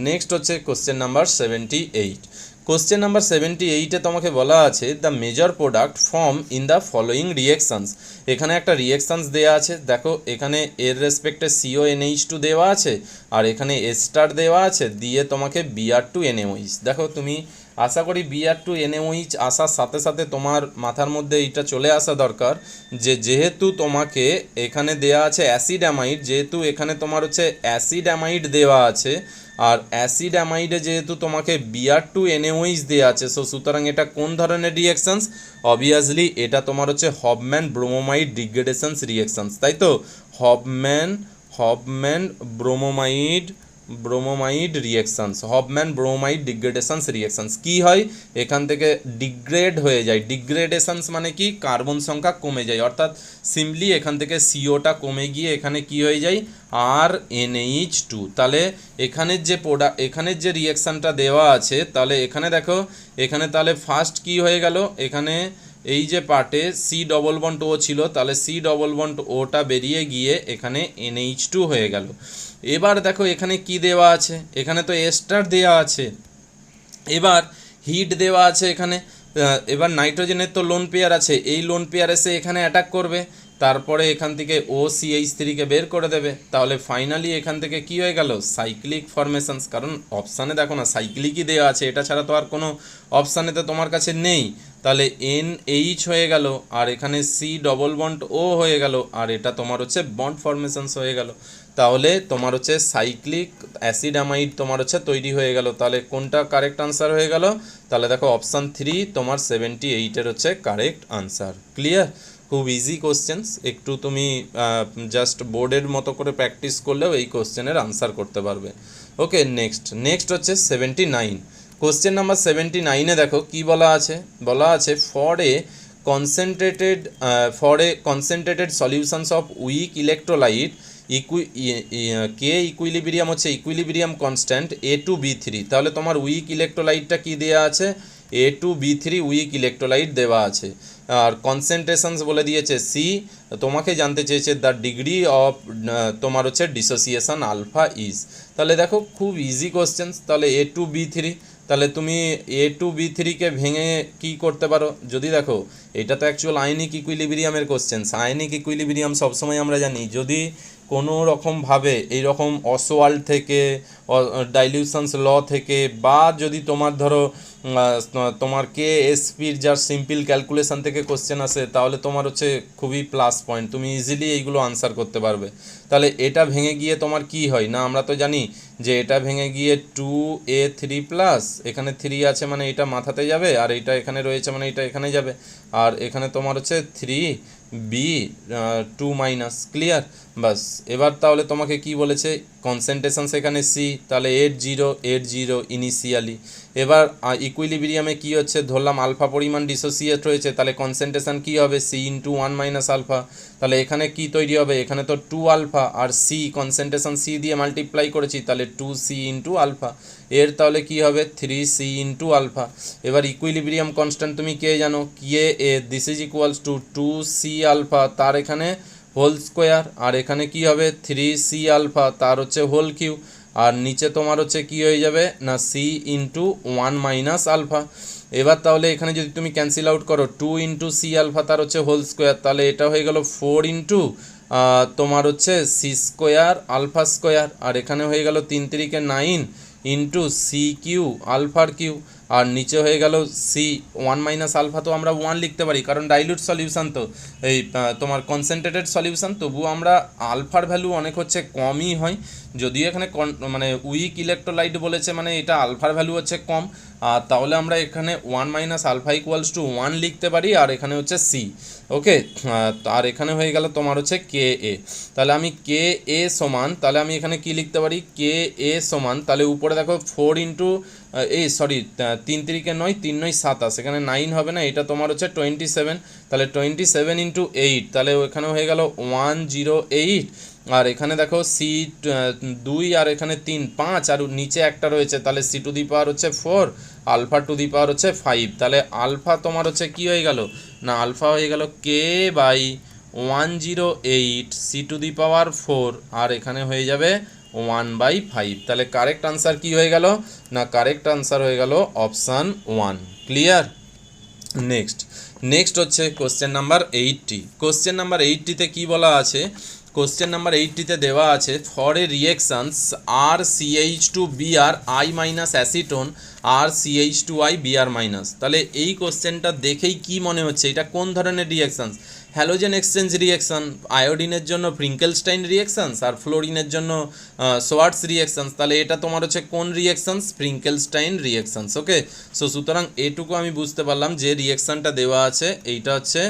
নেক্সট হচ্ছে কোশ্চেন নাম্বার 78। কোশ্চেন নাম্বার 78-এ তোমাকে বলা আছে the major product form in the following reactions. এখানে একটা রিয়েকশানস দেওয়া আছে, দেখো এখানে এর রেসপেক্টে CONH2 দেওয়া আছে, আর এখানে S স্টার দেওয়া আছে, দিয়ে তোমাকে Br2NaOH। দেখো তুমি আশা করি Br2NaOH আসার সাথে সাথে তোমার মাথার মধ্যে এইটা চলে আসা দরকার যে যেহেতু তোমাকে এখানে দেওয়া আছে অ্যাসিড অ্যামাইড, যেহেতু এখানে তোমার হচ্ছে অ্যাসিড অ্যামাইড দেওয়া আছে, আর অ্যাসিড অ্যামাইডে যেহেতু তোমাকে Br2NaOH দেওয়া আছে, সো সুতরাং এটা কোন ধরনের রিয়েকশানস, অবভিয়াসলি এটা তোমার হচ্ছে হফম্যান ব্রোমোমাইড ডিগ্রেডেশনস রিয়েকশানস, তাই তো হফম্যান ব্রোমোমাইড রিয়েকশানস, হফম্যান ব্রোমাইড ডিগ্রেডেশনস রিয়েকশানস। কী হয়, এখান থেকে ডিগ্রেড হয়ে যায়, ডিগ্রেডেশনস মানে কি কার্বন সংখ্যা কমে যায়, অর্থাৎ সিম্পলি এখান থেকে সিওটা কমে গিয়ে এখানে কি হয়ে যায় RNH2। তাহলে এখানের যে রিয়েকশানটা দেওয়া আছে, তাহলে এখানে দেখো এখানে তাহলে ফার্স্ট কি হয়ে গেল, এখানে এই যে পার্টে C++ ছিল, তাহলে C++টা বেরিয়ে গিয়ে এখানে NH2 হয়ে গেল। এবার দেখো এখানে কি দেওয়া আছে, এখানে তো S স্টার দেওয়া আছে, এবার হিট দেওয়া আছে এখানে, এবার নাইট্রোজেনের তো লোন পেয়ার আছে, এই লোন পেয়ার এসে এখানে অ্যাটাক করবে, তারপরে এখান থেকে OCH3কে বের করে দেবে, তাহলে ফাইনালি এখান থেকে কি হয়ে গেল সাইক্লিক ফরমেশনস। কারণ অপশানে দেখো না সাইক্লিকই দেওয়া আছে, এটা ছাড়া তো আর কোনো অপশানে তো তোমার কাছে নেই। তাহলে NH হয়ে গেল, আর এখানে C++O হয়ে গেল, আর এটা তোমার হচ্ছে বন্ড ফরমেশনস হয়ে গেল। তাহলে তোমার হচ্ছে সাইক্লিক অ্যাসিড অ্যামাইড তোমার হচ্ছে তৈরি হয়ে গেল। তাহলে কোনটা কারেক্ট আনসার হয়ে গেল, তাহলে দেখো অপশান 3 তোমার 78-এর হচ্ছে কারেক্ট আনসার। ক্লিয়ার। খুব ইজি কোশ্চেন্স, একটু তুমি জাস্ট বোর্ডের মতো করে প্র্যাকটিস করলেও এই কোশ্চেনের আনসার করতে পারবে। ওকে, নেক্সট হচ্ছে 79। কোশ্চেন নাম্বার 79-এ দেখো কি বলা আছে for A concentrated solutions of weak electrolyte K equilibrium হচ্ছে ইকুইলিব্রিয়াম কনস্ট্যান্ট A2B3। তাহলে তোমার উইক ইলেকট্রোলাইটটা কি দেওয়া আছে, A2B3 উইক ইলেকট্রোলাইট দেওয়া আছে, আর কনসেন্ট্রেশনস বলে দিয়েছে C। তোমাকে জানতে চেয়েছে দ্য ডিগ্রি অফ তোমার হচ্ছে ডিসোসিয়েশন আলফা ইজ। তাহলে দেখো খুব ইজি কোশ্চেন্স। তাহলে A2B3, তাহলে তুমি A2B3-কে ভেঙে কি করতে পারো, যদি দেখো এটা তো অ্যাকচুয়াল আয়নিক ইকুইলিব্রিয়ামের কোশ্চেন্স। আয়নিক ইকুইলিব্রিয়াম সবসময় আমরা জানি যদি কোনো রকমভাবে এইরকম অসওয়াল্ড থেকে ডাইলিউশনস ল থেকে, বা যদি তোমার ধরো তোমার KSPর যার সিম্পল ক্যালকুলেশন থেকে কোশ্চেন আসে, তাহলে তোমার হচ্ছে খুবই প্লাস পয়েন্ট, তুমি ইজিলি এইগুলো আনসার করতে পারবে। তাহলে এটা ভেঙে গিয়ে তোমার কি হয় না, আমরা তো জানি যে এটা ভেঙে গিয়ে 2A3+, এখানে 3 আছে মানে এটা মাথাতে যাবে, আর এইটা এখানে রয়েছে মানে এটা এখানে যাবে, আর এখানে তোমার হচ্ছে 3B2-। ক্লিয়ার। বাস, এবার তাহলে তোমাকে কি বলেছে কনসেন্ট্রেশন সেখানে C, তাহলে 8 0 ইনিশিয়ালি। এবার ইকুইলিব্রিয়ামে কি হচ্ছে, ধরলাম আলফা পরিমাণ ডিসোসিয়েট রয়েছে, তাহলে কনসেন্ট্রেশন কি হবে C×1 - আলফা। তাহলে এখানে কি তৈরি হবে, এখানে তো 2 আলফা, আর C কনসেন্ট্রেশন C দিয়ে মাল্টিপ্লাই করেছি, তাহলে 2C×আলফা। এর তাহলে কি হবে 3C×আলফা। এবার ইকুইলিব্রিয়াম কনস্ট্যান্ট তুমি কে জানো, this is equals to 2C alpha, তার এখানে হোল স্কোয়ার, আর এখানে কি হবে 3C আলফা, তার হচ্ছে হোল কিউ, আর নিচে তোমার হচ্ছে কি হয়ে যাবে না C×1 - আলফা। এবার তাহলে এখানে যদি তুমি ক্যান্সেল আউট করো 2C আলফা, তার হচ্ছে হোল স্কোয়ার, তাহলে এটা হয়ে গেল 4 তোমার হচ্ছে C² আলফা স্কোয়ার, আর এখানে হয়ে গেল 3 3 9 C কিউ আলফার কিউ। আর নিচে হয়ে গেল সি, 1 মাইনাস আলফা তো আমরা 1 লিখতে পারি কারণ ডাইলিউট সলিউশন তো এই তোমার কনসেন্ট্রেটেড সলিউশন, তবুও আমরা আলফার ভ্যালু অনেক হচ্ছে কমই হয়, যদিও এখানে মানে উইক ইলেকট্রোলাইট বলেছে মানে এটা আলফার ভ্যালু হচ্ছে কম, আর তাহলে আমরা এখানে 1 মাইনাস আলফা ইকুয়ালস টু 1 লিখতে পারি, আর এখানে হচ্ছে সি। ওকে, আর এখানে হয়ে গেল তোমার হচ্ছে কে এ। তাহলে আমি কে এ সমান, তাহলে আমি এখানে কি লিখতে পারি, কে এ সমান, তাহলে উপরে দেখো 4 ইন্টু এই সরি 3 3 9, 3 9 27, এখানে 9 হবে না, এটা তোমার হচ্ছে 27, তাহলে 27 ইন্টু 8, তাহলে এখানে হয়ে গেল 108, আর এখানে দেখো সি 2 আর এখানে 3 5, আর নিচে একটা রয়েছে, তাহলে সি টু দি পাওয়ার হচ্ছে 4, আলফা টু দি পাওয়ার হচ্ছে 5, তাহলে আলফা তোমার হচ্ছে কি হয়ে গেল না, আলফা হয়ে গেল কে বাই 108 সি টু দি পাওয়ার 4, আর এখানে হয়ে যাবে 1/5, তাহলে কারেক্ট আনসার কি হয়ে গেল না, কারেক্ট আনসার হয়ে গেল অপশান 1। ক্লিয়ার? নেক্সট হচ্ছে কোশ্চেন নাম্বার 80। কোশ্চেন নাম্বার 80তে কি বলা আছে, কোশ্চেন নাম্বার 80তে দেওয়া আছে for a reactions R CH2 Br I minus acetone R CH2 I Br minus. তাহলে এই কোশ্চেনটা দেখেই কি মনে হচ্ছে এটা কোন ধরনের রিয়েকশনস, হ্যালোজেন এক্সচেঞ্জ রিয়েকশন, আয়োডিনের জন্য ফ্রিঙ্কেলস্টাইন রিয়েকশনস, আর ফ্লোরিনের জন্য সোয়ার্টস রিয়েকশনস। তাহলে এটা তোমার হচ্ছে কোন রিয়েকশনস, ফ্রিঙ্কেলস্টাইন রিয়েকশনস। ওকে, সো সুতরাং এটুকু আমি বুঝতে পারলাম যে রিয়েকশনটা দেওয়া আছে এইটা হচ্ছে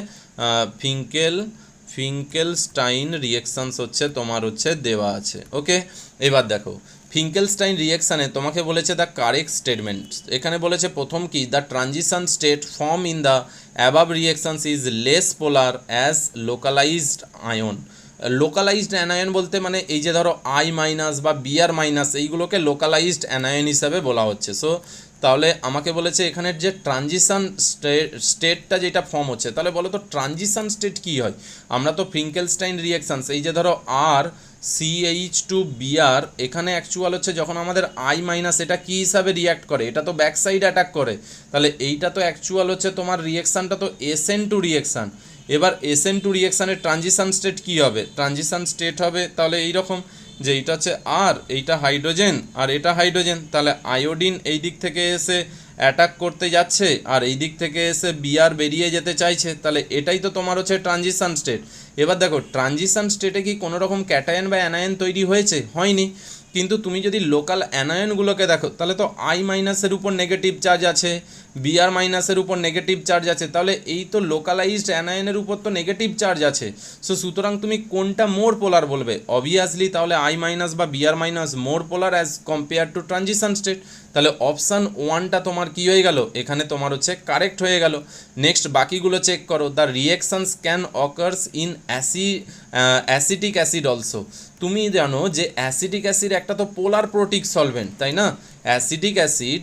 ফিঙ্কেলস্টাইন রিয়েকশনস হচ্ছে তোমার হচ্ছে দেওয়া আছে। ওকে, এবার দেখো ফিঙ্কেলস্টাইন রিয়েকশানে তোমাকে বলেছে দ্য কারেক্ট স্টেটমেন্ট, এখানে বলেছে প্রথম কি, the transition state form in the above reactions is less polar as localised ion. Localised anion বলতে মানে এই যে ধরো আই মাইনাস বা বিআর মাইনাস এইগুলোকে লোকালাইজড অ্যানায়ন হিসাবে বলা হচ্ছে। সো তাহলে আমাকে বলেছে এখানের যে ট্রানজিশন স্টেটটা যেটা ফর্ম হচ্ছে, তাহলে বলো তো ট্রানজিশন স্টেট কী হয়, আমরা তো ফ্রিঙ্কেলস্টাইন রিয়েকশনস এই যে ধরো আর CH2Br এখানে অ্যাকচুয়াল হচ্ছে যখন আমাদের আই মাইনাস এটা কী হিসাবে রিয়াক্ট করে, এটা তো ব্যাক সাইড অ্যাটাক করে, তাহলে এইটা তো অ্যাকচুয়াল হচ্ছে তোমার রিয়েকশানটা তো SN2 রিয়েকশান। এবার SN2 রিয়েকশানের ট্রানজিশন স্টেট কী হবে, ট্রানজিশন স্টেট হবে তাহলে এইরকম যে এইটা হচ্ছে আর এইটা হাইড্রোজেন আর এটা হাইড্রোজেন, তাহলে আয়োডিন এই দিক থেকে এসে অ্যাটাক করতে যাচ্ছে আর এই দিক থেকে এসে বিআর বেরিয়ে যেতে চাইছে, তাহলে এটাই তো তোমার হচ্ছে ট্রানজিশন স্টেট। এবার দেখো ট্রানজিশন স্টেটে কি কোনো রকম ক্যাটায়ন বা অ্যানায়ন তৈরি হয়েছে, হয়নি, কিন্তু তুমি যদি লোকাল অ্যানায়নগুলোকে দেখো তাহলে তো আই মাইনাসের উপর নেগেটিভ চার্জ আছে, বিআর মাইনাসের উপর নেগেটিভ চার্জ আছে, তাহলে এই তো লোকালাইজড অ্যানায়নের উপর তো নেগেটিভ চার্জ আছে। সো সুতরাং তুমি কোনটা মোর পোলার বলবে, অবভিয়াসলি তাহলে আই মাইনাস বা BR minus more polar as compare to transition state, তাহলে অপশান 1টা তোমার কি হয়ে গেল, এখানে তোমার হচ্ছে কারেক্ট হয়ে গেল। নেক্সট বাকিগুলো চেক করো, the reactions can occurs in acetic acid also. তুমি জানো যে অ্যাসিটিক অ্যাসিড একটা তো পোলার প্রোটিক সলভেন্ট, তাই না, অ্যাসিটিক অ্যাসিড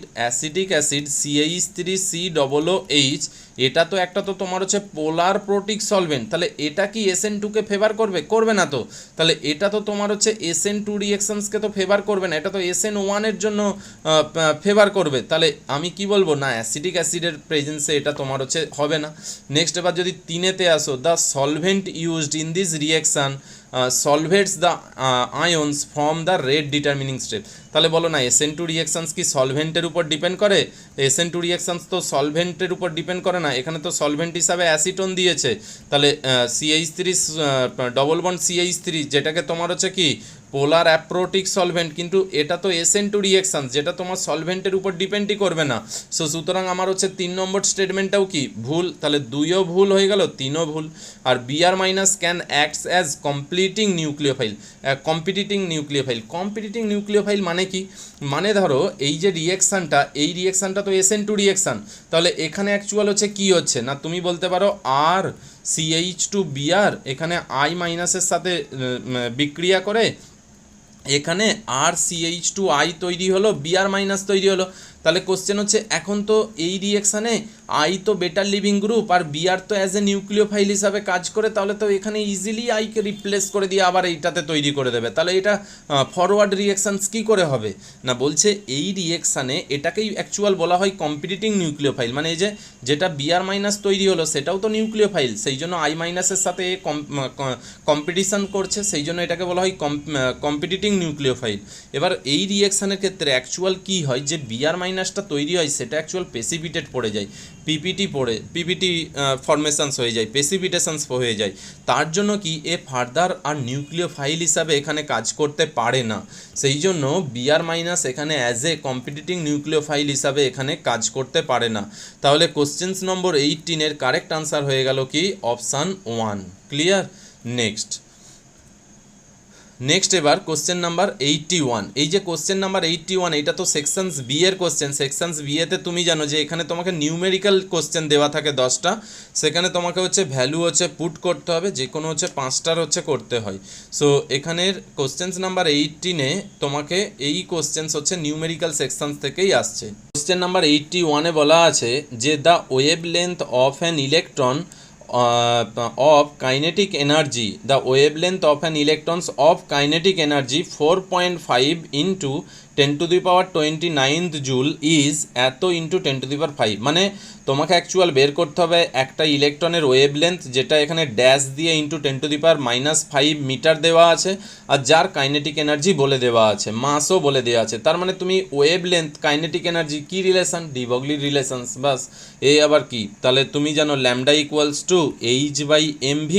CH3COOH এটা তো একটা তো তোমার হচ্ছে পোলার প্রোটিক সলভেন্ট, তাহলে এটা কি SN2কে ফেভার করবে, করবে না তো, তাহলে এটা তো তোমার হচ্ছে SN2 রিয়েকশনসকে তো ফেভার করবে না, এটা তো SN1 এর জন্য ফেভার করবে, তাহলে আমি কি বলবো না অ্যাসিটিক অ্যাসিডের প্রেজেন্সে এটা তোমার হচ্ছে হবে না। নেক্সট এবার যদি 3-তে আসো, the solvent used in this reaction solvates the ions from the rate determining state. তাহলে বলো না SN2 রিয়েকশনস কি সলভেন্টের উপর ডিপেন্ড করে, SN2 রিয়েকশনস তো সলভেন্টের উপর ডিপেন্ড করে না, এখানে তো সলভেন্ট হিসাবে অ্যাসিটোন দিয়েছে, তাহলে CH3 ডবল বন্ড CH3 যেটাকে তোমার হচ্ছে কি পোলার অ্যাপ্রোটিক সলভেন্ট, কিন্তু এটা তো SN2 রিয়েকশন যেটা তোমার সলভেন্টের উপর ডিপেন্ডই করবে না। সো সুতরাং আমার হচ্ছে 3 নম্বর স্টেটমেন্টটাও কি ভুল, তাহলে 2ও ভুল হয়ে গেল, 3ও ভুল। আর BR minus can acts as completing nucleophile. Competing nucleophile মানে কি, মানে ধরো এই যে রিয়েকশানটা এই রিয়েকশানটা তো SN2 রিয়েকশান, তাহলে এখানে অ্যাকচুয়াল হচ্ছে কি হচ্ছে না, তুমি বলতে পারো আর CH2Br এখানে আই মাইনাসের সাথে বিক্রিয়া করে এখানে আর CH2I তৈরি হলো, বিআর মাইনাস তৈরি হলো, তাহলে কোশ্চেন হচ্ছে এখন তো এই রিয়েকশানে আই তো বেটার লিভিং গ্রুপ আর বিআর তো অ্যাজ এ নিউক্লিওফাইল হিসাবে কাজ করে, তাহলে তো এখানে ইজিলি আইকে রিপ্লেস করে দিয়ে আবার এইটাতে তৈরি করে দেবে, তাহলে এটা ফরওয়ার্ড রিয়েকশানস কী করে হবে না, বলছে এই রিয়েকশানে এটাকেই অ্যাকচুয়াল বলা হয় কম্পিটিটিং নিউক্লিওফাইল, মানে এই যে যেটা বিআর মাইনাস তৈরি হলো সেটাও তো নিউক্লিওফাইল, সেই জন্য আই মাইনাসের সাথে কম্পিটিশন করছে, সেই জন্য এটাকে বলা হয় কম্পিটিটিং নিউক্লিওফাইল। এবার এই রিয়েকশানের ক্ষেত্রে অ্যাকচুয়াল কী হয় যে বিআর মাইনাস মাইনাসটা তৈরি হয় সেটা অ্যাকচুয়াল প্রেসিপিটেট পড়ে যায়, পিপিটি ফরমেশনস হয়ে যায়, প্রেসিপিটেশনস হয়ে যায়। তার জন্য কি এ ফার্দার আর নিউক্লিওফাইল হিসাবে এখানে কাজ করতে পারে না, সেই জন্য বিআর মাইনাস এখানে অ্যাজ এ কম্পিটিটিং নিউক্লিওফাইল হিসাবে এখানে কাজ করতে পারে না। তাহলে কোশ্চেন্স নম্বর 18 কারেক্ট আনসার হয়ে গেল কি অপশান 1। ক্লিয়ার? নেক্সট এবার কোশ্চেন নাম্বার 81। এই যে কোশ্চেন নাম্বার 81 এটা তো সেকশনস বি এর কোশ্চেন। সেকশনস বি এতে তুমি জানো যে এখানে তোমাকে নিউমেরিক্যাল কোশ্চেন দেওয়া থাকে 10টা, সেখানে তোমাকে হচ্ছে ভ্যালু হচ্ছে পুট করতে হবে, যে কোনো হচ্ছে 5টার হচ্ছে করতে হয়। সো এখানের কোশ্চেন্স নাম্বার 18-এ তোমাকে এই কোশ্চেন্স হচ্ছে নিউমেরিক্যাল সেকশনস থেকেই আসছে। কোশ্চেন নাম্বার 81-এ বলা আছে যে the wave length of an electron of kinetic energy, the wavelength of an electrons of kinetic energy 4.5 into 10 to the power 29th joule is এত into 10 to the power 5। মানে তোমাকে actual বের করতে হবে একটা ইলেকট্রনের ওয়েভ লেন্থ, যেটা এখানে ড্যাশ দিয়ে into 10 to the power -5 metre দেওয়া আছে, আর যার কাইনেটিক এনার্জি বলে দেওয়া আছে, মাসও বলে দেওয়া আছে। তার মানে তুমি ওয়েভ লেন্থ কাইনেটিক এনার্জি কি রিলেশন, ডি ব্রগলি রিলেশনস, বাস। এই আবার কি, তাহলে তুমি জানো ল্যামডা ইকুয়ালস টু H/mv।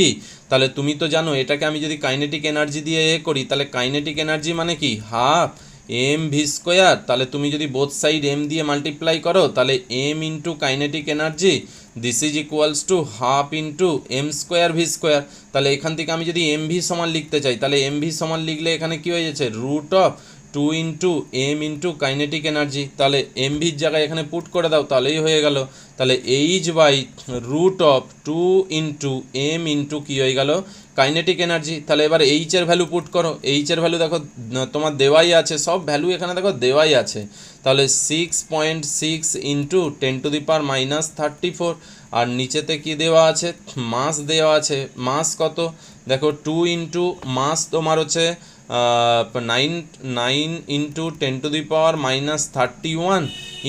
তাহলে তুমি তো জানো এটাকে আমি যদি কাইনেটিক এনার্জি দিয়ে করি, তাহলে কাইনেটিক এনার্জি মানে কি হাফ mv স্কোয়ার। তাহলে তুমি যদি বোথ সাইড m দিয়ে মাল্টিপ্লাই করো, তাহলে m into kinetic energy this is equals to half into m square v square. তাহলে এখান থেকে আমি যদি mv সমান লিখতে চাই, তাহলে mv সমান লিখলে এখানে কি হয়ে যাচ্ছে root of 2 into m into kinetic energy. তাহলে mvর জায়গায় এখানে পুট করে দাও, তাহলেই হয়ে গেল। তাহলে h/রুট অফ 2 ইন্টু m ইন্টু কী হয়ে গেল কাইনেটিক এনার্জি। তাহলে এবার এইচের ভ্যালু পুট করো, এইচের ভ্যালু দেখো তোমার দেওয়াই আছে, সব ভ্যালু এখানে দেখো দেওয়াই আছে। তাহলে 6.6 ইন্টু 10 to the power -34, আর নিচেতে কি দেওয়া আছে মাস দেওয়া আছে। মাস কত দেখো 2 ইন্টু মাস তোমার হচ্ছে 9 into 10 to the power -31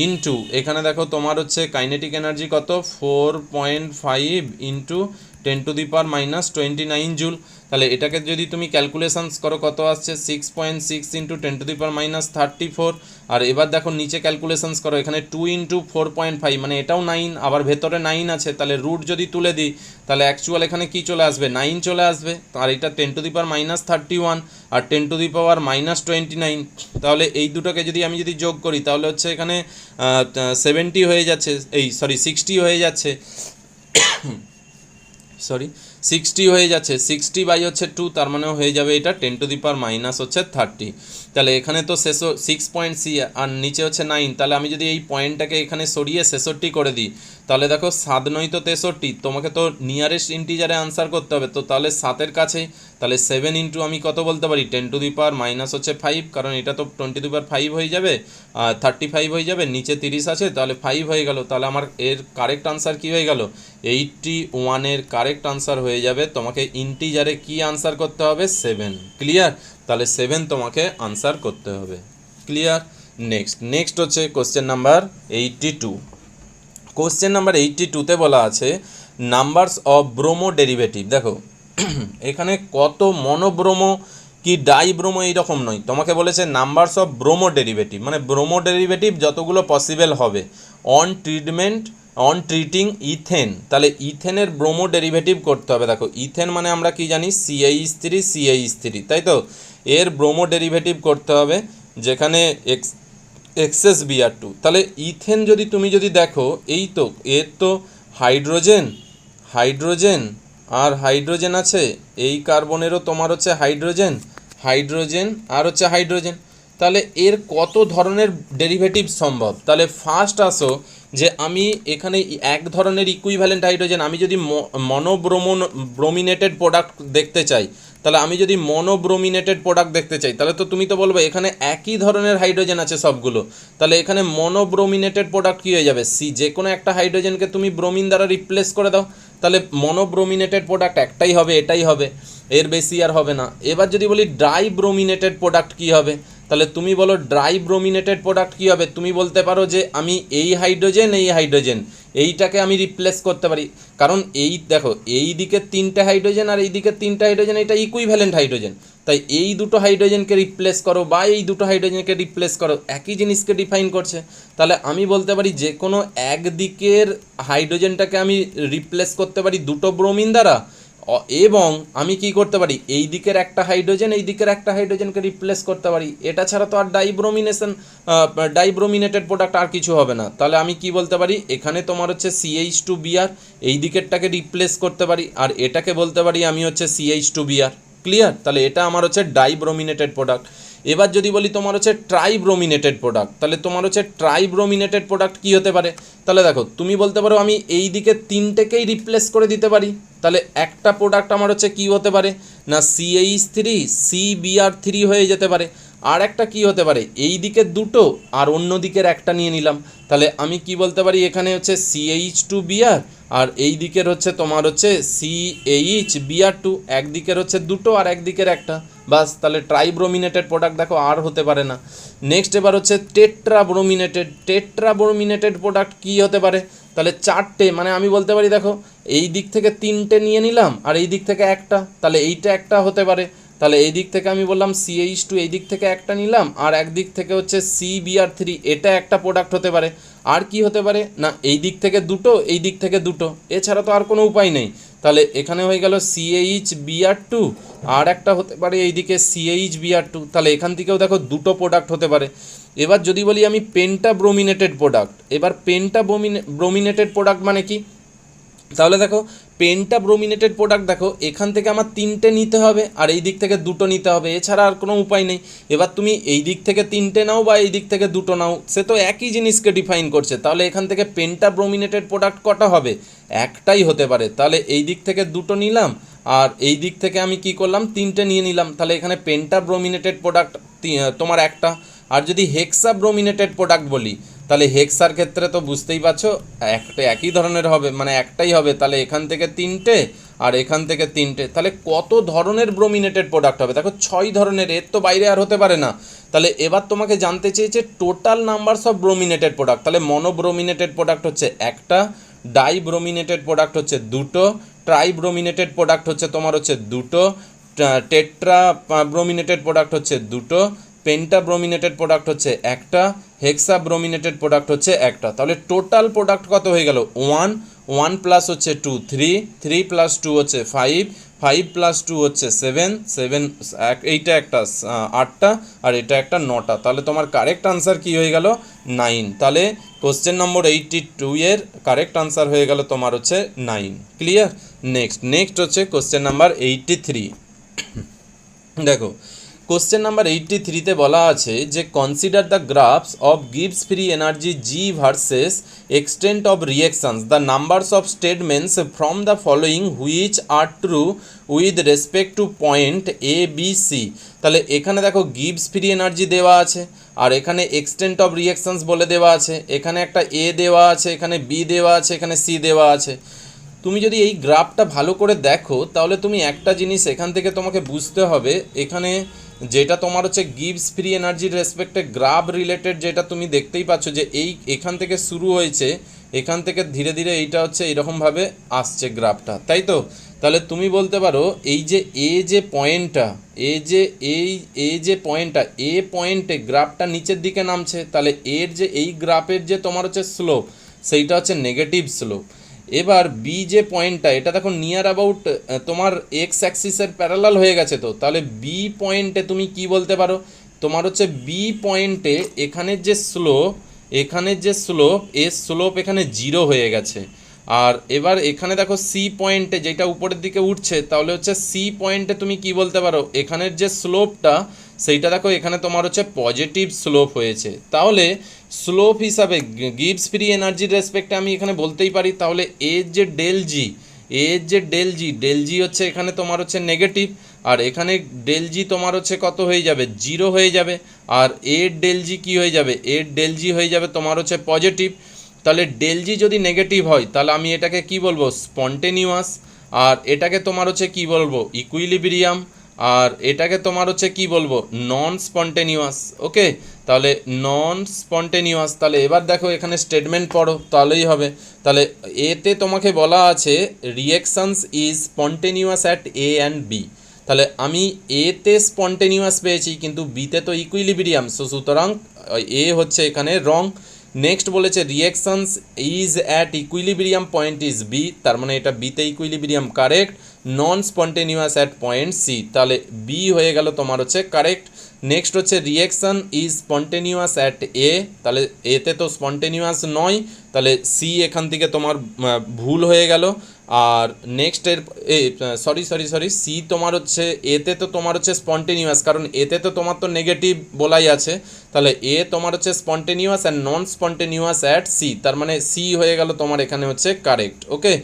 into এখানে দেখো তোমার হচ্ছে কাইনেটিক এনার্জি কত 4.5 into 10 to the power -29 joule. তাহলে এটাকে যদি তুমি ক্যালকুলেশনস করো কত আসছে 6.6 ইন্টু 10 to the power -34। আর এবার দেখো নিচে ক্যালকুলেশনস করো, এখানে 2 ইন্টু 4.5 মানে এটাও 9, আবার ভেতরে 9 আছে। তাহলে রুট যদি তুলে দিই তাহলে অ্যাকচুয়াল এখানে কি চলে আসবে 9 চলে আসবে। আর এটা 10 to the power -31 R 10 to the power -29। তাহলে এই দুটোকে যদি আমি যোগ করি তাহলে হচ্ছে এখানে 70 হয়ে যাচ্ছে, 60 হয়ে যাচ্ছে, 60 হয়ে যাচ্ছে। 60/2 তার মানে হয়ে যাবে এটা 10 to the power -30। তাহলে এখানে তো 6.c আর নিচে হচ্ছে 9। তাহলে আমি যদি এই পয়েন্টটাকে এখানে সরিয়ে 66 করে দিই, তাহলে দেখো 7 9 তো 63, তোমাকে তো নিয়ারেস্ট ইন্টিজারে আনসার করতে হবে, তো তাহলে 7-এর কাছেই। তাহলে 7 ইন্টু আমি কত বলতে পারি 10 to the power -5, কারণ এটা তো 20 to the power 5 হয়ে যাবে, 35 হয়ে যাবে, নিচে 30 আছে, তাহলে 5 হয়ে গেল। তাহলে আমার এর কারেক্ট আনসার কি হয়ে গেল 81-এর কারেক্ট আনসার হয়ে যাবে। তোমাকে ইন্টিজারে কি আনসার করতে হবে 7। ক্লিয়ার? তাহলে 7 তোমাকে আনসার করতে হবে। ক্লিয়ার? নেক্সট হচ্ছে কোশ্চেন নাম্বার 82। কোশ্চেন নাম্বার 82-তে বলা আছে নাম্বারস অফ ব্রোমো ডেরিভেটিভ। দেখো এখানে কত মনোব্রোমো কি ডাইব্রোমো এইরকম নয়, তোমাকে বলেছে নাম্বারস অফ ব্রোমো ডেরিভেটিভ, মানে ব্রোমো ডেরিভেটিভ যতগুলো পসিবল হবে অন ট্রিটিং ইথেন। তাহলে ইথেনের ব্রোমো ডেরিভেটিভ করতে হবে। দেখো ইথেন মানে আমরা কি জানি CH3, তাই তো? এর ব্রোমো ডেরিভেটিভ করতে হবে যেখানে এক্সএস Br2। তাহলে ইথেন যদি তুমি দেখো, এই তো এর তো হাইড্রোজেন আর হাইড্রোজেন আছে, এই কার্বনেরও তোমার হচ্ছে হাইড্রোজেন আর হচ্ছে হাইড্রোজেন। তাহলে এর কত ধরনের ডেরিভেটিভ সম্ভব? তাহলে ফার্স্ট আসো যে আমি এখানে এক ধরনের ইকুইভ্যালেন্ট হাইড্রোজেন, আমি যদি ব্রোমিনেটেড প্রোডাক্ট দেখতে চাই, তাহলে আমি যদি মনোব্রোমিনেটেড প্রোডাক্ট দেখতে চাই, তাহলে তো তুমি তো বলবে এখানে একই ধরনের হাইড্রোজেন আছে সবগুলো, তাহলে এখানে মনোব্রোমিনেটেড প্রোডাক্ট কী হয়ে যাবে যে কোনো একটা হাইড্রোজেনকে তুমি ব্রোমিন দ্বারা রিপ্লেস করে দাও, তাহলে মনোব্রোমিনেটেড প্রোডাক্ট একটাই হবে, এটাই হবে, এর বেশি আর হবে না। এবার যদি বলি ডাইব্রোমিনেটেড প্রোডাক্ট কী হবে, তাহলে তুমি বলো ড্রাই ব্রোমিনেটেড প্রোডাক্ট কী হবে? তুমি বলতে পারো যে আমি এই হাইড্রোজেন এইটাকে আমি রিপ্লেস করতে পারি, কারণ এই দেখো এই দিকে 3টে হাইড্রোজেন আর এই দিকে 3টে হাইড্রোজেন, এটা ইকুইভ্যালেন্ট হাইড্রোজেন, তাই এই দুটো হাইড্রোজেনকে রিপ্লেস করো বা এই দুটো হাইড্রোজেনকে রিপ্লেস করো, একই জিনিসকে ডিফাইন করছে। তাহলে আমি বলতে পারি যে কোনো একদিকের হাইড্রোজেনটাকে আমি রিপ্লেস করতে পারি দুটো ব্রোমিন দ্বারা, এবং আমি কি করতে পারি এই দিকের একটা হাইড্রোজেন এই দিকের একটা হাইড্রোজেনকে রিপ্লেস করতে পারি। এটা ছাড়া তো আর ডাইব্রোমিনেটেড প্রোডাক্ট আর কিছু হবে না। তাহলে আমি কি বলতে পারি, এখানে তোমার হচ্ছে CH2Br, এই দিকেরটাকে রিপ্লেস করতে পারি, আর এটাকে বলতে পারি আমি হচ্ছে CH2Br। ক্লিয়ার? তাহলে এটা আমার হচ্ছে ডাইব্রোমিনেটেড প্রোডাক্ট। এবার যদি বলি তোমার হচ্ছে ট্রাইব্রোমিনেটেড প্রোডাক্ট, তাহলে তোমার হচ্ছে ট্রাইব্রোমিনেটেড প্রোডাক্ট কী হতে পারে? তাহলে দেখো তুমি বলতে পারো আমি এই দিকে 3টেকেই রিপ্লেস করে দিতে পারি। তাহলে একটা প্রোডাক্ট আমার হচ্ছে কী হতে পারে না CH3 CBr3 হয়ে যেতে পারে। আর একটা কী হতে পারে, এই দিকের দুটো আর অন্য দিকের একটা নিয়ে নিলাম, তাহলে আমি কি বলতে পারি এখানে হচ্ছে CH2Br আর এই দিকের হচ্ছে তোমার হচ্ছে CHBr2, একদিকের হচ্ছে দুটো আর একদিকের একটা, বাস। তাহলে ট্রাইব্রোমিনেটেড প্রোডাক্ট দেখো আর হতে পারে না। নেক্সট এবার হচ্ছে টেট্রাব্রোমিনেটেড প্রোডাক্ট কী হতে পারে? তাহলে 4টে, মানে আমি বলতে পারি দেখো এই দিক থেকে 3টে নিয়ে নিলাম আর এই দিক থেকে একটা, তাহলে এইটা একটা হতে পারে। তাহলে এই দিক থেকে আমি বললাম CH2, এই দিক থেকে একটা নিলাম আর একদিক থেকে হচ্ছে CBr3, এটা একটা প্রোডাক্ট হতে পারে। আর কি হতে পারে না এই দিক থেকে দুটো এই দিক থেকে দুটো, এছাড়া তো আর কোনো উপায় নেই। তাহলে এখানে হয়ে গেল CHBr2 আর একটা হতে পারে এইদিকে CHBr2, তাহলে এখান থেকেও দেখো দুটো প্রোডাক্ট হতে পারে। এবার যদি বলি আমি পেন্টাব্রোমিনেটেড প্রোডাক্ট, এবার পেন্টাব্রোমিনেটেড প্রোডাক্ট মানে কি? তাহলে দেখো পেন্টাব্রোমিনেটেড প্রোডাক্ট দেখো এখান থেকে আমার 3টে নিতে হবে আর এই দিক থেকে দুটো নিতে হবে, এছাড়া আর কোনো উপায় নেই। এবার তুমি এই দিক থেকে 3টে নাও বা এই দিক থেকে দুটো নাও, সে তো একই জিনিসকে ডিফাইন করছে। তাহলে এখান থেকে পেন্টাব্রোমিনেটেড প্রোডাক্ট কটা হবে? একটাই হতে পারে। তাহলে এই দিক থেকে দুটো নিলাম আর এই দিক থেকে আমি কি করলাম 3টে নিয়ে নিলাম, তাহলে এখানে পেন্টাব্রোমিনেটেড প্রোডাক্ট তোমার একটা। আর যদি হেক্সাব্রোমিনেটেড প্রোডাক্ট বলি, তাহলে হেক্সার ক্ষেত্রে তো বুঝতেই পারছো একই ধরনের হবে, মানে একটাই হবে। তাহলে এখান থেকে 3টে আর এখান থেকে 3টে, তাহলে কত ধরনের ব্রোমিনেটেড প্রোডাক্ট হবে? দেখো 6 ধরনের, এর তো বাইরে আর হতে পারে না। তাহলে এবার তোমাকে জানতে চেয়েছে total numbers of brominated product. তাহলে মনোব্রোমিনেটেড প্রোডাক্ট হচ্ছে একটা, ডাইব্রোমিনেটেড প্রোডাক্ট হচ্ছে দুটো, ট্রাইব্রোমিনেটেড প্রোডাক্ট হচ্ছে তোমার হচ্ছে দুটো, টেট্রা ব্রোমিনেটেড প্রোডাক্ট হচ্ছে দুটো, পেন্টাব্রোমিনেটেড প্রোডাক্ট হচ্ছে একটা, হেক্সাব্রোমিনেটেড প্রোডাক্ট হচ্ছে একটা। তাহলে টোটাল প্রোডাক্ট কত হয়ে গেল? 1 প্লাস হচ্ছে 2 3 প্লাস 2 হচ্ছে 5 প্লাস 2 হচ্ছে 7 এইটা একটা 8টা আর এটা একটা 9টা। তাহলে তোমার কারেক্ট আনসার কি হয়ে গেল? 9। তাহলে কোশ্চেন নম্বর 82 এর কারেক্ট আনসার হয়ে গেল তোমার হচ্ছে 9। ক্লিয়ার? নেক্সট হচ্ছে কোশ্চেন নাম্বার 83। দেখো কোশ্চেন নাম্বার 83তে বলা আছে যে কনসিডার দ্য গ্রাফস অফ গিভস free energy G versus extent of reactions the numbers of statements from the following which are true with respect to point ABC। তাহলে এখানে দেখো গিভস ফ্রি এনার্জি দেওয়া আছে আর এখানে এক্সটেন্ট অফ রিয়েকশনস বলে দেওয়া আছে, এখানে একটা A দেওয়া আছে, এখানে B দেওয়া আছে, এখানে C দেওয়া আছে। তুমি যদি এই গ্রাফটা ভালো করে দেখো তাহলে তুমি একটা জিনিস এখান থেকে তোমাকে বুঝতে হবে, এখানে যেটা তোমার হচ্ছে গিভস ফ্রি এনার্জির রেসপেক্টে গ্রাফ রিলেটেড, যেটা তুমি দেখতেই পাচ্ছ যে এখান থেকে শুরু হয়েছে, এখান থেকে ধীরে ধীরে এইটা হচ্ছে এরকমভাবে আসছে গ্রাফটা, তাই তো? তাহলে তুমি বলতে পারো এই যে যে পয়েন্টটা এ পয়েন্টে গ্রাফটা নিচের দিকে নামছে, তাহলে এর যে এই গ্রাফের যে তোমার হচ্ছে স্লোপ সেইটা হচ্ছে নেগেটিভ স্লোপ। এবার বি যে পয়েন্টটা, এটা দেখো নিয়ার অ্যাবাউট তোমার এক্স অ্যাক্সিসের প্যারালাল হয়ে গেছে, তো তাহলে বি পয়েন্টে তুমি কি বলতে পারো, তোমার হচ্ছে বি পয়েন্টে এখানের যে স্লোপ এর স্লোপ এখানে 0 হয়ে গেছে। আর এবার এখানে দেখো সি পয়েন্টে যেটা উপরের দিকে উঠছে, তাহলে হচ্ছে সি পয়েন্টে তুমি কি বলতে পারো, এখানের যে স্লোপটা সেইটা দেখো এখানে তোমার হচ্ছে পজিটিভ স্লোপ হয়েছে। তাহলে স্লোপ হিসাবে গিভস ফ্রি এনার্জির রেসপেক্টে আমি এখানে বলতেই পারি, তাহলে এর যে ডেল জি হচ্ছে এখানে তোমার হচ্ছে নেগেটিভ, আর এখানে ডেল জি তোমার হচ্ছে কত হয়ে যাবে? 0 হয়ে যাবে। আর এর ডেল জি কী হয়ে যাবে? এর ডেল জি হয়ে যাবে তোমার হচ্ছে পজিটিভ। তাহলে ডেল জি যদি নেগেটিভ হয় তাহলে আমি এটাকে কি বলবো? স্পন্টেনিয়াস। আর এটাকে তোমার হচ্ছে কি বলবো? ইকুইলিব্রিয়াম। আর এটাকে তোমার হচ্ছে কি বলবো, নন স্পন্টেনিয়াস। ওকে, তাহলে নন স্পন্টেনিয়াস। তাহলে এবার দেখো এখানে স্টেটমেন্ট পড়ো তাহলেই হবে। তাহলে এতে তোমাকে বলা আছে reactions is spontaneous at A and B. তাহলে আমি এতে স্পন্টেনিয়াস পেয়েছি কিন্তু বিতে তো ইকুইলিব্রিয়াম, সো সুতরাং এ হচ্ছে এখানে রং। নেক্সট বলেছে reactions is at equilibrium point is B, তার মানে এটা বিতে ইকুইলিব্রিয়াম, correct. Non spontaneous at point C, তাহলে বি হয়ে গেল তোমার হচ্ছে কারেক্ট। নেক্সট হচ্ছে reaction is spontaneous at A, তাহলে এতে তো স্পন্টেনিয়াস নয়, তাহলে সি এখান থেকে তোমার ভুল হয়ে গেল। আর নেক্সটের সরি সি তোমার হচ্ছে এতে তো তোমার হচ্ছে স্পন্টেনিয়াস, কারণ এতে তো তোমার তো নেগেটিভ বলাই আছে, তাহলে এ তোমার হচ্ছে spontaneous and non spontaneous at C, তার মানে সি হয়ে গেল তোমার এখানে হচ্ছে কারেক্ট। ওকে,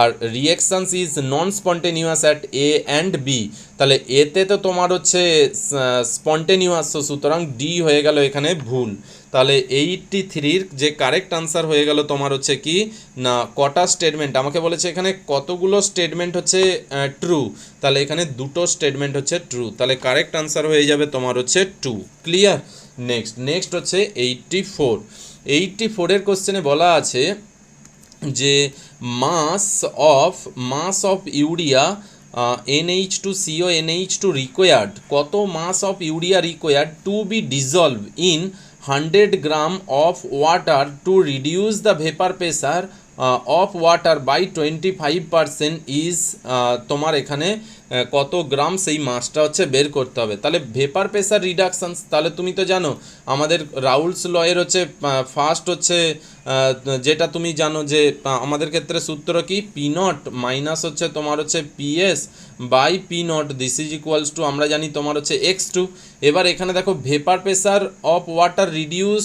আর reactions is non spontaneous at A and B, তাহলে এতে তো তোমার হচ্ছে স্পন্টেনিয়াস, সুতরাং ডি হয়ে গেল এখানে ভুল। তাহলে 83-র যে কারেক্ট আনসার হয়ে গেল তোমার হচ্ছে কি না, কটা স্টেটমেন্ট আমাকে বলেছে এখানে, কতগুলো স্টেটমেন্ট হচ্ছে ট্রু, তাহলে এখানে দুটো স্টেটমেন্ট হচ্ছে ট্রু, তাহলে কারেক্ট আনসার হয়ে যাবে তোমার হচ্ছে 2। ক্লিয়ার? নেক্সট হচ্ছে 84 এর কোশ্চেনে বলা আছে যে মাস of urea NH2CO NH2 required, কত mass of urea required to be dissolve in 100 gram of water to reduce the vapour pressure of water by 25% is, তোমার এখানে কত গ্রাম সেই মাসটা হচ্ছে বের করতে হবে। তাহলে ভেপার প্রেসার রিডাকশানস, তাহলে তুমি তো জানো আমাদের রাউলস লয়ের হচ্ছে ফার্স্ট হচ্ছে যেটা তুমি জানো যে আমাদের ক্ষেত্রে সূত্র কি, পি নট মাইনাস হচ্ছে তোমার হচ্ছে PS by P naught, this is equals to আমরা জানি তোমার হচ্ছে x2। এবার এখানে দেখো vapour pressure of water reduce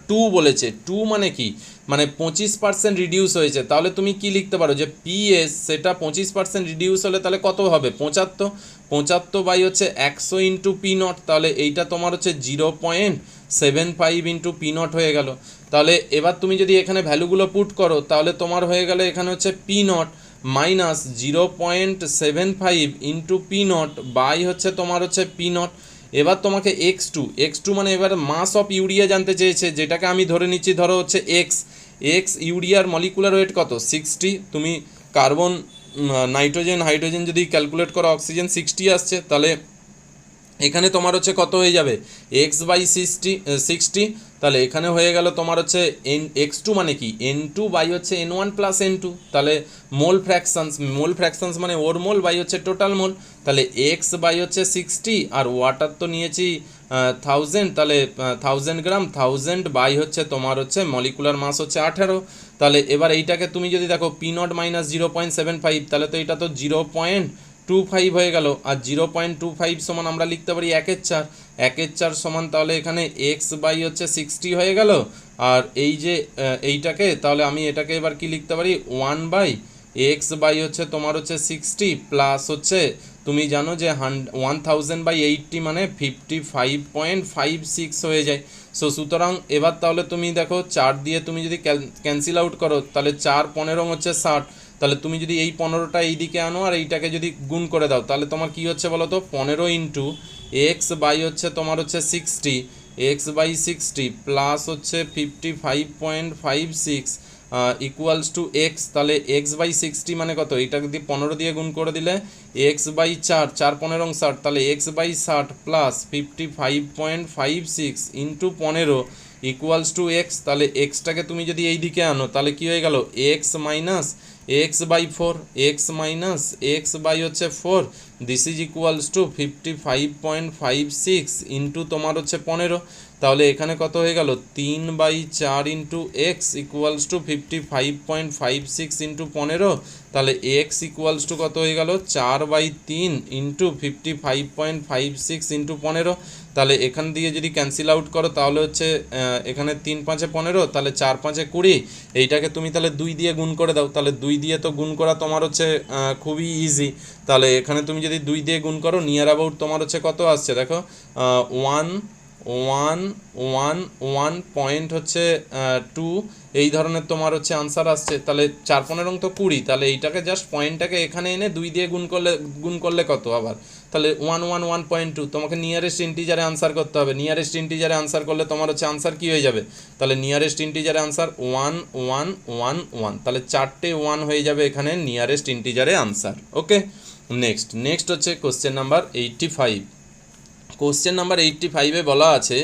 2 বলেছে, 2 মানে কি, মানে 25% রিডিউস হয়েছে, তাহলে তুমি কি লিখতে পারো যে পিএস সেটা 25% রিডিউস হলে তাহলে কত হবে, 75 বাই হচ্ছে 100 ইন্টু পি নট, তাহলে এইটা তোমার হচ্ছে 0.75 ইন্টু পি নট হয়ে গেল। তাহলে এবার তুমি যদি এখানে ভ্যালুগুলো পুট করো তাহলে তোমার হয়ে গেলে এখানে হচ্ছে P naught minus 0.75 into P naught by হচ্ছে তোমার হচ্ছে পি নট। এবার তোমাকে x2 মানে এবার মাস অফ ইউরিয়া জানতে চেয়েছে, যেটাকে আমি ধরে নিচ্ছি ধরো হচ্ছে x ইউরিয়ার মলিকুলার ওয়েট কত 60, তুমি কার্বন নাইট্রোজেন হাইড্রোজেন যদি ক্যালকুলেট করো অক্সিজেন 60 আসছে, তাহলে এখানে তোমার হচ্ছে কত হয়ে যাবে x/60, তাহলে এখানে হয়ে গেল তোমার হচ্ছে x2 মানে কি n2 বাই হচ্ছে n1 প্লাস n2, তাহলে মোল ফ্র্যাকশনস মানে ওর মোল বাই হচ্ছে টোটাল মোল, তাহলে x বাই হচ্ছে 60 আর ওয়াটার তো নিয়েছি 1000, তাহলে 1000 গ্রাম 1000 বাই হচ্ছে তোমার হচ্ছে মলিকুলার মাস হচ্ছে 18। তাহলে এবার এইটাকে তুমি যদি দেখো পি নট মাইনাস 0.75, তাহলে তো এটা তো 0.25 হয়ে গেল, আর 0.25 সমান আমরা লিখতে পারি 1/4 সমান, তাহলে এখানে এক্স বাই হচ্ছে 60 হয়ে গেল, আর এই যে এইটাকে তাহলে আমি এটাকে এবার কি লিখতে পারি 1/x বাই হচ্ছে তোমার হচ্ছে 60 প্লাস হচ্ছে তুমি জানো যে 1000/80 মানে 55.56 হয়ে যায়। সো সুতরাং এবার তাহলে তুমি দেখো 4 দিয়ে তুমি যদি ক্যান্সেল আউট করো তাহলে 4×15 হচ্ছে 60, তাহলে তুমি যদি এই 15টা এই দিকে আনো আর এইটাকে যদি গুণ করে দাও তাহলে তোমার কি হচ্ছে বলো তো 15 ইন্টু এক্স বাই হচ্ছে তোমার হচ্ছে 60 প্লাস হচ্ছে 55.56 ইকুয়ালস টু এক্স, তাহলে x/60 মানে কত, এইটাকে দিয়ে 15 দিয়ে গুণ করে দিলে x/4, 4×15 60, তাহলে x/60 plus 55.56 into 15 equals to x, তাহলে এক্সটাকে তুমি যদি এই দিকে আনো তাহলে কি হয়ে গেল x/4, x minus x by হচ্ছে 4, this is equals two 55.56 into তোমার হচ্ছে 15, তাহলে এখানে কত হয়ে গেল 3/4 into x equals to 55.56 into 15, তাহলে এক্স ইকুয়ালস টু কত হয়ে গেল 4/3 ইন্টু 55.56 ইন্টু 15, তাহলে এখান দিয়ে যদি ক্যান্সেল আউট করো তাহলে হচ্ছে এখানে 3×5 15, তাহলে 4×5 20, এইটাকে তুমি তাহলে 2 দিয়ে গুণ করে দাও, তাহলে 2 দিয়ে তো গুণ করা তোমার হচ্ছে খুবই ইজি, তাহলে এখানে তুমি যদি 2 দিয়ে গুণ করো নিয়ার অ্যাবাউট তোমার হচ্ছে কত আসছে দেখো 1 পয়েন্ট হচ্ছে 2 এই ধরনের তোমার হচ্ছে আনসার আসছে, তাহলে 4×15 তো 20, তাহলে এইটাকে জাস্ট পয়েন্টটাকে এখানে এনে 2 দিয়ে গুণ করলে কত আবার, তাহলে 111.2 তোমাকে নিয়ারেস্ট ইন্টিজারে আনসার করতে হবে। নিয়ারেস্ট ইন্টিজারে আনসার করলে তোমার হচ্ছে আনসার কী হয়ে যাবে, তাহলে নিয়ারেস্ট ইন্টিজারে আনসার 1111, তাহলে 4টে 1 হয়ে যাবে এখানে নিয়ারেস্ট ইন্টিজারে আনসার। ওকে, নেক্সট হচ্ছে কোশ্চেন নাম্বার 85। কোশ্চেন নাম্বার 85-এ বলা আছে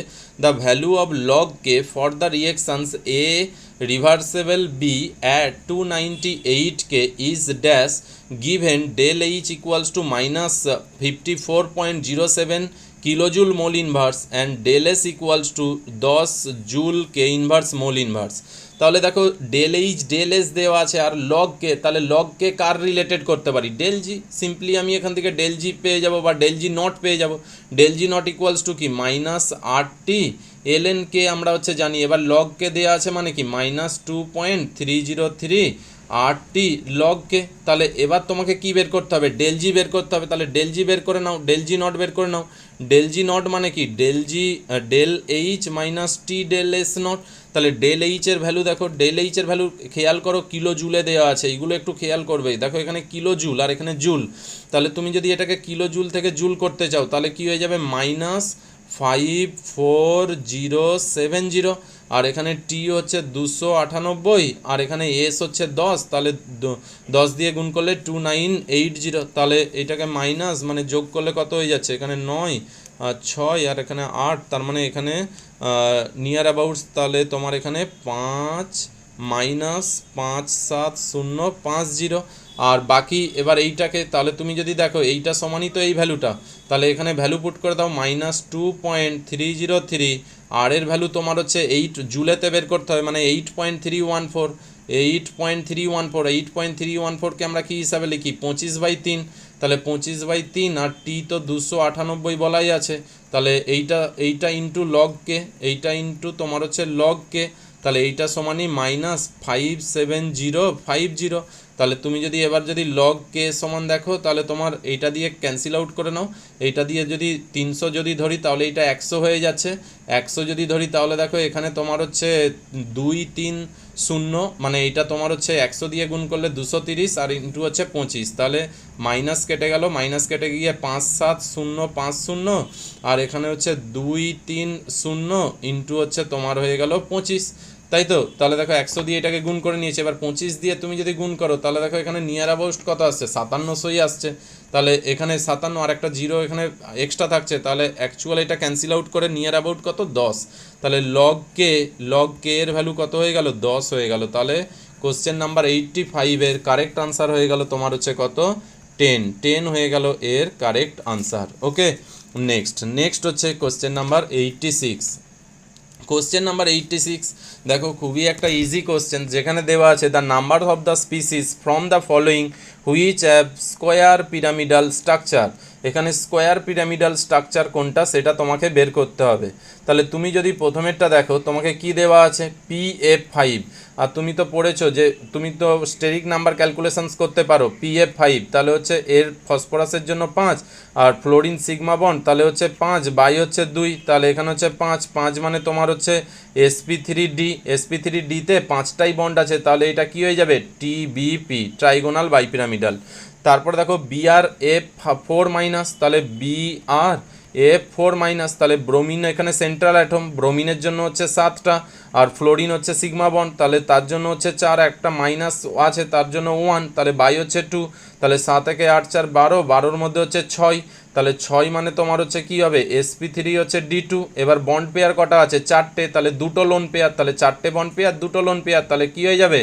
the value of log K for the reactions A reversible B at 298K is dash given del H equals to minus 54.07 kilojoule mole inverse and del S equals to 10 joule K inverse mole inverse. তাহলে দেখো del H del S দেওয়া আছে আর log কে, তাহলে log কে কার related করতে পারি, del জি। Simply আমি এখান থেকে ডেল জি পেয়ে যাব বা ডেল জি নট পেয়ে যাব। Del G naught equals to কি মাইনাস 8T এলএন কে আমরা হচ্ছে জানি। এবার লগ কে দেওয়া আছে মানে কি মাইনাস 2.303 8T লগ কে। তাহলে এবার তোমাকে কি বের করতে হবে, ডেল জি বের করতে হবে। তাহলে ডেল জি বের করে নাও, ডেল জি নট বের করে নাও। ডেল জি নট মানে কি del H minus T del S naught. তাহলে ডেল এইচের ভ্যালু দেখো, ডেল এইচের ভ্যালু খেয়াল করো কিলো জুলে দেওয়া আছে, এইগুলো একটু খেয়াল করবে। দেখো এখানে কিলো জুল আর এখানে জুল, তাহলে তুমি যদি এটাকে কিলো জুল থেকে জুল করতে চাও তাহলে কি হয়ে যাবে মাইনাস 54070, আর এখানে টি হচ্ছে 298 আর এখানে এস হচ্ছে 10, তাহলে 10 দিয়ে গুণ করলে 2980। তাহলে এটাকে মাইনাস মানে যোগ করলে কত হয়ে যাচ্ছে, এখানে 9 আর 6 আর এখানে 8, তার মানে এখানে নিয়ার অ্যাবাউটস তাহলে তোমার এখানে 5 মাইনাস 57050। আর বাকি এবার এইটাকে তাহলে তুমি যদি দেখো এইটা সমানই তো এই ভ্যালুটা, তাহলে এখানে ভ্যালু পুট করে দাও মাইনাস 2.303, আর এর ভ্যালু তোমার হচ্ছে 8 জুলেতে বের করতে হবে মানে 8.314কে আমরা কী হিসাবে লিখি 25/3, তাহলে 25/3 আর টি তো 298 বলাই আছে, তাহলে এইটা ইন্টু লগ কে, এইটা ইন্টু তোমার হচ্ছে লগ কে, তাহলে এইটা সমানই মাইনাস 57050। তাহলে তুমি যদি এবার যদি লগ কে সমান দেখো তাহলে তোমার এইটা দিয়ে ক্যান্সেল আউট করে নাও। এইটা দিয়ে যদি 300 যদি ধরি তাহলে এইটা 100 হয়ে যাচ্ছে। 100 যদি ধরি তাহলে দেখো এখানে তোমার হচ্ছে 230 মানে এইটা তোমার হচ্ছে 100 দিয়ে গুণ করলে 230 আর ইন্টু হচ্ছে 25, তাহলে মাইনাস কেটে গেল, মাইনাস কেটে গিয়ে 575050 আর এখানে হচ্ছে 230 ইন্টু হচ্ছে তোমার হয়ে গেল 25, তাই তো। তাহলে দেখো 100 দিয়ে এটাকে গুণ করে নিয়েছে, এবার 25 দিয়ে তুমি যদি গুণ করো তাহলে দেখো এখানে নিয়ার অ্যাবাউট কত আসছে 5700ই আসছে। তাহলে এখানে 57 আর একটা জিরো এখানে এক্সট্রা থাকছে, তাহলে অ্যাকচুয়াল এটা ক্যান্সেল আউট করে নিয়ার অ্যাবাউট কত 10, তাহলে লগ কে এর ভ্যালু কত হয়ে গেল 10 হয়ে গেল। তাহলে কোশ্চেন নাম্বার 85-এর কারেক্ট আনসার হয়ে গেল তোমার হচ্ছে কত 10 হয়ে গেল এর কারেক্ট আনসার। ওকে, নেক্সট হচ্ছে কোশ্চেন নাম্বার 86। কোশ্চেন নাম্বার 86 দেখো খুবই একটা ইজি কোশ্চেন, যেখানে দেওয়া আছে the number of the species from the following which have square pyramidal structure. এখানে স্কোয়ার পিরামিডাল স্ট্রাকচার কোনটা সেটা তোমাকে বের করতে হবে। তাহলে তুমি যদি প্রথমেরটা দেখো তোমাকে কি দেওয়া আছে PF5, আর তুমি তো পড়েছো যে তুমি তো স্টেরিক নাম্বার ক্যালকুলেশনস করতে পারো। PF5 তাহলে হচ্ছে এর ফসফরাসের জন্য 5 আর ফ্লোরিন সিগমা বন্ড তাহলে হচ্ছে 5 বাই হচ্ছে 2, তাহলে এখানে হচ্ছে 5 মানে তোমার হচ্ছে sp3d তে 5টাই বন্ড আছে, তাহলে এটা কি হয়ে যাবে TBP ট্রাইগোনাল বাইপিরামিডাল। তারপর দেখো BrF4 মাইনাস, তাহলে BrF4 মাইনাস, তাহলে ব্রোমিন এখানে সেন্ট্রাল অ্যাটম, ব্রোমিনের জন্য হচ্ছে 7টা আর ফ্লোরিন হচ্ছে সিগমা বন্ড, তাহলে তার জন্য হচ্ছে 4, একটা মাইনাস আছে তার জন্য 1, তাহলে বাই হচ্ছে 2, তাহলে 7 একে 8 4 12, 12-র মধ্যে হচ্ছে 6, তাহলে 6 মানে তোমার হচ্ছে কি হবে sp3 হচ্ছে d2। এবার বন্ড পেয়ার কটা আছে 4টে, তাহলে দুটো লোন পেয়ার, তাহলে 4টে বন্ড পেয়ার দুটো লোন পেয়ার, তাহলে কি হয়ে যাবে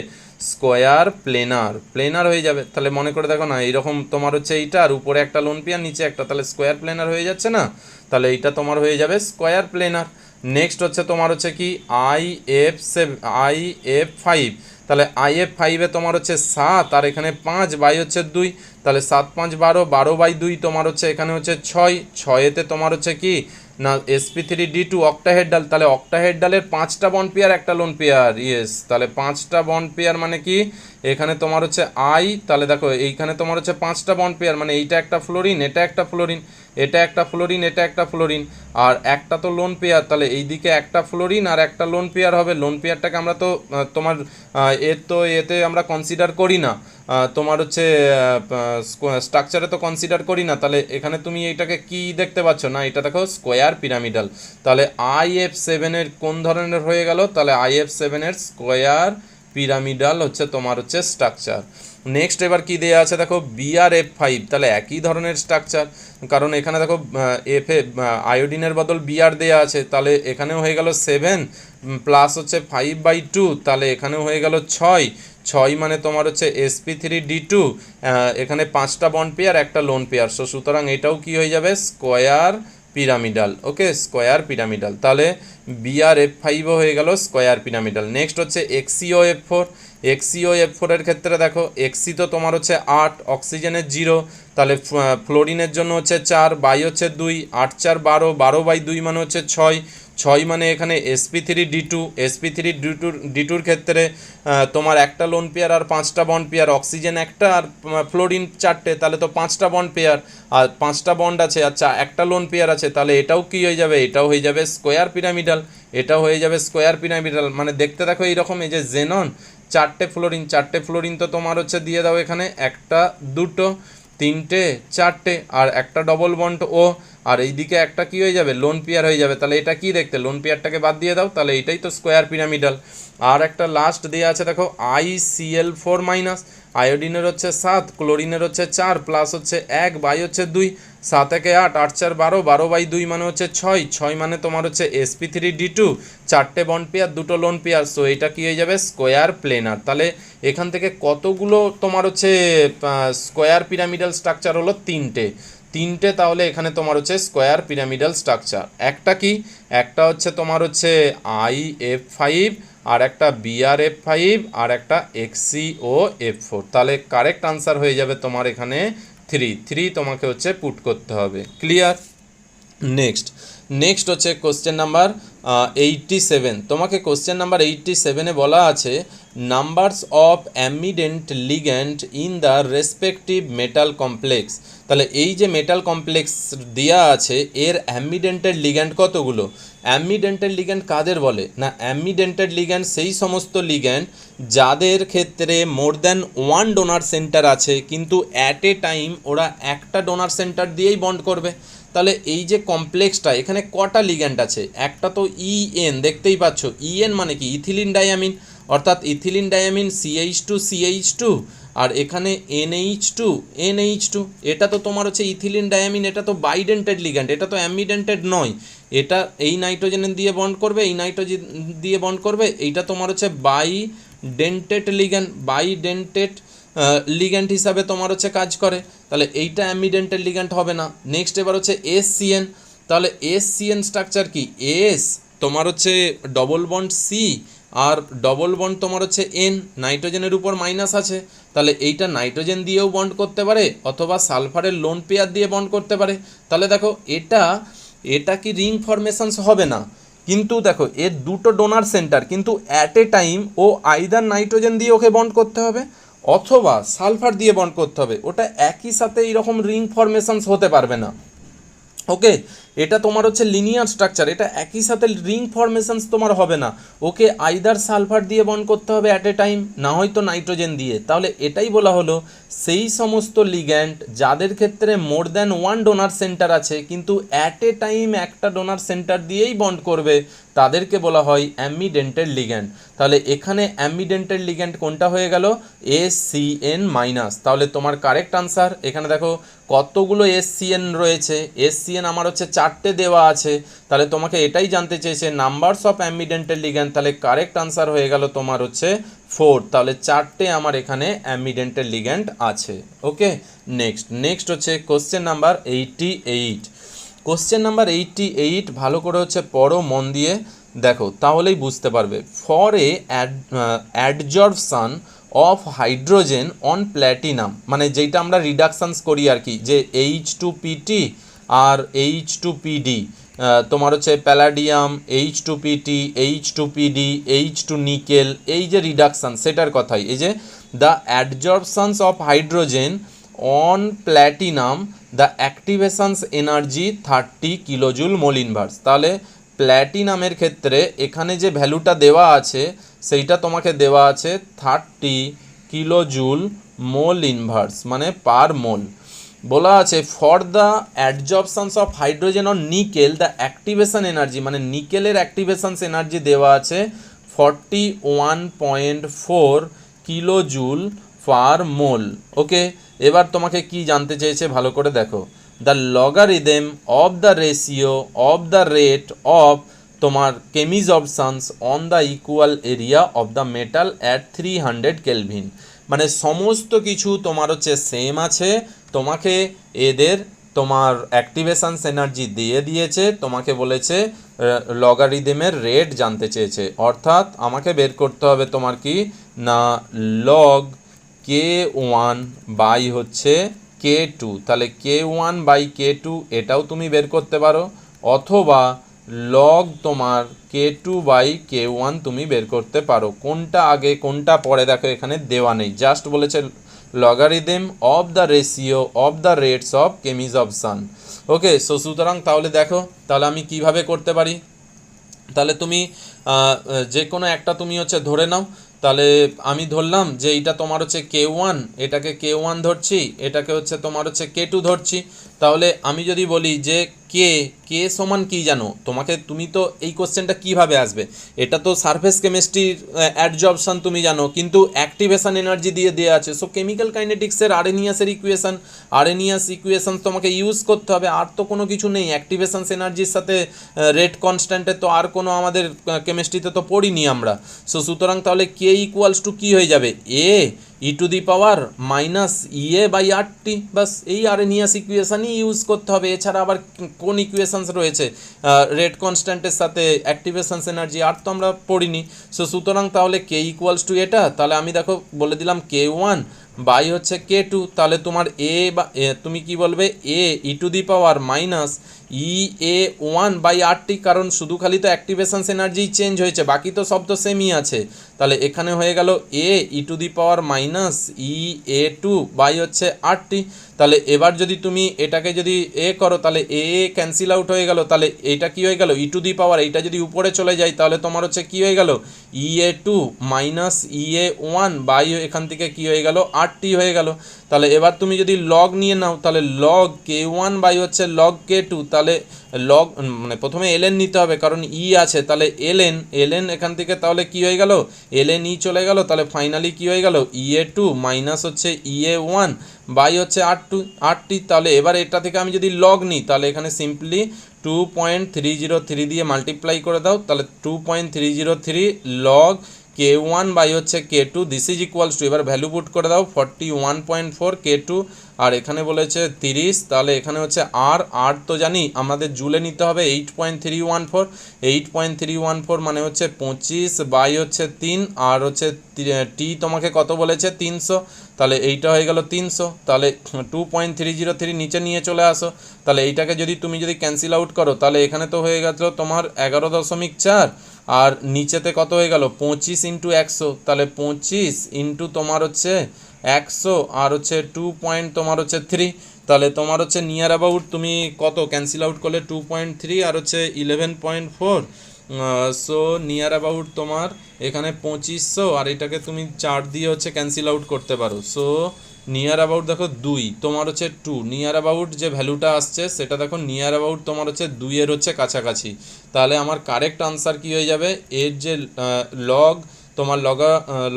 স্কোয়ার প্লেনার হয়ে যাবে। তাহলে মনে করে দেখো না এইরকম তোমার হচ্ছে এইটা আর উপরে একটা লোন পেয়ার নিচে একটা, তাহলে স্কোয়ার প্লেনার হয়ে যাচ্ছে না, তাহলে এইটা তোমার হয়ে যাবে স্কোয়ার প্লেনার। নেক্সট হচ্ছে তোমার হচ্ছে কি IF5, তাহলে IF5-এ তোমার হচ্ছে 7 আর এখানে 5 বাই হচ্ছে 2, তাহলে 7 5 12, 12/2 তোমার হচ্ছে এখানে হচ্ছে 6, তোমার হচ্ছে কি না sp3d2 অক্টাহেড্রাল, তাহলে অক্টাহেড্রালের 5টা বন্ড পেয়ার একটা লোন পেয়ার, ইয়েস। তাহলে 5টা বন্ড পেয়ার মানে কি এখানে তোমার হচ্ছে তাহলে দেখো এইখানে তোমার হচ্ছে 5টা বন্ড পেয়ার মানে এইটা একটা ফ্লোরিন এটা একটা ফ্লোরিন, এটা একটা ফ্লোরিন, এটা একটা ফ্লোরিন, আর একটা তো লোন পেয়ার, তাহলে এইদিকে একটা ফ্লোরিন আর একটা লোন পেয়ার হবে। লোন পেয়ারটাকে আমরা তো তোমার এতে আমরা কনসিডার করি না, তোমার হচ্ছে স্ট্রাকচারে তো কনসিডার করি না। তাহলে এখানে তুমি এইটাকে কি দেখতে পাচ্ছ না, এটা দেখো স্কোয়ার পিরামিডাল। তাহলে IF7 কোন ধরনের হয়ে গেল, তাহলে IF7 স্কোয়ার পিরামিডাল হচ্ছে তোমার হচ্ছে স্ট্রাকচার। নেক্সট এবার কি দেওয়া আছে দেখো BrF5, তাহলে একই ধরনের স্ট্রাকচার, কারণ এখানে দেখো আয়োডিনের বদল Br দেওয়া আছে, তাহলে এখানেও হয়ে গেল 7 প্লাস হচ্ছে 5/2, তাহলে এখানেও হয়ে গেল 6 মানে তোমার হচ্ছে sp3d2, এখানে 5টা বন্ড পেয়ার একটা লোন পেয়ার, সো সুতরাং এটাও কি হয়ে যাবে স্কোয়ার পিরামিডাল। ওকে, স্কোয়ার পিরামিডাল, তাহলে BrF5ও হয়ে গেল স্কোয়ার পিরামিডাল। নেক্সট হচ্ছে XeO-F4, XeO-F4 এর ক্ষেত্রে দেখো Xe তো তোমার হচ্ছে 8, অক্সিজেনের 0, তাহলে ফ্লোরিনের জন্য হচ্ছে 4, বাই হচ্ছে 2, 8 4 12, 12/2 মানে হচ্ছে 6 মানে এখানে sp3d2, sp3d2 ক্ষেত্রে তোমার একটা লোন পেয়ার আর 5টা বন্ড পেয়ার, অক্সিজেন একটা আর ফ্লোরিন 4টে, তাহলে তো 5টা বন্ড পেয়ার আর 5টা বন্ড আছে, আচ্ছা একটা লোন পেয়ার আছে, তাহলে এটাও কি হয়ে যাবে, এটাও হয়ে যাবে স্কোয়ার পিরামিডাল, এটাও হয়ে যাবে স্কোয়ার পিরামিডাল। মানে দেখতে দেখো এইরকম, এই যে জেনন 4টে ফ্লোরিন তো তোমার হচ্ছে দিয়ে দাও এখানে 1 2 3 4টে আর একটা ডবল বন্ড ও, আর এইদিকে একটা কি হয়ে যাবে লোন পেয়ার হয়ে যাবে, তাহলে এটা কি দেখতে, লোন পেয়ারটাকে বাদ দিয়ে দাও, তাহলে এটাই তো স্কোয়ার পিরামিডাল। আর একটা লাস্ট দেওয়া আছে দেখো ICl4-, আয়োডিনের হচ্ছে 7, ক্লোরিনের হচ্ছে 4, প্লাস হচ্ছে 1 বাই হচ্ছে 2, 7 1 8, 8 4 12, 12/2 মানে হচ্ছে 6 মানে তোমার হচ্ছে sp3d2, 4টে বন্ড পেয়ার 2টো লোন পেয়ার, সো এটা কি হয়ে যাবে স্কোয়ার প্লেনার। তাহলে এখান থেকে কতগুলো তোমার হচ্ছে স্কোয়ার পিরামিডাল স্ট্রাকচার হলো, 3টে, তাহলে এখানে তোমার হচ্ছে স্কোয়ার পিরামিডাল স্ট্রাকচার। একটা হচ্ছে তোমার হচ্ছে IF5, আর একটা BrF5, আর একটা XeO-F4, তাহলে কারেক্ট আনসার হয়ে যাবে তোমার এখানে 3 তোমাকে হচ্ছে পুট করতে হবে। ক্লিয়ার? নেক্সট হচ্ছে কোশ্চেন নাম্বার 87। তোমাকে কোশ্চেন নাম্বার 87-এ বলা আছে numbers of ambident ligand in the respective metal complex. তাহলে এই যে মেটাল কমপ্লেক্স দেওয়া আছে এর অ্যামিডেন্টের লিগ্যান্ড কতগুলো। অ্যামিডেন্টের লিগ্যান্ড কাদের বলে না, অ্যামিডেন্টের লিগ্যান্ড সেই সমস্ত লিগ্যান্ড যাদের ক্ষেত্রে মোর দ্যান 1 ডোনার সেন্টার আছে, কিন্তু অ্যাট এ টাইম ওরা একটা ডোনার সেন্টার দিয়েই বন্ড করবে। তাহলে এই যে কমপ্লেক্সটা এখানে কটা লিগ্যান্ড আছে, একটা তো EN দেখতেই পাচ্ছ, EN মানে কি ইথিলিন ডায়ামিন, অর্থাৎ ইথিলিন ডায়ামিন CH2CH2, আর এখানে NH2, এটা তো তোমার হচ্ছে ইথিলিন ডায়ামিন, এটা তো বাইডেন্টেড লিগ্যান্ড, এটা তো অ্যামিডেন্টেড নয়, এটা এই নাইট্রোজেন দিয়ে বন্ড করবে, এই নাইট্রোজেন দিয়ে বন্ড করবে, এইটা তোমার হচ্ছে বাইডেন্টেড লিগ্যান্ড হিসাবে তোমার হচ্ছে কাজ করে, তাহলে এইটা অ্যামিডেন্টেড লিগ্যান্ড হবে না। নেক্সট এবার হচ্ছে SCN, তাহলে SCN স্ট্রাকচার কি, S তোমার হচ্ছে ডবল বন্ড C আর ডবল বন্ড তোমার হচ্ছে N, নাইট্রোজেনের উপর মাইনাস আছে, তাহলে এইটা নাইট্রোজেন দিয়েও বন্ড করতে পারে অথবা সালফারের লোন পেয়ার দিয়ে বন্ড করতে পারে। তাহলে দেখো এটা কি রিং ফরমেশনস হবে না, কিন্তু দেখো এর 2টো ডোনার সেন্টার, কিন্তু at a time O either nitrogen দিয়ে ওকে বন্ড করতে হবে অথবা সালফার দিয়ে বন্ড করতে হবে, ওটা একই সাথে এইরকম রিং ফরমেশনস হতে পারবে না। ওকে, এটা তোমার হচ্ছে লিনিয়ার স্ট্রাকচার, এটা একই সাথে রিং ফরমেশনস তোমার হবে না, ওকে আইদার সালফার দিয়ে বন্ড করতে হবে অ্যাট এ টাইম, না হয়তো নাইট্রোজেন দিয়ে। তাহলে এটাই বলা হলো সেই সমস্ত লিগ্যান্ড যাদের ক্ষেত্রে মোর দ্যান 1 ডোনার সেন্টার আছে, কিন্তু অ্যাট এ টাইম একটা ডোনার সেন্টার দিয়েই বন্ড করবে, তাদেরকে বলা হয় অ্যামিডেন্টেড লিগ্যান্ড। তাহলে এখানে অ্যামিডেন্টেড লিগ্যান্ড কোনটা হয়ে গেল, SCN-। তাহলে তোমার কারেক্ট আনসার এখানে দেখো কতগুলো SCN রয়েছে, SCN আমার হচ্ছে 4টে দেওয়া আছে, তাহলে তোমাকে এটাই জানতে চেয়েছে নাম্বারস অফ অ্যামিডেন্টেড লিগ্যান্ড, তাহলে কারেক্ট আনসার হয়ে গেল তোমার হচ্ছে 4, তাহলে 4টে আমার এখানে অ্যামিডেন্টেড লিগ্যান্ড আছে। ওকে, নেক্সট হচ্ছে কোশ্চেন নাম্বার 88। কোশ্চেন নাম্বার 88 ভালো করে হচ্ছে পড়ো মন দিয়ে, দেখো তাহলেই বুঝতে পারবে। For a adsorption of hydrogen on platinum, মানে যেটা আমরা রিডাকশানস করি আর কি, যে H2PT আর H2PD, তোমার হচ্ছে palladium, H2PT, H2PD, H2 nickel, এই যে রিডাকশান সেটার কথাই, এই যে the adsorptions of hydrogen on platinum the activations energy 30 kilojoule mole inverse. তাহলে প্ল্যাটিনামের ক্ষেত্রে এখানে যে ভ্যালুটা দেওয়া আছে সেইটা তোমাকে দেওয়া আছে 30 কিলোজুল মোল ইনভার্স মানে পার মোল। বলা আছে for the adsorptions of hydrogen on nickel the activation energy, মানে নিকেলের অ্যাক্টিভেশনস এনার্জি দেওয়া আছে 41.4 কিলোজুল পার মোল। ওকে, এবার তোমাকে কি জানতে চেয়েছে ভালো করে দেখো, the logarithm of the ratio of the rate of তোমার chemisorptions on the equal area of the metal at 300 kelvin. মানে সমস্ত কিছু তোমার হচ্ছে সেম আছে, তোমাকে এদের তোমার অ্যাক্টিভেশনস এনার্জি দিয়ে দিয়েছে, তোমাকে বলেছে লগারিদমের রেট জানতে চেয়েছে, অর্থাৎ আমাকে বের করতে হবে তোমার কি না লগ K1 বাই হচ্ছে K2। তাহলে K1 বাই K2 এটাও তুমি বের করতে পারো, অথবা লগ তোমার K2 বাই K1 তুমি বের করতে পারো। কোনটা আগে কোনটা পরে দেখো এখানে দেওয়া নেই, জাস্ট বলেছে logarithm of the ratio of the rates of chemisorption. Okay, so সুতরাং তাহলে দেখো তাহলে আমি কিভাবে করতে পারি। তাহলে তুমি যে কোনো একটা তুমি হচ্ছে ধরে নাও। তাহলে আমি ধরলাম যে এইটা তোমার হচ্ছে K1, এটাকে K1 ধরছি, এটাকে হচ্ছে তোমার হচ্ছে K2 ধরছি। তাহলে আমি যদি বলি যে কে সমান কি জানো, তুমি তো এই কোশ্চেনটা কিভাবে আসবে, এটা তো সারফেস কেমিস্ট্রির অ্যাডজর্পশন তুমি জানো, কিন্তু অ্যাক্টিভেশন এনার্জি দিয়ে দেওয়া আছে। সো কেমিক্যাল কাইনেটিক্সের আরএনিয়াসের ইকুয়েশন, আরএনিয়াস ইকুয়েশন তোমাকে ইউজ করতে হবে, আর তো কোনো কিছু নেই। অ্যাক্টিভেশনস এনার্জির সাথে রেট কনস্ট্যান্টের তো আর কোনো আমাদের কেমিস্ট্রিতে তো পড়িনি আমরা। সো সুতরাং তাহলে কে ইকুয়ালস টু কী হয়ে যাবে, E to the power minus EA by RT, বাস এই আরএনিয়াস ইকুয়েশনই ইউজ করতে হবে। এছাড়া আবার কোন ইকুয়েশনস রয়েছে রেট কনস্ট্যান্টের সাথে অ্যাক্টিভেশনস এনার্জি, আর তো আমরা পড়িনি। সো সুতরাং তাহলে কে ইকুয়ালস টু এটা, তাহলে আমি দেখো বলে দিলাম K1 বাই হচ্ছে K2। তাহলে তোমার তুমি কি বলবে E to the power minus EA1 by RT, কারণ শুধু খালি তো অ্যাক্টিভেশনস এনার্জি চেঞ্জ হয়েছে, বাকি তো সব তো সেমই আছে। তাহলে এখানে হয়ে গেল E to the power minus EA2 by হচ্ছে আরটি। তাহলে এবার যদি তুমি এটাকে যদি করো তাহলে ক্যান্সেল আউট হয়ে গেল, তাহলে এটা কি হয়ে গেল ই টু দি পাওয়ার, এইটা যদি উপরে চলে যায় তাহলে তোমার হচ্ছে কি হয়ে গেল EA2 মাইনাস EA1 বাই এখান থেকে কি হয়ে গেল আরটি হয়ে গেল। তাহলে এবার তুমি যদি লগ নিয়ে নাও তাহলে লগ K1 বাই হচ্ছে লগ K2, তাহলে লগ মানে প্রথমে এলএন নিতে হবে কারণ আছে, তাহলে এলএন এখান থেকে তাহলে কি হয়ে গেল এলএন চলে গেল, তাহলে ফাইনালি কি হয়ে গেল EA2 মাইনাস হচ্ছে EA1 বাই হচ্ছে আরটি। তাহলে এবার এটা থেকে আমি যদি লগ নিই তাহলে এখানে সিম্পলি 2.303 দিয়ে মাল্টিপ্লাই করে দাও, তাহলে 2.303 লগ K1 বাই হচ্ছে K2 this is equals two, এবার ভ্যালু পুট করে দাও 41.4 K2, আর এখানে বলেছে 30, তাহলে এখানে হচ্ছে আর তো জানি আমাদের জুলে নিতে হবে 8.314 মানে হচ্ছে 25 বাই হচ্ছে 3, আর হচ্ছে টি তোমাকে কত বলেছে 300, তাহলে এইটা হয়ে গেল 300। তাহলে 2.303 নিচে নিয়ে চলে আসো, তাহলে এইটাকে যদি তুমি ক্যান্সেল আউট করো তাহলে এখানে তো হয়ে গেল তোমার 11.4, আর নিচেতে কত হয়ে গেল 25 ইন্টু 100, তাহলে 25 ইন্টু তোমার হচ্ছে 100 আর হচ্ছে 2.3, তাহলে তোমার হচ্ছে নিয়ার অ্যাবাউট তুমি কত ক্যান্সেল আউট করলে 2.3 আর হচ্ছে 11.4, সো নিয়ার অ্যাবাউট তোমার এখানে 2500, আর এটাকে তুমি 4 দিয়ে হচ্ছে ক্যান্সেল আউট করতে পারো। সো নিয়ার অ্যাবাউট দেখো 2 তোমার হচ্ছে 2, নিয়ার অ্যাবাউট যে ভ্যালুটা আসছে সেটা দেখো নিয়ার অ্যাবাউট তোমার হচ্ছে 2 এর হচ্ছে কাছাকাছি। তাহলে আমার কারেক্ট আনসার কি হয়ে যাবে, এর যে লগ তোমার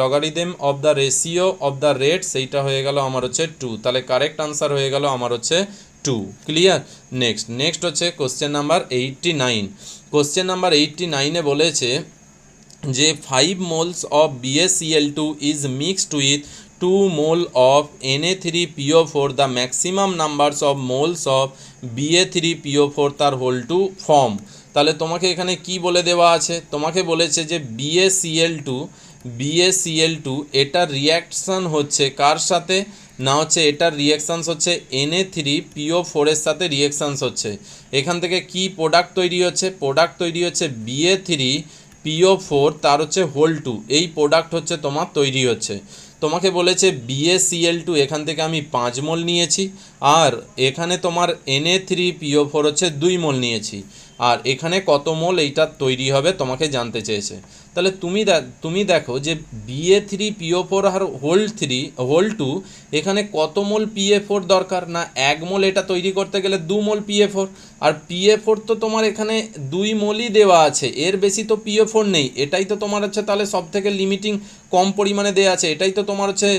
logarithm of the ratio of the rate সেইটা হয়ে গেল আমার হচ্ছে 2, তাহলে কারেক্ট আনসার হয়ে গেল আমার হচ্ছে 2। ক্লিয়ার? নেক্সট হচ্ছে কোশ্চেন নাম্বার 89। কোশ্চেন নাম্বার 89-এ বলেছে যে 5 moles of BaCl2 is mixed with 2 mole of Na3PO4, the maximum numbers of moles of Ba3PO4 তার হোল টু ফর্ম। তাহলে তোমাকে এখানে কি বলে দেওয়া আছে, তোমাকে বলেছে যে BaCl2 এটার রিয়াকশান হচ্ছে কার সাথে না, হচ্ছে এটার রিয়াকশানস হচ্ছে Na3PO4 এর সাথে রিয়াকশানস হচ্ছে। এখান থেকে কি প্রোডাক্ট তৈরি হচ্ছে, প্রোডাক্ট তৈরি হচ্ছে PO4 তার হচ্ছে হোল 2, এই প্রোডাক্ট হচ্ছে তোমার তৈরি হচ্ছে। তোমাকে বলেছে BaCl2 এখান থেকে আমি 5 মোল নিয়েছি, আর এখানে তোমার Na3PO4 হচ্ছে 2 মোল নিয়েছি, আর এখানে কত মোল এইটা তৈরি হবে তোমাকে জানতে চেয়েছে। তাহলে তুমি দেখো যে Ba3PO4 আর হোল 2 এখানে কত মোল PA4 দরকার, না 1 মোল এটা তৈরি করতে গেলে 2 মোল PA4, আর PA4 তো তোমার এখানে 2 মোলই দেওয়া আছে, এর বেশি তো PA4 নেই। এটাই তো তোমার হচ্ছে তাহলে সব থেকে লিমিটিং কম পরিমাণে দেওয়া আছে, এটাই তো তোমার হচ্ছে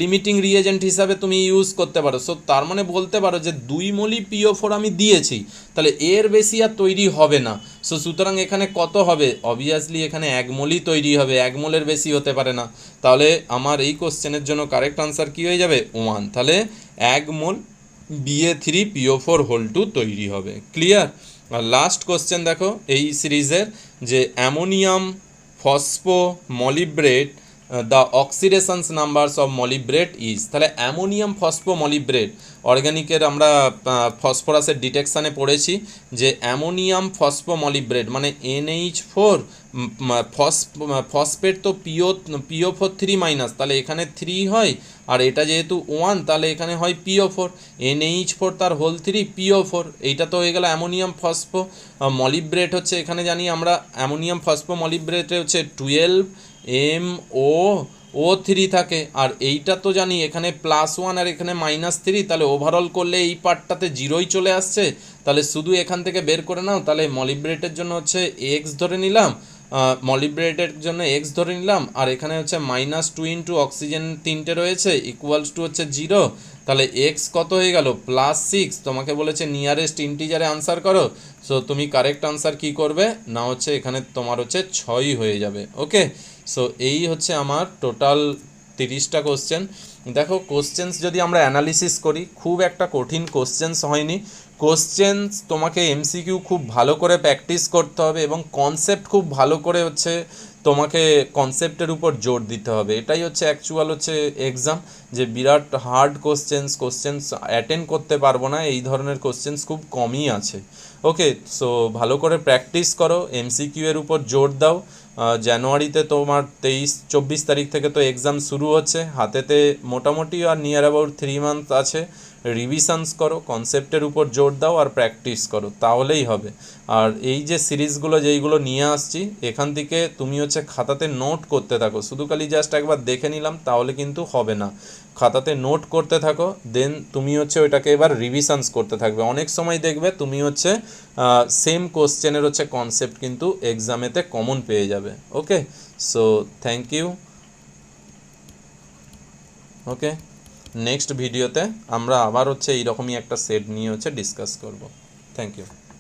লিমিটিং রিয়েজেন্ট হিসাবে তুমি ইউজ করতে পারো। সো তার মানে বলতে পারো যে 2 মোলই PO4 আমি দিয়েছি, তাহলে এর বেশি আর তৈরি হবে না। সো সুতরাং এখানে কত হবে, অবভিয়াসলি এখানে 1 মোলই তৈরি হবে, 1 মোলের বেশি হতে পারে না। তাহলে আমার এই কোশ্চেনের জন্য কারেক্ট আনসার কী হয়ে যাবে, 1। তাহলে 1 মোল Ba3PO4 হোল 2 তৈরি হবে। ক্লিয়ার? আর লাস্ট কোশ্চেন দেখো এই সিরিজের, যে ammonium phosphomolybdate the oxidations numbers of molybdate is. তাহলে অ্যামোনিয়াম ফসফোমলিব্রেট, অর্গ্যানিকের আমরা ফসফরাসের ডিটেকশানে পড়েছি যে অ্যামোনিয়াম ফসফোমলিব্রেট মানে NH4, ফসফেট তো PO4 3-, তাহলে এখানে 3 হয়, আর এটা যেহেতু 1 তাহলে এখানে হয় PO4, NH4 তার হোল 3 PO4, এইটা তো হয়ে গেল অ্যামোনিয়াম ফসফো মলিব্রেট। হচ্ছে এখানে জানি আমরা অ্যামোনিয়াম ফসফো মলিব্রেটে হচ্ছে 12 MOO3 থাকে, আর এইটা তো জানি এখানে +1 আর এখানে -3, তাহলে ওভারঅল করলে এই পার্টটাতে 0ই চলে আসছে। তাহলে শুধু এখান থেকে বের করে নাও, তাহলে মলিব্রেটের জন্য হচ্ছে X ধরে নিলাম, মলিব্রেটের জন্য X ধরে নিলাম, আর এখানে হচ্ছে -2 ইন্টু অক্সিজেন 3টে রয়েছে ইকুয়ালস টু হচ্ছে 0, তাহলে X কত হয়ে গেল +6। তোমাকে বলেছে নিয়ারেস্ট ইন্টিজারে আনসার করো, সো তুমি কারেক্ট আনসার কি করবে না হচ্ছে এখানে তোমার হচ্ছে 6 হয়ে যাবে। ওকে, সো এই হচ্ছে আমার টোটাল 30টা কোশ্চেন। দেখো কোশ্চেন্স যদি আমরা অ্যানালিসিস করি, খুব একটা কঠিন কোশ্চেন্স হয়নি। কোশ্চেন্স তোমাকে MCQ খুব ভালো করে প্র্যাকটিস করতে হবে, এবং কনসেপ্ট খুব ভালো করে হচ্ছে তোমাকে কনসেপ্টের উপর জোর দিতে হবে। এটাই হচ্ছে অ্যাকচুয়াল হচ্ছে এক্সাম, যে বিরাট হার্ড কোশ্চেন্স অ্যাটেন্ড করতে পারবো না, এই ধরনের কোশ্চেন্স খুব কমই আছে। ওকে, সো ভালো করে প্র্যাকটিস করো, MCQ এর উপর জোর দাও। জানুয়ারিতে তোমার 23-24 তারিখ থেকে তো এক্সাম শুরু হচ্ছে, হাতেতে মোটামুটি আর নিয়ার অ্যাবাউট 3 মান্থ আছে। রিভিশনস করো, কনসেপ্টের উপর জোর দাও আর প্র্যাকটিস করো, তাহলেই হবে। আর এই যে সিরিজগুলো যেইগুলো নিয়ে আসছি, এখান থেকে তুমি হচ্ছে খাতাতে নোট করতে থাকো, শুধু খালি জাস্ট একবার দেখে নিলাম তাহলে কিন্তু হবে না। খাতাতে নোট করতে থাকো, দেন তুমি হচ্ছে ওইটাকে এবার রিভিশনস করতে থাকবে। অনেক সময় দেখবে তুমি হচ্ছে সেম কোশ্চেনের হচ্ছে কনসেপ্ট কিন্তু এক্সামেতে কমন পেয়ে যাবে। Okay, so thank you. Okay, next ভিডিওতে আমরা আবার হচ্ছে এইরকমই একটা সেট নিয়ে হচ্ছে ডিসকাস করব। Thank you.